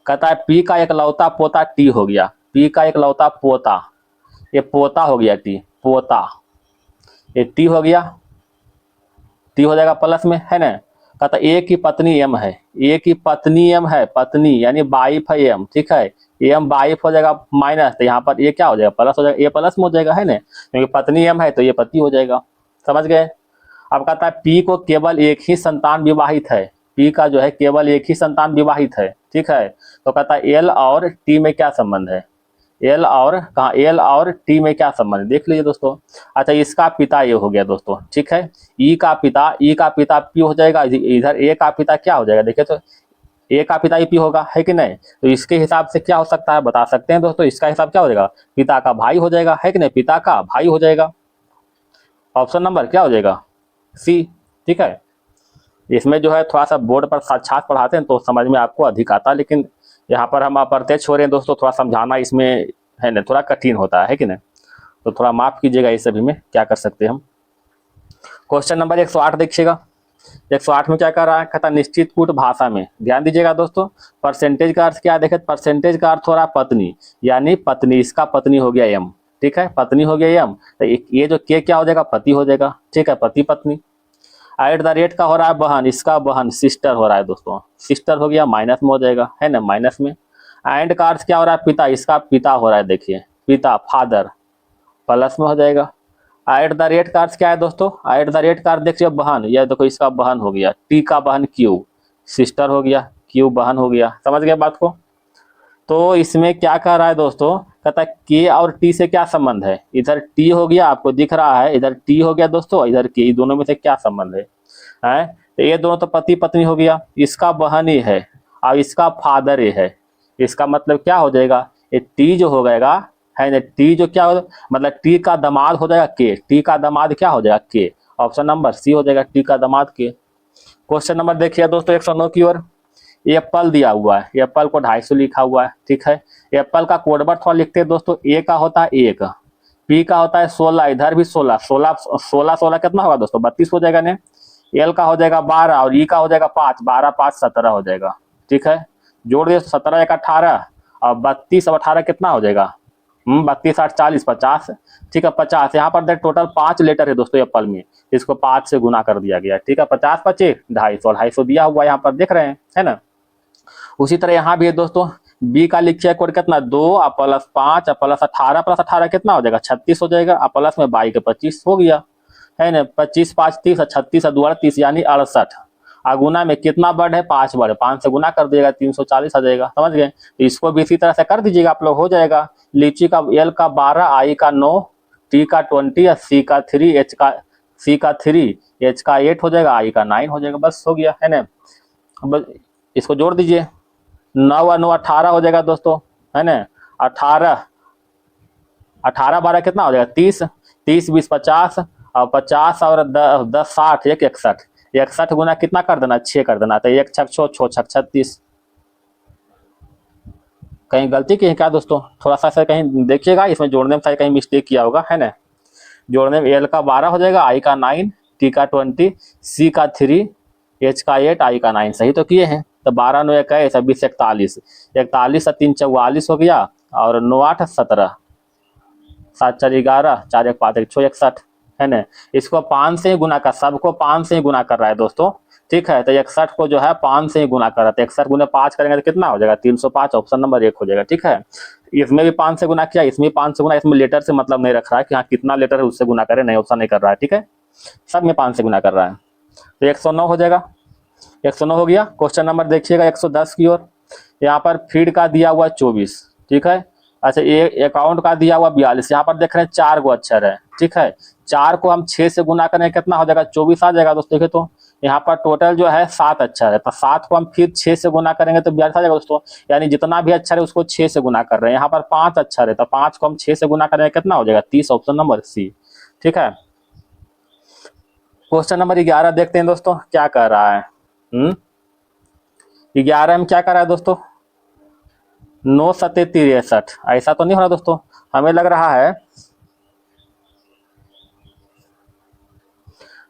कहता है पी का एकलौता पोता टी हो गया, पी का एकलौता पोता, ये पोता हो गया टी, पोता, ये टी हो गया, टी हो जाएगा प्लस में, है ना। कहता ए की पत्नी एम है, ए की पत्नी एम है, पत्नी यानी वाइफ है एम, ठीक है, एम वाइफ हो जाएगा माइनस, तो यहाँ पर ये क्या हो जाएगा? प्लस हो जाएगा, ए प्लस में हो जाएगा, है ना, क्योंकि पत्नी एम है तो ये पति हो जाएगा, समझ गए। अब कहता है पी को केवल एक ही संतान विवाहित है, पी का जो है केवल एक ही संतान विवाहित है, ठीक है। तो कहता है एल और टी में क्या संबंध है? एल और कहा, एल और टी में क्या संबंध है देख लीजिए दोस्तों। अच्छा इसका पिता ये हो गया दोस्तों, ठीक है, ई का पिता, ई का पिता पी हो जाएगा, इधर ए का पिता क्या हो जाएगा देखिए तो ए का पिता ही पी होगा, है कि नहीं। तो इसके हिसाब से क्या हो सकता है बता सकते हैं दोस्तों, इसका हिसाब क्या हो जाएगा? पिता का भाई हो जाएगा, है कि नहीं, पिता का भाई हो जाएगा, ऑप्शन नंबर क्या हो जाएगा? सी, ठीक है। इसमें जो है थोड़ा सा बोर्ड पर साक्षात पढ़ाते हैं तो समझ में आपको अधिक आता है, लेकिन यहाँ पर हम अप्रत्यक्ष हो रहे हैं दोस्तों, थोड़ा समझाना इसमें है ना थोड़ा कठिन होता है कि नहीं, तो थोड़ा माफ कीजिएगा, इस सभी में क्या कर सकते हैं हम। क्वेश्चन नंबर 108 देखिएगा, 108 में क्या कर रहा है? कहता निश्चित कूट भाषा में, ध्यान दीजिएगा दोस्तों, परसेंटेज का अर्थ क्या देखे, परसेंटेज का अर्थ हो रहा है पत्नी, यानी पत्नी, इसका पत्नी हो गया एम, ठीक है, पत्नी हो गया एम, तो ये जो के क्या हो जाएगा? पति हो जाएगा, ठीक है, पति पत्नी। एट द रेट का हो रहा है बहन, इसका बहन सिस्टर हो रहा है दोस्तों, सिस्टर हो गया, माइनस में हो जाएगा, है ना, माइनस में। एंड का अर्थ क्या हो रहा है? पिता, इसका पिता हो रहा है, देखिए पिता, फादर, प्लस में हो जाएगा। एट द रेट का अर्थ क्या है दोस्तों? एट द रेट का अर्थ देखिए बहन, यह देखो इसका बहन हो गया, टी का बहन क्यू, सिस्टर हो गया, क्यू बहन हो गया, समझ गए बात को। तो इसमें क्या कह रहा है दोस्तों? कहता है के और टी से क्या संबंध है? इधर टी हो गया, आपको दिख रहा है, इधर टी हो गया दोस्तों, इधर के, दोनों में से क्या संबंध है? तो ये दोनों तो पति पत्नी हो गया, इसका बहन ही है और इसका फादर ही है, इसका मतलब क्या हो जाएगा? ये टी जो हो जाएगा, है ना। टी जो क्या हो, मतलब टी का दामाद हो जाएगा के, टी का दामाद क्या हो जाएगा के, ऑप्शन नंबर सी हो जाएगा, टी का दामाद के। क्वेश्चन नंबर देखिए दोस्तों 109 की ओर। एप्पल दिया हुआ है, एप्पल को 250 लिखा हुआ है, ठीक है। एप्पल का कोड वर्ड थोड़ा लिखते हैं दोस्तों। ए का होता है 1, पी का होता है 16, इधर भी 16, 16 16 16 कितना होगा दोस्तों 32 हो जाएगा ने। एल का हो जाएगा 12 और ई का हो जाएगा 5, 12 5 17 हो जाएगा, ठीक है। जोड़ दिए 17 1 18 और 32 और 18 कितना हो जाएगा 32 8 40 50, ठीक है 50। यहाँ पर देख टोटल 5 लेटर है दोस्तों एप्पल में, इसको 5 से गुना कर दिया गया, ठीक है। 50 25 250, 250 दिया हुआ यहाँ पर देख रहे हैं, है ना। उसी तरह यहाँ भी है दोस्तों, बी का लिखिए कोड कितना 2 और प्लस 5 और प्लस 18 प्लस 18 कितना हो जाएगा 36 हो जाएगा, और प्लस में 22 के 25 हो गया, है ना। 25 5 30 और 36 और 2 38 यानी 68। और गुना में कितना वर्ड है 5 वर्ड, 5 से गुना कर दिएगा 340 आ जाएगा, समझ गए। तो इसको भी इसी तरह से कर दीजिएगा आप लोग, हो जाएगा। लीची का एल का 12, आई का 9, टी का 20 और सी का 3, एच का 8 हो जाएगा, आई का 9 हो जाएगा, बस हो गया, है ना। बस इसको जोड़ दीजिए, 9 और 9 18 हो जाएगा दोस्तों, है ना। 18 18 12 कितना हो जाएगा 30, 30 20 50 और 50 और 10 60 1 61, 61 गुना कितना कर देना 6 कर देना, तो 1 6 6 6 6 36। कहीं गलती की है क्या दोस्तों, थोड़ा सा कहीं देखिएगा, इसमें जोड़ने में शायद कहीं मिस्टेक किया होगा, है ना। जोड़ने में एल का 12 हो जाएगा, आई का 9, टी का 20, सी का 3, एच का 8, आई का 9, सही तो किए हैं। तो 12 9 21 20 41, 41 और 3 44 हो गया, और 9 8 17, 7 4 11, 4 1 5 1 6 61, है ना। इसको 5 से ही गुना कर, सबको 5 से ही गुना कर रहा है दोस्तों, ठीक है। तो 61 को जो है 5 से ही गुना कर रहा है, तो 61 गुना 5 करेंगे तो कितना हो जाएगा 305, ऑप्शन नंबर 1 हो जाएगा, ठीक है। इसमें भी 5 से गुना किया, इसमें 5 से गुना, इसमें लेटर से मतलब नहीं रख रहा है कि हाँ कितना लेटर है उससे गुना करे, नहीं ऑप्शन नहीं कर रहा है, ठीक है। सब में 5 से गुना कर रहा है, तो 109 हो जाएगा। 109 हो गया। क्वेश्चन नंबर देखिएगा 110 की ओर। यहाँ पर फीड का दिया हुआ 24, ठीक है। अच्छा ये अकाउंट का दिया हुआ 42, यहाँ पर देख रहे हैं 4 गो अक्षर है, ठीक है। 4 को हम 6 से गुना करें कितना हो जाएगा 24 आ जाएगा दोस्तों। देखिए तो यहाँ पर टोटल जो है 7 अक्षर है, तो 7 को हम फिर 6 से गुना करेंगे तो 42 आ जाएगा दोस्तों। यानी जितना भी अक्षर है उसको 6 से गुना कर रहे हैं। यहाँ पर 5 अक्षर है, तो 5 को हम 6 से गुना करेंगे कितना हो जाएगा 30, ऑप्शन नंबर सी, ठीक है। क्वेश्चन नंबर 11 देखते हैं दोस्तों क्या कर रहा है। 11 में क्या कर रहा है दोस्तों, 9 7 63, ऐसा तो नहीं हो रहा दोस्तों, हमें लग रहा है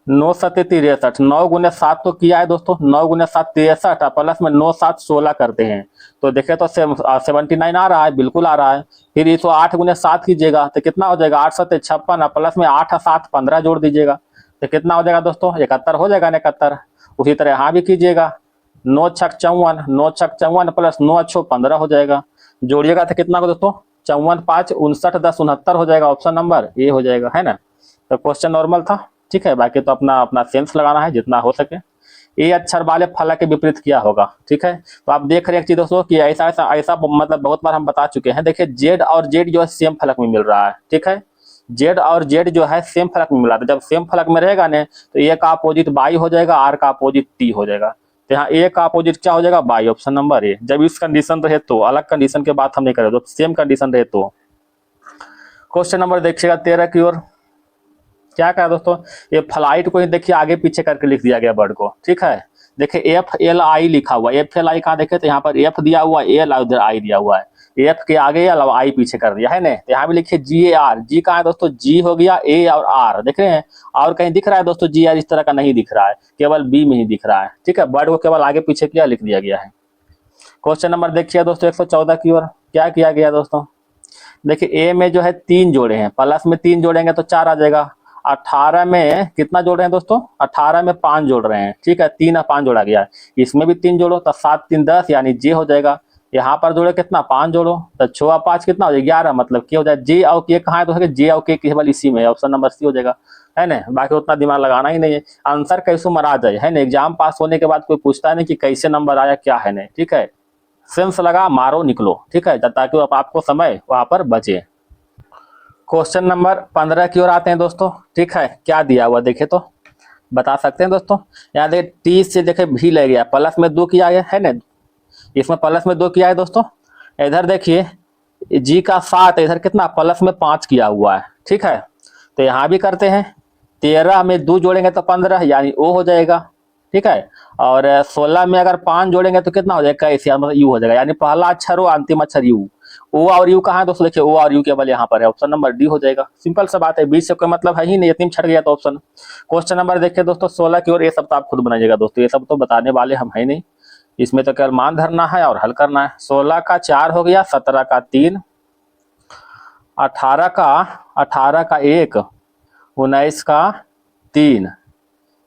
9 7 63, 9 गुने 7 तो किया है दोस्तों, 9 गुने 7 63, प्लस में 9 7 16 करते हैं, तो देखे तो 79 आ रहा है, बिल्कुल आ रहा है। फिर इसको 8 गुने 7 कीजिएगा तो कितना हो जाएगा 8 7 56, प्लस में 8 7 15 जोड़ दीजिएगा तो कितना हो जाएगा दोस्तों 71 हो जाएगा, 71। उसी तरह यहाँ भी कीजिएगा, 9 6 54, 9 6 54 प्लस 9 6 15 हो जाएगा, जोड़िएगा तो कितना हो दोस्तों 54 5 59 10 69 हो जाएगा, ऑप्शन नंबर ए हो जाएगा, है ना। तो क्वेश्चन नॉर्मल था, ठीक है। बाकी तो अपना अपना सेंस लगाना है जितना हो सके। ए अक्षर वाले फला के विपरीत किया होगा, ठीक है। तो आप देख रहे हैं एक चीज दोस्तों कि ऐसा ऐसा ऐसा मतलब बहुत बार हम बता चुके हैं। देखिए जेड और जेड जो है सेम फलक में मिल रहा है, ठीक है। जेड और जेड जो है सेम फलक में मिला था, जब सेम फलक में रहेगा ना तो ए का अपोजिट बाई हो जाएगा, आर का अपोजिट टी हो जाएगा। तो यहाँ ए का अपोजिट क्या हो जाएगा बाई, ऑप्शन नंबर ए। जब इस कंडीशन रहे तो, अलग कंडीशन के बात हम नहीं करें, तो सेम कंडीशन रहे तो। क्वेश्चन नंबर देखिएगा 13 की ओर। क्या कहा दोस्तों, ये फ्लाइट को ही देखिए आगे पीछे करके लिख दिया गया वर्ड को, ठीक है। देखिए एफ एल आई लिखा हुआ, एफ एल आई कहाँ देखे तो यहाँ पर एफ दिया हुआ, एल उधर आई दिया हुआ है, एफ के आगे एल और आई पीछे कर दिया है ना। तो यहाँ भी लिखिए जी ए आर, जी कहाँ है दोस्तों, जी हो गया, ए और आर देख रहे हैं, और कहीं दिख रहा है दोस्तों जी आर इस तरह का नहीं दिख रहा है, केवल बी में ही दिख रहा है, ठीक है। वर्ड को केवल आगे पीछे किया लिख दिया गया है। क्वेश्चन नंबर देखिए दोस्तों 114 की ओर। क्या किया गया दोस्तों, देखिए ए में जो है 3 जोड़े हैं, प्लस में 3 जोड़ेंगे तो 4 आ जाएगा। 18 में कितना जोड़ रहे हैं दोस्तों, 18 में 5 जोड़ रहे हैं, ठीक है। 3 और 5 जोड़ा गया, इसमें भी 3 जोड़ो तो 7 3 10 यानी जे हो जाएगा। यहाँ पर जोड़े कितना 5 जोड़ो तो 6 और 5 कितना हो जाएगा 11, मतलब के हो जाए जे और के कहाँ है तो जे और के केवल इसी में, ऑप्शन नंबर सी हो जाएगा, है ना। बाकी उतना दिमाग लगाना ही नहीं है, आंसर कैसे मरा जाए, है ना। एग्जाम पास होने के बाद कोई पूछता नहीं कि कैसे नंबर आया क्या है नहीं, ठीक है। सेंस लगा मारो निकलो, ठीक है, ताकि आपको समय वहां पर बचे। क्वेश्चन नंबर 15 की ओर आते हैं दोस्तों, ठीक है। क्या दिया हुआ देखे तो बता सकते हैं दोस्तों। यहाँ देखिए टी से देखे भी ले गया, प्लस में 2 किया गया है ना, इसमें प्लस में 2 किया है दोस्तों। इधर देखिए जी का 7, इधर कितना प्लस में 5 किया हुआ है, ठीक है। तो यहाँ भी करते हैं, 13 में 2 जोड़ेंगे तो 15 यानी ओ हो जाएगा, ठीक है। और 16 में अगर 5 जोड़ेंगे तो कितना हो जाएगा, इस मतलब यू हो जाएगा, यानी पहला अक्षर ओ, अंतिम अक्षर यू। ओ और यू कहाँ है दोस्तों, देखिए ओ और यू केवल यहाँ पर है, ऑप्शन नंबर डी हो जाएगा। सिंपल सा बात है, बीच से कोई मतलब है ही नहीं, इतनी छट गया तो ऑप्शन। क्वेश्चन नंबर देखिए दोस्तों 16 की ओर, ये सब तो आप खुद बनाइएगा दोस्तों, ये सब तो बताने वाले हम है नहीं, इसमें तो केवल मान धरना है और हल करना है। 16 का 4 हो गया, 17 का 3, 18 का 1, 19 का 3,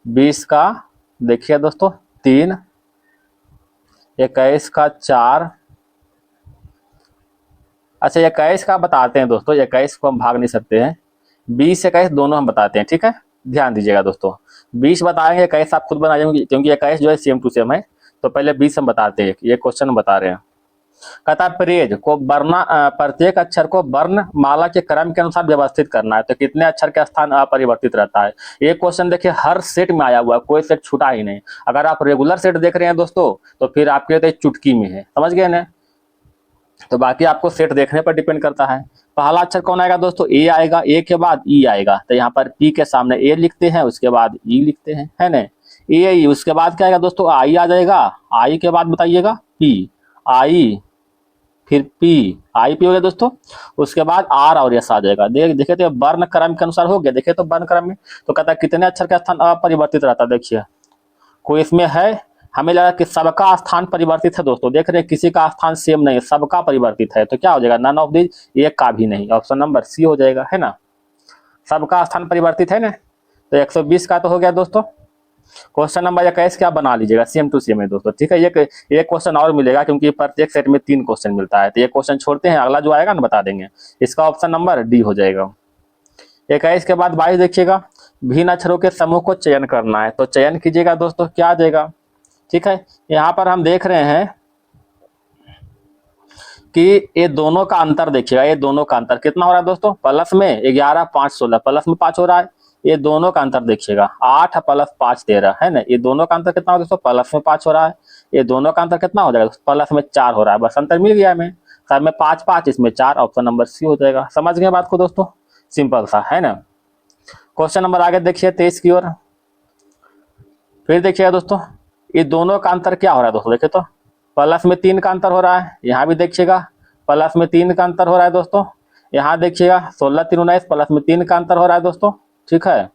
20 का देखिए दोस्तों 3, 21 का 4। अच्छा 21 का बताते हैं दोस्तों, 21 को हम भाग नहीं सकते हैं, 20 21 दोनों हम बताते हैं, ठीक है। ध्यान दीजिएगा दोस्तों, 20 बताएंगे, 21 आप खुद बना जाएंगे क्योंकि 21 जो है सेम टू सेम है। तो पहले 20 हम बताते हैं, ये क्वेश्चन हम बता रहे हैं। कहता प्रेज को प्रत्येक अक्षर को वर्ण माला के क्रम के अनुसार व्यवस्थित करना है, तो कितने अक्षर का स्थान अपरिवर्तित रहता है। ये क्वेश्चन देखिए हर सेट में आया हुआ है, कोई सेट छूटा ही नहीं। अगर आप रेगुलर सेट देख रहे हैं दोस्तों तो फिर आपके लिए चुटकी में है, समझ गए ना। तो बाकी आपको सेट देखने पर डिपेंड करता है। पहला अक्षर कौन आएगा दोस्तों, ए आएगा, ए के बाद ई आएगा, तो यहाँ पर पी के सामने ए लिखते हैं, उसके बाद ई लिखते हैं, है ना। ए, उसके बाद क्या आएगा दोस्तों, आई आ जाएगा, आई के बाद बताइएगा पी, आई फिर पी, आई पी हो गया दोस्तों। उसके बाद आर और एस आ जाएगा। देखे तो वर्ण क्रम के अनुसार हो गया, देखे तो वर्ण क्रम में। तो कहता है कितने अक्षर का स्थान अपरिवर्तित रहता है, देखिए कोई इसमें है, हमें लगा कि सबका स्थान परिवर्तित है दोस्तों, देख रहे हैं किसी का स्थान सेम नहीं है, सबका परिवर्तित है, तो क्या हो जाएगा, नन ऑफ दिस, एक का भी नहीं, ऑप्शन नंबर सी हो जाएगा, है ना। सबका स्थान परिवर्तित है ना। तो 120 का तो हो गया दोस्तों। क्वेश्चन नंबर 21 क्या बना लीजिएगा, सेम टू सेम है दोस्तों, ठीक है। ये क्वेश्चन और मिलेगा क्योंकि प्रत्येक सेट में 3 क्वेश्चन मिलता है, तो ये क्वेश्चन छोड़ते हैं, अगला जो आएगा ना बता देंगे। इसका ऑप्शन नंबर डी हो जाएगा। 21 के बाद 22 देखिएगा, भिन्न अक्षरों के समूह को चयन करना है, तो चयन कीजिएगा दोस्तों, क्या आ जाएगा, ठीक है। यहाँ पर हम देख रहे हैं कि ये दोनों का अंतर देखिएगा, ये दोनों का अंतर कितना हो रहा है दोस्तों, प्लस में 11 5 16, प्लस में 5 हो रहा है। ये दोनों का अंतर देखिएगा 8 प्लस 5 13, है ना। ये दोनों का अंतर कितना हो दोस्तों, प्लस में 5 हो रहा है। ये दोनों का अंतर कितना हो जाएगा, प्लस में 4 हो रहा है, बस अंतर मिल गया हमें, सब में 5 5, इसमें 4, ऑप्शन नंबर सी हो जाएगा। समझ गए बात को दोस्तों, सिंपल सा, है ना। क्वेश्चन नंबर आगे देखिए 23 की ओर, फिर देखिएगा दोस्तों ये दोनों का अंतर क्या हो रहा है दोस्तों, देखिए तो प्लस में 3 का अंतर हो रहा है, यहाँ भी देखिएगा प्लस में 3 का अंतर हो रहा है दोस्तों। यहाँ देखिएगा 16 3 19, प्लस में 3 का अंतर हो रहा है दोस्तों, ठीक है।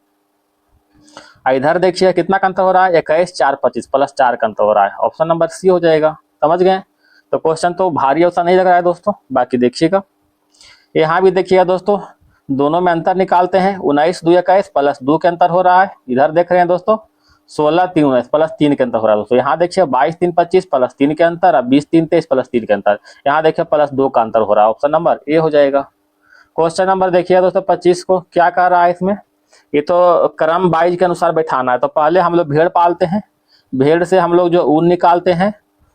इधर देखिए कितना का अंतर हो रहा है, 21 4 25, प्लस 4 का अंतर हो रहा है, ऑप्शन नंबर सी हो जाएगा। समझ गए। तो क्वेश्चन तो भारी ऐसा नहीं लग रहा है दोस्तों, बाकी देखिएगा। यहाँ भी देखिएगा दोस्तों, दोनों में अंतर निकालते हैं, 19 2 21 प्लस 2 के अंतर हो रहा है। इधर देख रहे हैं दोस्तों 16 3 19 प्लस 3 के अंतर हो रहा है दोस्तों। यहाँ देखिए 22 3 25 प्लस 3 के अंतर, अब 20 3 23 प्लस 3 के अंतर। यहाँ देखिए प्लस 2 का अंतर हो रहा है, ऑप्शन नंबर ए हो जाएगा। क्वेश्चन नंबर देखिए दोस्तों 25 को क्या कर रहा है इसमें, ये तो क्रम वाइज के अनुसार बैठाना है। तो पहले हम लोग भेड़ पालते हैं, भेड़ से हम लोग जो ऊन निकालते हैं,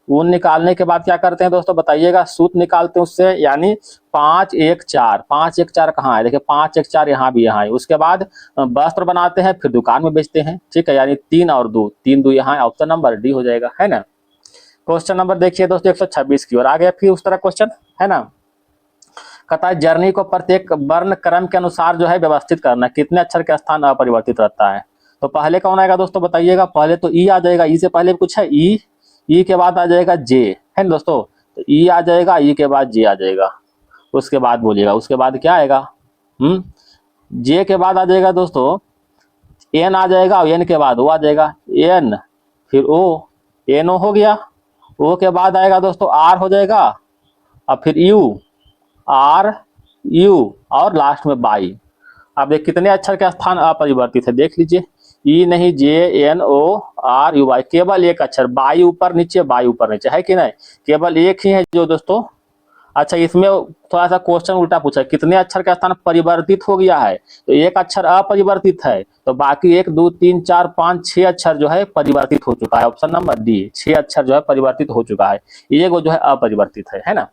ऊन निकालने के बाद क्या करते हैं दोस्तों बताइएगा, सूत निकालते हैं उससे, यानी 5 1 4, 5 1 4 कहाँ है, देखिए 5 1 4 यहाँ भी यहाँ है। उसके बाद वस्त्र बनाते हैं, फिर दुकान में बेचते हैं, ठीक है, यानी 3 और 2 3 2 यहाँ है, ऑप्शन नंबर डी हो जाएगा, है ना। क्वेश्चन नंबर देखिए दोस्तों 126 की ओर आ गया, फिर उस तरह क्वेश्चन, है ना। कहता है जर्नी को प्रत्येक वर्ण क्रम के अनुसार जो है व्यवस्थित करना, कितने अक्षर का स्थान अपरिवर्तित रहता है। तो पहले कौन आएगा दोस्तों बताइएगा, पहले तो ई आ जाएगा, ई से पहले कुछ है, ई के बाद आ जाएगा जे, है ना दोस्तों। तो ई आ जाएगा, ई के बाद जे आ जाएगा, उसके बाद बोलिएगा, उसके बाद क्या आएगा, जे के बाद आ जाएगा दोस्तों एन आ जाएगा, और एन के बाद ओ आ जाएगा, एन फिर ओ, एन ओ हो गया। ओ के बाद आएगा दोस्तों आर हो जाएगा, और फिर यू, आर यू, और लास्ट में बाई। अब देख कितने अक्षर का स्थान अपरिवर्तित है, देख लीजिए, ई नहीं, J N O R U Y, केवल एक अक्षर, बाई ऊपर नीचे, बाई ऊपर नीचे, है कि नहीं, केवल एक ही है जो दोस्तों। अच्छा इसमें थोड़ा सा क्वेश्चन उल्टा पूछा है, कितने अक्षर का स्थान परिवर्तित हो गया है, तो एक अक्षर अपरिवर्तित है, तो बाकी 1 2 3 4 5 6 अक्षर जो है परिवर्तित हो चुका है, ऑप्शन नंबर डी, 6 अक्षर जो है परिवर्तित हो चुका है, ये जो है अपरिवर्तित है ना।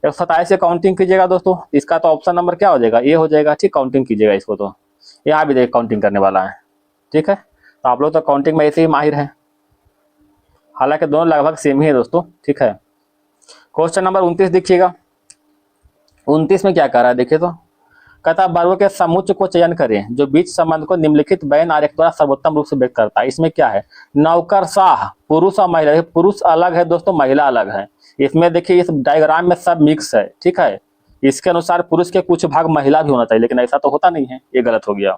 127 से काउंटिंग कीजिएगा दोस्तों, इसका तो ऑप्शन नंबर क्या हो जाएगा, ये हो जाएगा, ठीक, काउंटिंग कीजिएगा इसको, तो यहाँ भी देखिए काउंटिंग करने वाला है, ठीक है। तो आप लोग तो काउंटिंग में ऐसे ही माहिर हैं, हालांकि दोनों लगभग सेम ही है दोस्तों, ठीक है। क्वेश्चन नंबर 29 देखिएगा, 29 में क्या कर रहा है देखिए तो, कहता वर्गों के समुच्चय को चयन करें जो बीच संबंध को निम्नलिखित बयान आरेख द्वारा सर्वोत्तम रूप से व्यक्त करता है। इसमें क्या है, नौकरशाह पुरुष और महिला, पुरुष अलग है दोस्तों, महिला अलग है। इसमें देखिए इस डायग्राम में सब मिक्स है, ठीक है। इसके अनुसार पुरुष के कुछ भाग महिला भी होना चाहिए, लेकिन ऐसा तो होता नहीं है, ये गलत हो गया।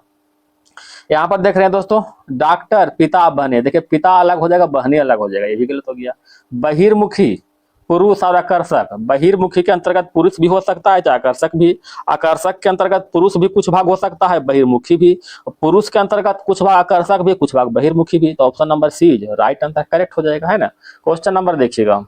यहाँ पर देख रहे हैं दोस्तों, डॉक्टर पिता बहने, देखिए पिता अलग हो जाएगा, बहने अलग हो जाएगा, ये भी गलत हो गया। बहिर्मुखी पुरुष और आकर्षक, बहिर्मुखी के अंतर्गत पुरुष भी हो सकता है, चाहे आकर्षक भी। आकर्षक के अंतर्गत पुरुष भी कुछ भाग हो सकता है, बहिर्मुखी भी। पुरुष के अंतर्गत कुछ भाग आकर्षक भी, कुछ भाग बहिर्मुखी भी। तो option number C right answer correct हो जाएगा, है ना। क्वेश्चन नंबर देखिएगा,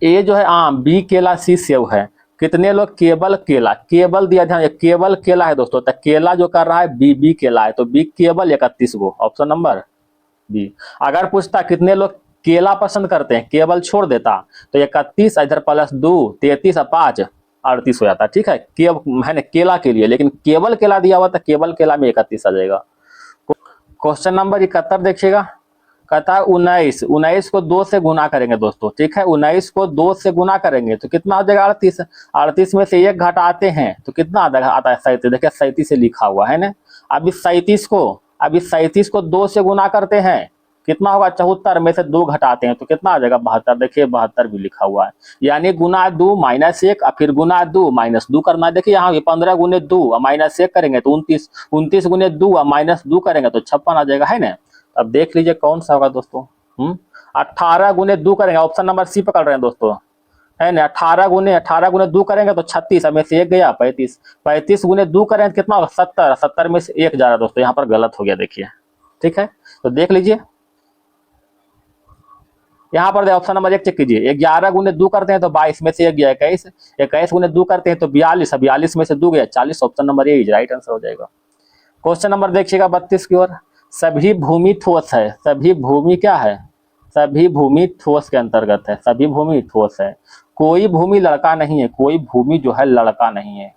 ए जो है आम, बी केला, सी सेव है। कितने लोग केवल केला, केवल दिया ध्यान, केवल केला है दोस्तों, तो केला जो कर रहा है बी केला है, तो बी केवल 31 गो, ऑप्शन नंबर बी। अगर पूछता कितने लोग केला पसंद करते हैं, केवल छोड़ देता, तो 31 इधर प्लस 2 33 और 5 38 हो जाता, ठीक है। मैंने केला के लिए, लेकिन केवल केला दिया हुआ था, केवल केला में 31 आ जाएगा। क्वेश्चन नंबर 71 देखिएगा, कहता है 19, 19 को 2 से गुना करेंगे दोस्तों, ठीक है। 19 को 2 से गुना करेंगे तो कितना हो जाएगा, 38। 38 में से 1 घटाते हैं तो कितना आता है 37, देखिए 37 से लिखा हुआ है ना। अभी 37 को 2 से गुना करते हैं, कितना होगा, 74 में से 2 घटाते हैं तो कितना आ जाएगा, 72। देखिए 72 भी लिखा हुआ है, यानी गुना 2 -1 और फिर गुना 2 -2 करना है। देखिए यहाँ 15 गुने 2 और -1 करेंगे तो 29, 29 गुने 2 और -2 करेंगे तो 56 आ जाएगा, है ना। अब देख लीजिए कौन सा होगा दोस्तों। 18 गुने 2 करेंगे, ऑप्शन नंबर सी पकड़ रहे हैं दोस्तों, है ना। 18 गुने 2 करेंगे तो 36, में से 1 गया 35, 35 गुने 2 करेंगे तो कितना होगा, 70, 70 में से 1 जा रहा है दोस्तों, यहाँ पर गलत हो गया देखिए, ठीक है। तो देख लीजिए यहाँ पर ऑप्शन नंबर 1 चेक कीजिए, 11 गुने 2 करते हैं तो 22, में से 1 गया 21, 21 गुने 2 करते हैं तो 42, 42 में से 2 गया 40, ऑप्शन नंबर ए राइट आंसर हो जाएगा। क्वेश्चन नंबर देखिएगा 32 की ओर, सभी भूमि ठोस है, सभी भूमि क्या है, सभी भूमि ठोस के अंतर्गत है, सभी भूमि ठोस है। कोई भूमि लड़का नहीं है, कोई भूमि जो है लड़का नहीं है,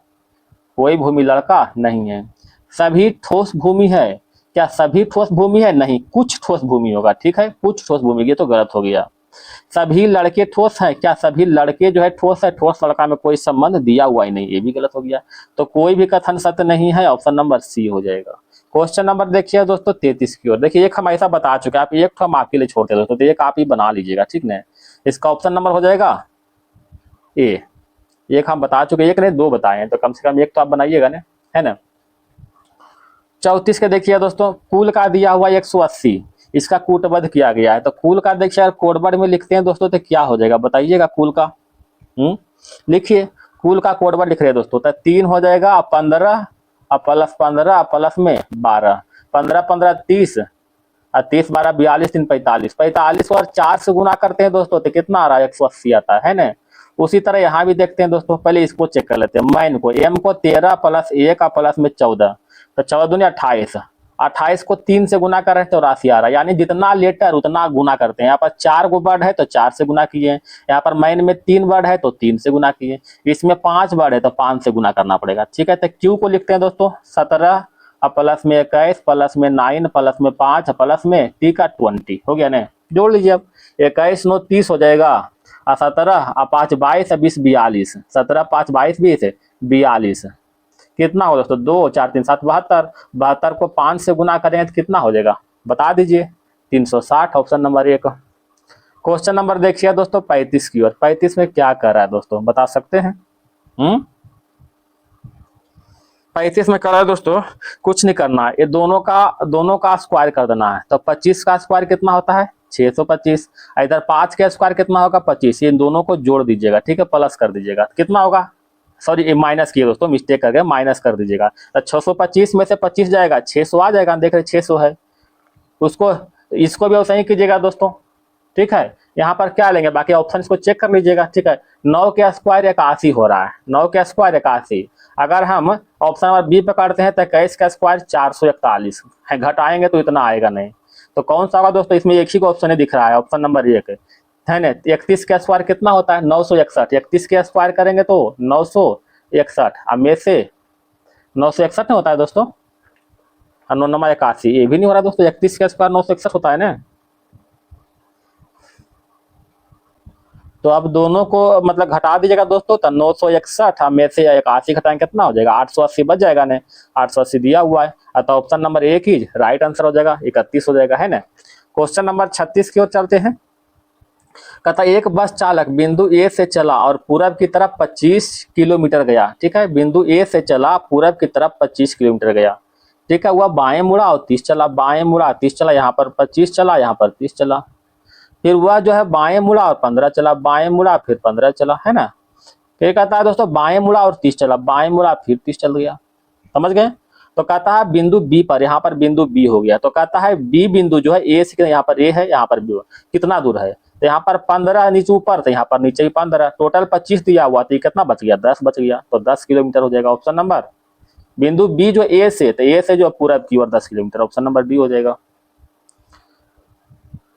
कोई भूमि लड़का नहीं है। सभी ठोस भूमि है, क्या सभी ठोस भूमि है, नहीं, कुछ ठोस भूमि होगा, ठीक है, कुछ ठोस भूमि, ये तो गलत हो गया। सभी लड़के ठोस है, क्या सभी लड़के जो है ठोस है, ठोस लड़का में कोई संबंध दिया हुआ ही नहीं, ये भी गलत हो गया। तो कोई भी कथन सत्य नहीं है, ऑप्शन नंबर सी हो जाएगा। क्वेश्चन नंबर देखिए दोस्तों 33 की ओर, देखिए एक हम ऐसा बता चुके हैं, आप एक तो हम आपके लिए छोड़ते दोस्तों, तो एक आप ही बना लीजिएगा, ठीक ना। इसका ऑप्शन नंबर हो जाएगा ए। एक हम बता चुके, एक नहीं 2 बताए हैं, तो कम से कम एक तो आप बनाइएगा ना, है ना। 34 के देखिए दोस्तों, कुल का दिया हुआ 180, इसका कूटबद्ध किया गया है, तो कुल का देखिए अगर कोडवर्ड में लिखते हैं दोस्तों तो क्या हो जाएगा बताइएगा कुल का। लिखिए कुल का कोडवर्ड लिख रहे हैं दोस्तों, तो 3 हो जाएगा, 15 और प्लस 15 प्लस में 12, 15 15 30 और 30 12 42 3 45, 45 और 4 से गुना करते हैं दोस्तों तो कितना आ रहा है, 180 आता है ना। उसी तरह यहाँ भी देखते हैं दोस्तों, पहले इसको चेक कर लेते हैं, मैन को एम को 13 प्लस 1 प्लस में 14, तो 14 दूनी 28, 28 को 3 से गुना कर रहे हैं तो राशि आ रहा है, यानी जितना लेटर उतना गुना करते हैं। यहाँ पर 4 गो वर्ड है तो 4 से गुना किए, यहाँ पर मैन में 3 वर्ड है तो 3 से गुना किए, इसमें 5 वर्ड है तो 5 से गुना करना पड़ेगा, ठीक है। तो क्यू को लिखते हैं दोस्तों 17 प्लस में 21 प्लस में 9 प्लस में 5 प्लस में टी का 20 हो गया ना। जोड़ लीजिए अब, 21 9 30 हो जाएगा, 17 5 22 20 42, 17 5 22 20 42, कितना हो दोस्तों 2 4 3 7 72, 72 को 5 से गुना करेंगे तो कितना हो जाएगा बता दीजिए, 360, ऑप्शन नंबर 1। क्वेश्चन नंबर देखिए दोस्तों 35 की ओर, 35 में क्या कर रहा है दोस्तों बता सकते हैं। 35 में कर रहा है दोस्तों, कुछ नहीं करना है, ये दोनों का स्क्वायर कर देना है, तो 25 का स्क्वायर कितना होता है 625, इधर 5 का स्क्वायर कितना होगा 25, ये दोनों को जोड़ दीजिएगा, ठीक है, प्लस कर दीजिएगा, कितना होगा, सॉरी माइनस किए दोस्तों, मिस्टेक कर गए, माइनस कर दीजिएगा, तो 625 में से 25 जाएगा 600 आ जाएगा, देख रहे 600 है, उसको इसको भी वैसे ही कीजिएगा दोस्तों, ठीक है। यहाँ पर क्या लेंगे, बाकी ऑप्शन को चेक कर लीजिएगा, ठीक है। 9 का स्क्वायर 81 हो रहा है, 9 का स्क्वायर 81, अगर हम ऑप्शन नंबर बी पकड़ते हैं तो 21 का स्क्वायर 441 है, घटाएंगे तो इतना आएगा नहीं, तो कौन सा होगा दोस्तों, इसमें एक ही को ऑप्शन दिख रहा है, ऑप्शन नंबर 1 है ना। 31 का स्क्वायर कितना होता है 961, 31 के स्क्वायर करेंगे तो 961, अब में से 961 नहीं होता है दोस्तों, 9 9 81, ये भी नहीं हो रहा दोस्तों, 31 का स्क्वायर 961 होता है ना। तो अब दोनों को मतलब घटा दीजिएगा दोस्तों, तो 961 में से 81 घटाएंगे कितना हो जाएगा, 880 बच जाएगा ने, 880 दिया हुआ है। तो ऑप्शन नंबर एक ही राइट आंसर हो जाएगा, 31 हो जाएगा, है ना। क्वेश्चन नंबर 36 की ओर चलते हैं। कहता एक बस चालक बिंदु ए से चला और पूरब की तरफ 25 किलोमीटर गया, ठीक है। बिंदु ए से चला, पूरब की तरफ 25 किलोमीटर गया, ठीक है। वह बाएं मुड़ा और 30 चला, बाएं मुड़ा 30 चला, यहाँ पर 25 चला, यहाँ पर 30 चला। फिर वह जो है बाएं मुड़ा और 15 चला, बाएं मुड़ा फिर 15 चला, है ना। फिर कहता है दोस्तों बाएं मुड़ा और 30 चला, बाएं मुड़ा फिर 30 चल गया, समझ गए। तो कहता है बिंदु बी पर, यहाँ पर बिंदु बी हो गया, तो कहता है बी बिंदु जो है ए से, यहाँ पर ए है, यहाँ पर बी कितना दूर है, तो यहाँ पर 15 नीचे ऊपर, तो यहाँ पर नीचे भी 15, टोटल 25 दिया हुआ, तो ये कितना बच गया, 10 बच गया, तो 10 किलोमीटर हो जाएगा ऑप्शन नंबर। बिंदु बी जो ए से, तो ए से जो पूरब की ओर 10 किलोमीटर, ऑप्शन नंबर डी हो जाएगा।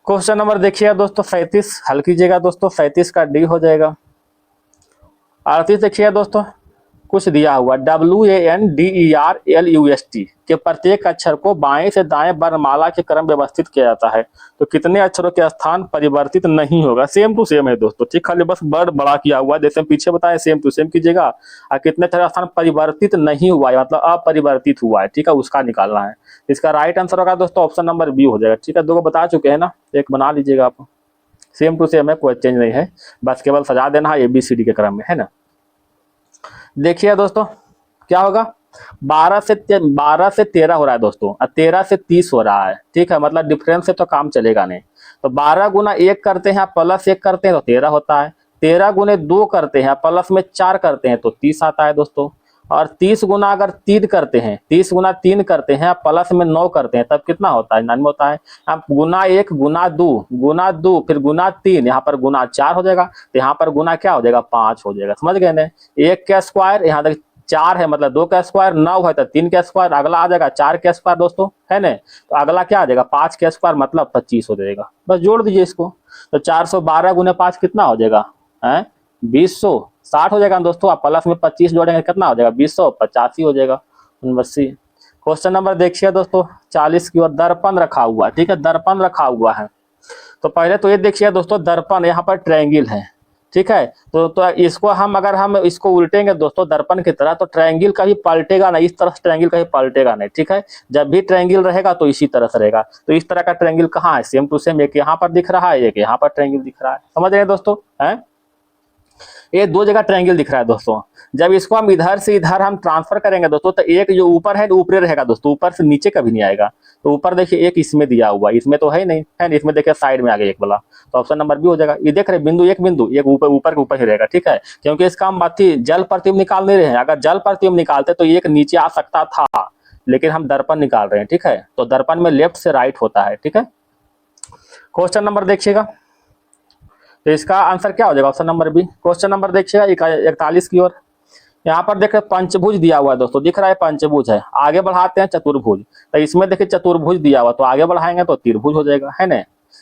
क्वेश्चन नंबर देखिएगा दोस्तों 37, हल कीजिएगा दोस्तों, 37 का डी हो जाएगा। 38 देखिएगा दोस्तों, कुछ दिया हुआ WANDERLUST के प्रत्येक अक्षर को बाएं से दाएं वर्णमाला के क्रम व्यवस्थित किया जाता है, तो कितने अक्षरों के स्थान परिवर्तित नहीं होगा। सेम टू सेम है दोस्तों, ठीक, खाली बस वर्ड बड़ा किया हुआ है, जैसे पीछे बताया सेम टू सेम कीजिएगा। और कितने अक्षर का स्थान परिवर्तित नहीं हुआ है, मतलब अपरिवर्तित हुआ है, ठीक है, उसका निकालना है। इसका राइट आंसर होगा दोस्तों ऑप्शन नंबर बी हो जाएगा, ठीक है। दो को बता चुके हैं ना, एक बना लीजिएगा आप, सेम टू सेम है, कोई चेंज नहीं है, बस केवल सजा देना है ABCD के क्रम में, है ना। देखिए दोस्तों क्या होगा, 12 से 13 हो रहा है दोस्तों, और 13 से 30 हो रहा है, ठीक है, मतलब डिफरेंस से तो काम चलेगा नहीं। तो 12 गुना 1 करते हैं प्लस 1 करते हैं तो 13 होता है, 13 गुने 2 करते हैं प्लस में 4 करते हैं तो 30 आता है दोस्तों। और 30 गुना अगर 3 करते हैं, 30 गुना 3 करते हैं प्लस में 9 करते हैं, तब कितना होता है, 99 होता है। अब गुना 1 गुना 2 फिर गुना 3, यहाँ पर गुना 4 हो जाएगा, तो यहाँ पर गुना क्या हो जाएगा, 5 हो जाएगा, समझ गए ना। 1 का स्क्वायर, यहाँ तक 4 है, मतलब 2 का स्क्वायर 9 है, तो 3 का स्क्वायर, अगला आ जाएगा 4 का स्क्वायर दोस्तों, है ना। तो अगला क्या आ जाएगा, 5 का स्क्वायर, मतलब 25 हो जाएगा, बस जोड़ दीजिए इसको। तो 412 गुने 5 कितना हो जाएगा, है 2060 हो जाएगा दोस्तों। आप प्लस में 25 जोड़ेंगे कितना हो जाएगा, 2085 हो जाएगा, नंबर सी। क्वेश्चन नंबर देखिए दोस्तों 40 की ओर, दर्पण रखा हुआ, ठीक है, दर्पण रखा हुआ है। तो पहले तो ये देखिए दोस्तों, दर्पण यहाँ पर ट्रायंगल है, ठीक है। तो इसको अगर हम इसको उल्टेंगे दोस्तों दर्पण की तरह, तो ट्रायंगल कभी पलटेगा नहीं, इस तरह से ट्रायंगल कभी पलटेगा नहीं, ठीक है। जब भी ट्रायंगल रहेगा तो इसी तरह से रहेगा। तो इस तरह का ट्रायंगल कहाँ है, सेम टू सेम, एक यहाँ पर दिख रहा है, एक यहाँ पर ट्रायंगल दिख रहा है, समझ रहे हैं दोस्तों, है। ये दो जगह ट्रायंगल दिख रहा है दोस्तों। जब इसको हम इधर से इधर हम ट्रांसफर करेंगे दोस्तों, तो एक जो ऊपर है ऊपर रहेगा दोस्तों, ऊपर से नीचे कभी नहीं आएगा। तो ऊपर देखिए एक इसमें दिया हुआ, इसमें तो है नहीं, है ना, इसमें देखिए साइड में आ गया एक वाला, तो ऑप्शन नंबर बी हो जाएगा। ये देख रहे बिंदु एक ऊपर ऊपर के ऊपर ही रहेगा, ठीक है, क्योंकि इसका हम बाती जल प्रतिबिंब निकाल नहीं रहे हैं। अगर जल प्रतिबिंब निकालते तो एक नीचे आ सकता था, लेकिन हम दर्पण निकाल रहे हैं, ठीक है। तो दर्पण में लेफ्ट से राइट होता है, ठीक है। क्वेश्चन नंबर देखिएगा, तो इसका आंसर क्या हो जाएगा, option number B. Question number देखिएगा 41 की ओर, यहाँ पर देखिए पंचभुज दिया हुआ है दोस्तों, दिख रहा है पंचभुज है, आगे बढ़ाते हैं चतुर्भुज। तो इसमें देखिए चतुर्भुज दिया हुआ, तो आगे बढ़ाएंगे तो त्रिभुज हो जाएगा, है ना।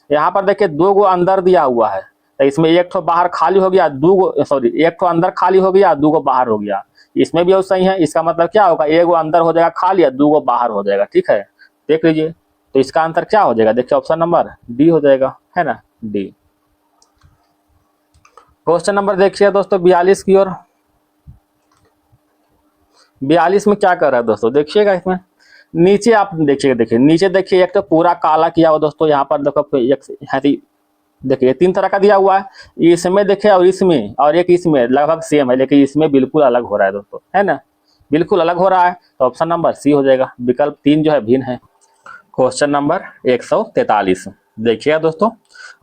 यहाँ पर देखिए 2 गो अंदर दिया हुआ है, तो इसमें 1 ठो बाहर खाली हो गया, 2 गो सॉरी 1 ठो अंदर खाली हो गया, 2 गो बाहर हो गया। इसमें भी सही है, इसका मतलब क्या होगा, 1 गो अंदर हो जाएगा खाली, 2 गो बाहर हो जाएगा, ठीक है, देख लीजिए। तो इसका आंसर क्या हो जाएगा, देखिए ऑप्शन नंबर डी हो जाएगा, है ना, डी। क्वेश्चन नंबर देखिए दोस्तों 42 की ओर, 42 में क्या कर रहा है दोस्तों, देखिएगा इसमें नीचे आप देखिएगा, देखिए नीचे देखिए, एक तो पूरा काला किया हुआ दोस्तों, यहाँ पर देखो एक देखिए 3 तरह का दिया हुआ है, इसमें देखिए और इसमें, और एक इसमें लगभग सेम है, लेकिन इसमें बिल्कुल अलग हो रहा है दोस्तों, है ना, बिल्कुल अलग हो रहा है। तो ऑप्शन नंबर सी हो जाएगा, विकल्प 3 जो है भिन्न है। क्वेश्चन नंबर 143 देखिएगा दोस्तों,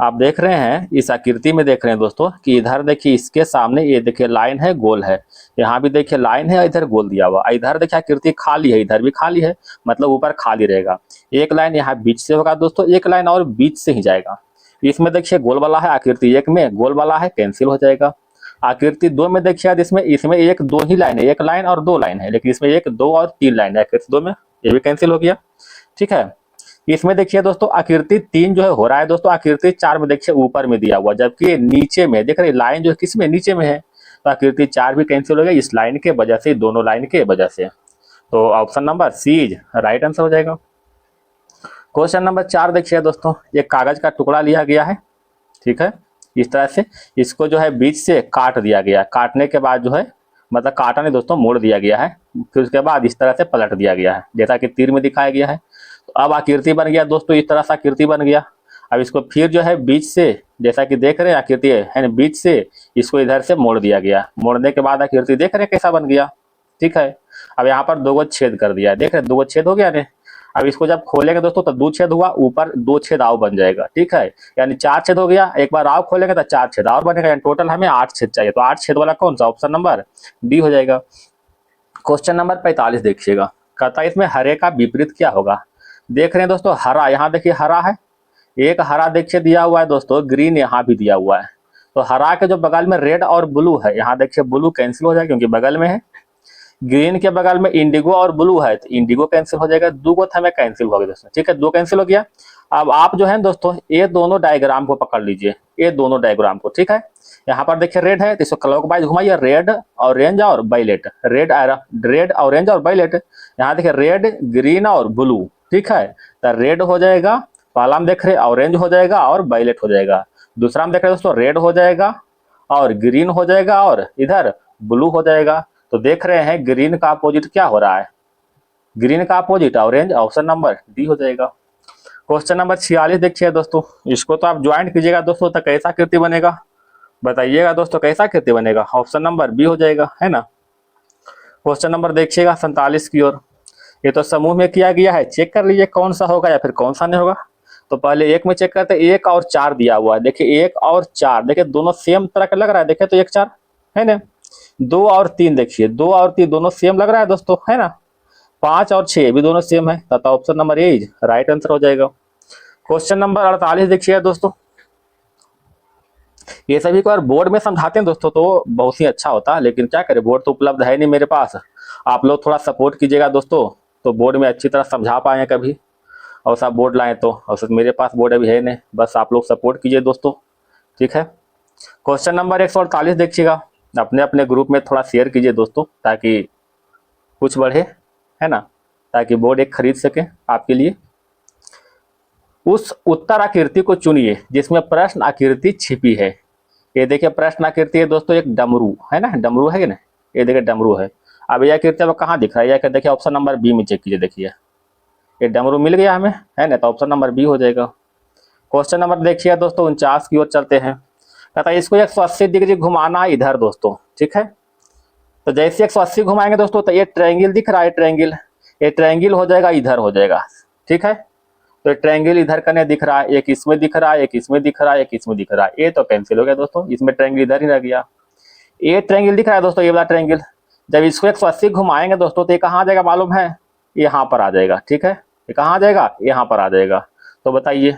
आप देख रहे हैं इस आकृति में, देख रहे हैं दोस्तों कि इधर देखिए इसके सामने ये देखिए लाइन है, गोल है, यहाँ भी देखिए लाइन है, इधर गोल दिया हुआ, इधर देखिए आकृति खाली है, इधर भी खाली है, मतलब ऊपर खाली रहेगा। एक लाइन यहाँ बीच से होगा दोस्तों, एक लाइन और बीच से ही जाएगा। इसमें देखिए गोल वाला है, आकृति 1 में गोल वाला है, कैंसिल हो जाएगा। आकृति 2 में देखिए इसमें 1 2 ही लाइन है, 1 लाइन और 2 लाइन है, लेकिन इसमें 1 2 और 3 लाइन है आकृति 2 में, ये भी कैंसिल हो गया, ठीक है। इसमें देखिए दोस्तों आकृति 3 जो है हो रहा है दोस्तों, आकृति 4 में देखिए ऊपर में दिया हुआ, जबकि नीचे में देख रहे लाइन जो है किस में, नीचे में है, तो आकृति 4 भी कैंसिल हो गया इस लाइन के वजह से, दोनों लाइन के वजह से। तो option number C right answer हो जाएगा। क्वेश्चन नंबर 4 देखिए दोस्तों, एक कागज का टुकड़ा लिया गया है, ठीक है, इस तरह से इसको जो है बीच से काट दिया गया। काटने के बाद जो है, मतलब काटा नहीं दोस्तों, मोड़ दिया गया है। फिर उसके बाद इस तरह से पलट दिया गया है, जैसा कि तीर में दिखाया गया है। तो अब आकृति बन गया दोस्तों, इस तरह से आकृति बन गया। अब इसको फिर जो है बीच से, जैसा कि देख रहे हैं आकृति है ना, बीच से इसको इधर से मोड़ दिया गया। मोड़ने के बाद आकृति देख रहे हैं कैसा बन गया। ठीक है, अब यहाँ पर 2 गो छेद कर दिया, देख रहे हैं 2 गो छेद हो गया ने। अब इसको जब खोलेंगे दोस्तों तो 2 छेद हुआ, ऊपर 2 छेद और बन जाएगा। ठीक है, यानी 4 छेद हो गया। एक बार राव खोलेंगे तो 4 छेद और बनेगा, यानी टोटल हमें 8 छेद चाहिए। तो 8 छेद वाला कौन सा, ऑप्शन नंबर डी हो जाएगा। क्वेश्चन नंबर 45 देखिएगा, कहता है इसमें हरे का विपरीत क्या होगा। देख रहे हैं दोस्तों हरा, यहाँ देखिए हरा है, एक हरा देखिए दिया हुआ है दोस्तों, ग्रीन यहाँ भी दिया हुआ है। तो हरा के जो बगल में रेड और ब्लू है, यहाँ देखिए ब्लू कैंसिल हो जाएगा क्योंकि बगल में है। ग्रीन के बगल में इंडिगो और ब्लू है तो इंडिगो कैंसिल हो जाएगा। 2 गो हमें कैंसिल हो गया दोस्तों। ठीक है, 2 कैंसिल हो गया। अब आप जो है दोस्तों ये दोनों डायग्राम को पकड़ लीजिए, ये दोनों डायग्राम को। ठीक है, यहाँ पर देखिए रेड है तो इसको क्लॉकवाइज घुमाइए, रेड ऑरेंज और वायलेट, रेड ऑरेंज और वायलेट। यहाँ देखिए रेड ग्रीन और ब्लू। ठीक है, तो रेड हो जाएगा, पहला हम देख रहे हैं ऑरेंज हो जाएगा और वायलेट हो जाएगा। दूसरा हम देख रहे हैं दोस्तों रेड हो जाएगा और ग्रीन हो जाएगा और इधर ब्लू हो जाएगा। तो देख रहे हैं ग्रीन का अपोजिट क्या हो रहा है, ग्रीन का opposite orange, option number D हो जाएगा। क्वेश्चन नंबर 46 देखिए दोस्तों, इसको तो आप ज्वाइंट कीजिएगा दोस्तों तो कैसा आकृति बनेगा, बताइएगा दोस्तों कैसा आकृति बनेगा। ऑप्शन नंबर बी हो जाएगा, है ना। क्वेश्चन नंबर देखिएगा 47 की ओर, ये तो समूह में किया गया है, चेक कर लीजिए कौन सा होगा या फिर कौन सा नहीं होगा। तो पहले 1 में चेक करते, 1 और 4 दिया हुआ है। देखिए 1 और 4 देखिए दोनों सेम तरह का लग रहा है, देखिए तो 1 4 है ना। 2 और 3 देखिए, 2 और 3 दोनों सेम लग रहा है दोस्तों, है ना। 5 और 6 भी दोनों सेम है, तथा ऑप्शन नंबर ए राइट आंसर हो जाएगा। क्वेश्चन नंबर 48 देखिए दोस्तों, ये सभी को अगर बोर्ड में समझाते हैं दोस्तों तो बहुत ही अच्छा होता है, लेकिन क्या करें बोर्ड तो उपलब्ध है नहीं मेरे पास। आप लोग थोड़ा सपोर्ट कीजिएगा दोस्तों, तो बोर्ड में अच्छी तरह समझा पाए कभी, और सब बोर्ड लाएं तो। और सर मेरे पास बोर्ड अभी है नहीं, बस आप लोग सपोर्ट कीजिए दोस्तों। ठीक है, क्वेश्चन नंबर 148 देखिएगा, अपने अपने ग्रुप में थोड़ा शेयर कीजिए दोस्तों ताकि कुछ बढ़े, है ना, ताकि बोर्ड एक खरीद सके आपके लिए। उस उत्तर आकृति को चुनिए जिसमें प्रश्न आकृति छिपी है। ये देखिए प्रश्न आकृति है दोस्तों, एक डमरू है ना, डमरू है ना, ये देखिए डमरू है। अब यह आकृति अब कहाँ दिख रहा है, यह देखिए ऑप्शन नंबर बी में चेक कीजिए, देखिए ये डमरू मिल गया हमें, है ना, तो ऑप्शन नंबर बी हो जाएगा। क्वेश्चन नंबर देखिए दोस्तों 49 की ओर चलते हैं, कहता है इसको 180 डिग्री घुमाना इधर दोस्तों। ठीक है, तो जैसे 180 घुमाएंगे दोस्तों तो ये ट्रायंगल दिख रहा है, ट्रायंगल, ये ट्रायंगल हो जाएगा इधर हो जाएगा। ठीक है, तो ट्रायंगल इधर कने दिख रहा है, एक इसमें दिख रहा है, एक इसमें दिख रहा है, एक इसमें दिख रहा है, ये तो कैंसिल हो गया दोस्तों, इसमें ट्रायंगल इधर ही रह गया। ये ट्रायंगल दिख रहा है दोस्तों, ये वाला ट्रायंगल, जब इसको 180 घुमाएंगे दोस्तों तो ये कहाँ आ जाएगा मालूम है, यहाँ पर आ जाएगा। ठीक है, ये कहाँ आ जाएगा, यहाँ पर आ जाएगा। तो बताइए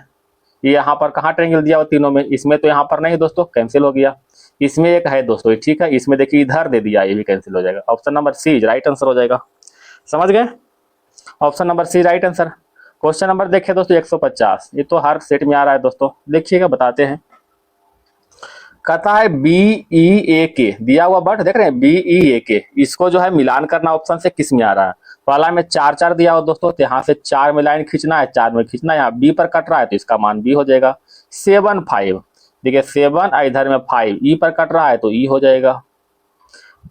ये यहाँ पर कहाँ ट्रायंगल दिया हुआ तीनों में, इसमें तो यहाँ पर नहीं दोस्तों, कैंसिल हो गया। इसमें एक है दोस्तों, ठीक है, इसमें देखिए इधर दे दिया, ये भी कैंसिल हो जाएगा। Option number C right answer हो जाएगा, समझ गए, option number C right answer. Question number देखिए दोस्तों 150, ये तो हर सेट में आ रहा है दोस्तों, देखिएगा बताते हैं। कहता है बी ई ए के दिया हुआ बट देख रहे हैं बी ई ए के, इसको जो है मिलान करना ऑप्शन से किस में आ रहा है। पहला में 4 4 दिया हुआ दोस्तों, तो यहाँ से 4 में लाइन खींचना है, 4 में खींचना है, यहाँ बी पर कट रहा है तो इसका मान बी हो जाएगा। 7 5 देखिए 7 इधर में 5 ई पर कट रहा है तो ई हो जाएगा।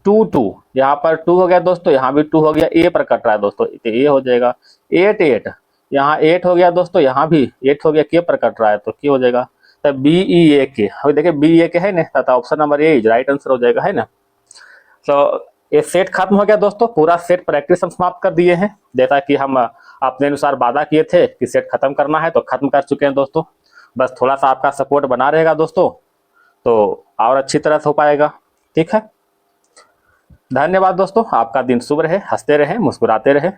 2 2 यहाँ पर 2 हो गया दोस्तों, यहाँ भी 2 हो गया, ए पर कट रहा है दोस्तों तो ए हो जाएगा। 8 8 यहाँ 8 हो गया दोस्तों, यहाँ भी 8 हो गया, के पर कट रहा है तो के हो जाएगा। तो बी ई ए के, देखिए बी ए के है ना, तथा ऑप्शन नंबर ए राइट आंसर हो जाएगा, है ना। तो ये सेट खत्म हो गया दोस्तों, पूरा सेट प्रैक्टिस हम समाप्त कर दिए हैं, जैसा कि हम अपने अनुसार वादा किए थे कि सेट खत्म करना है, तो खत्म कर चुके हैं दोस्तों। बस थोड़ा सा आपका सपोर्ट बना रहेगा दोस्तों तो और अच्छी तरह से हो पाएगा। ठीक है, धन्यवाद दोस्तों, आपका दिन शुभ रहे, हंसते रहे, मुस्कुराते रहे।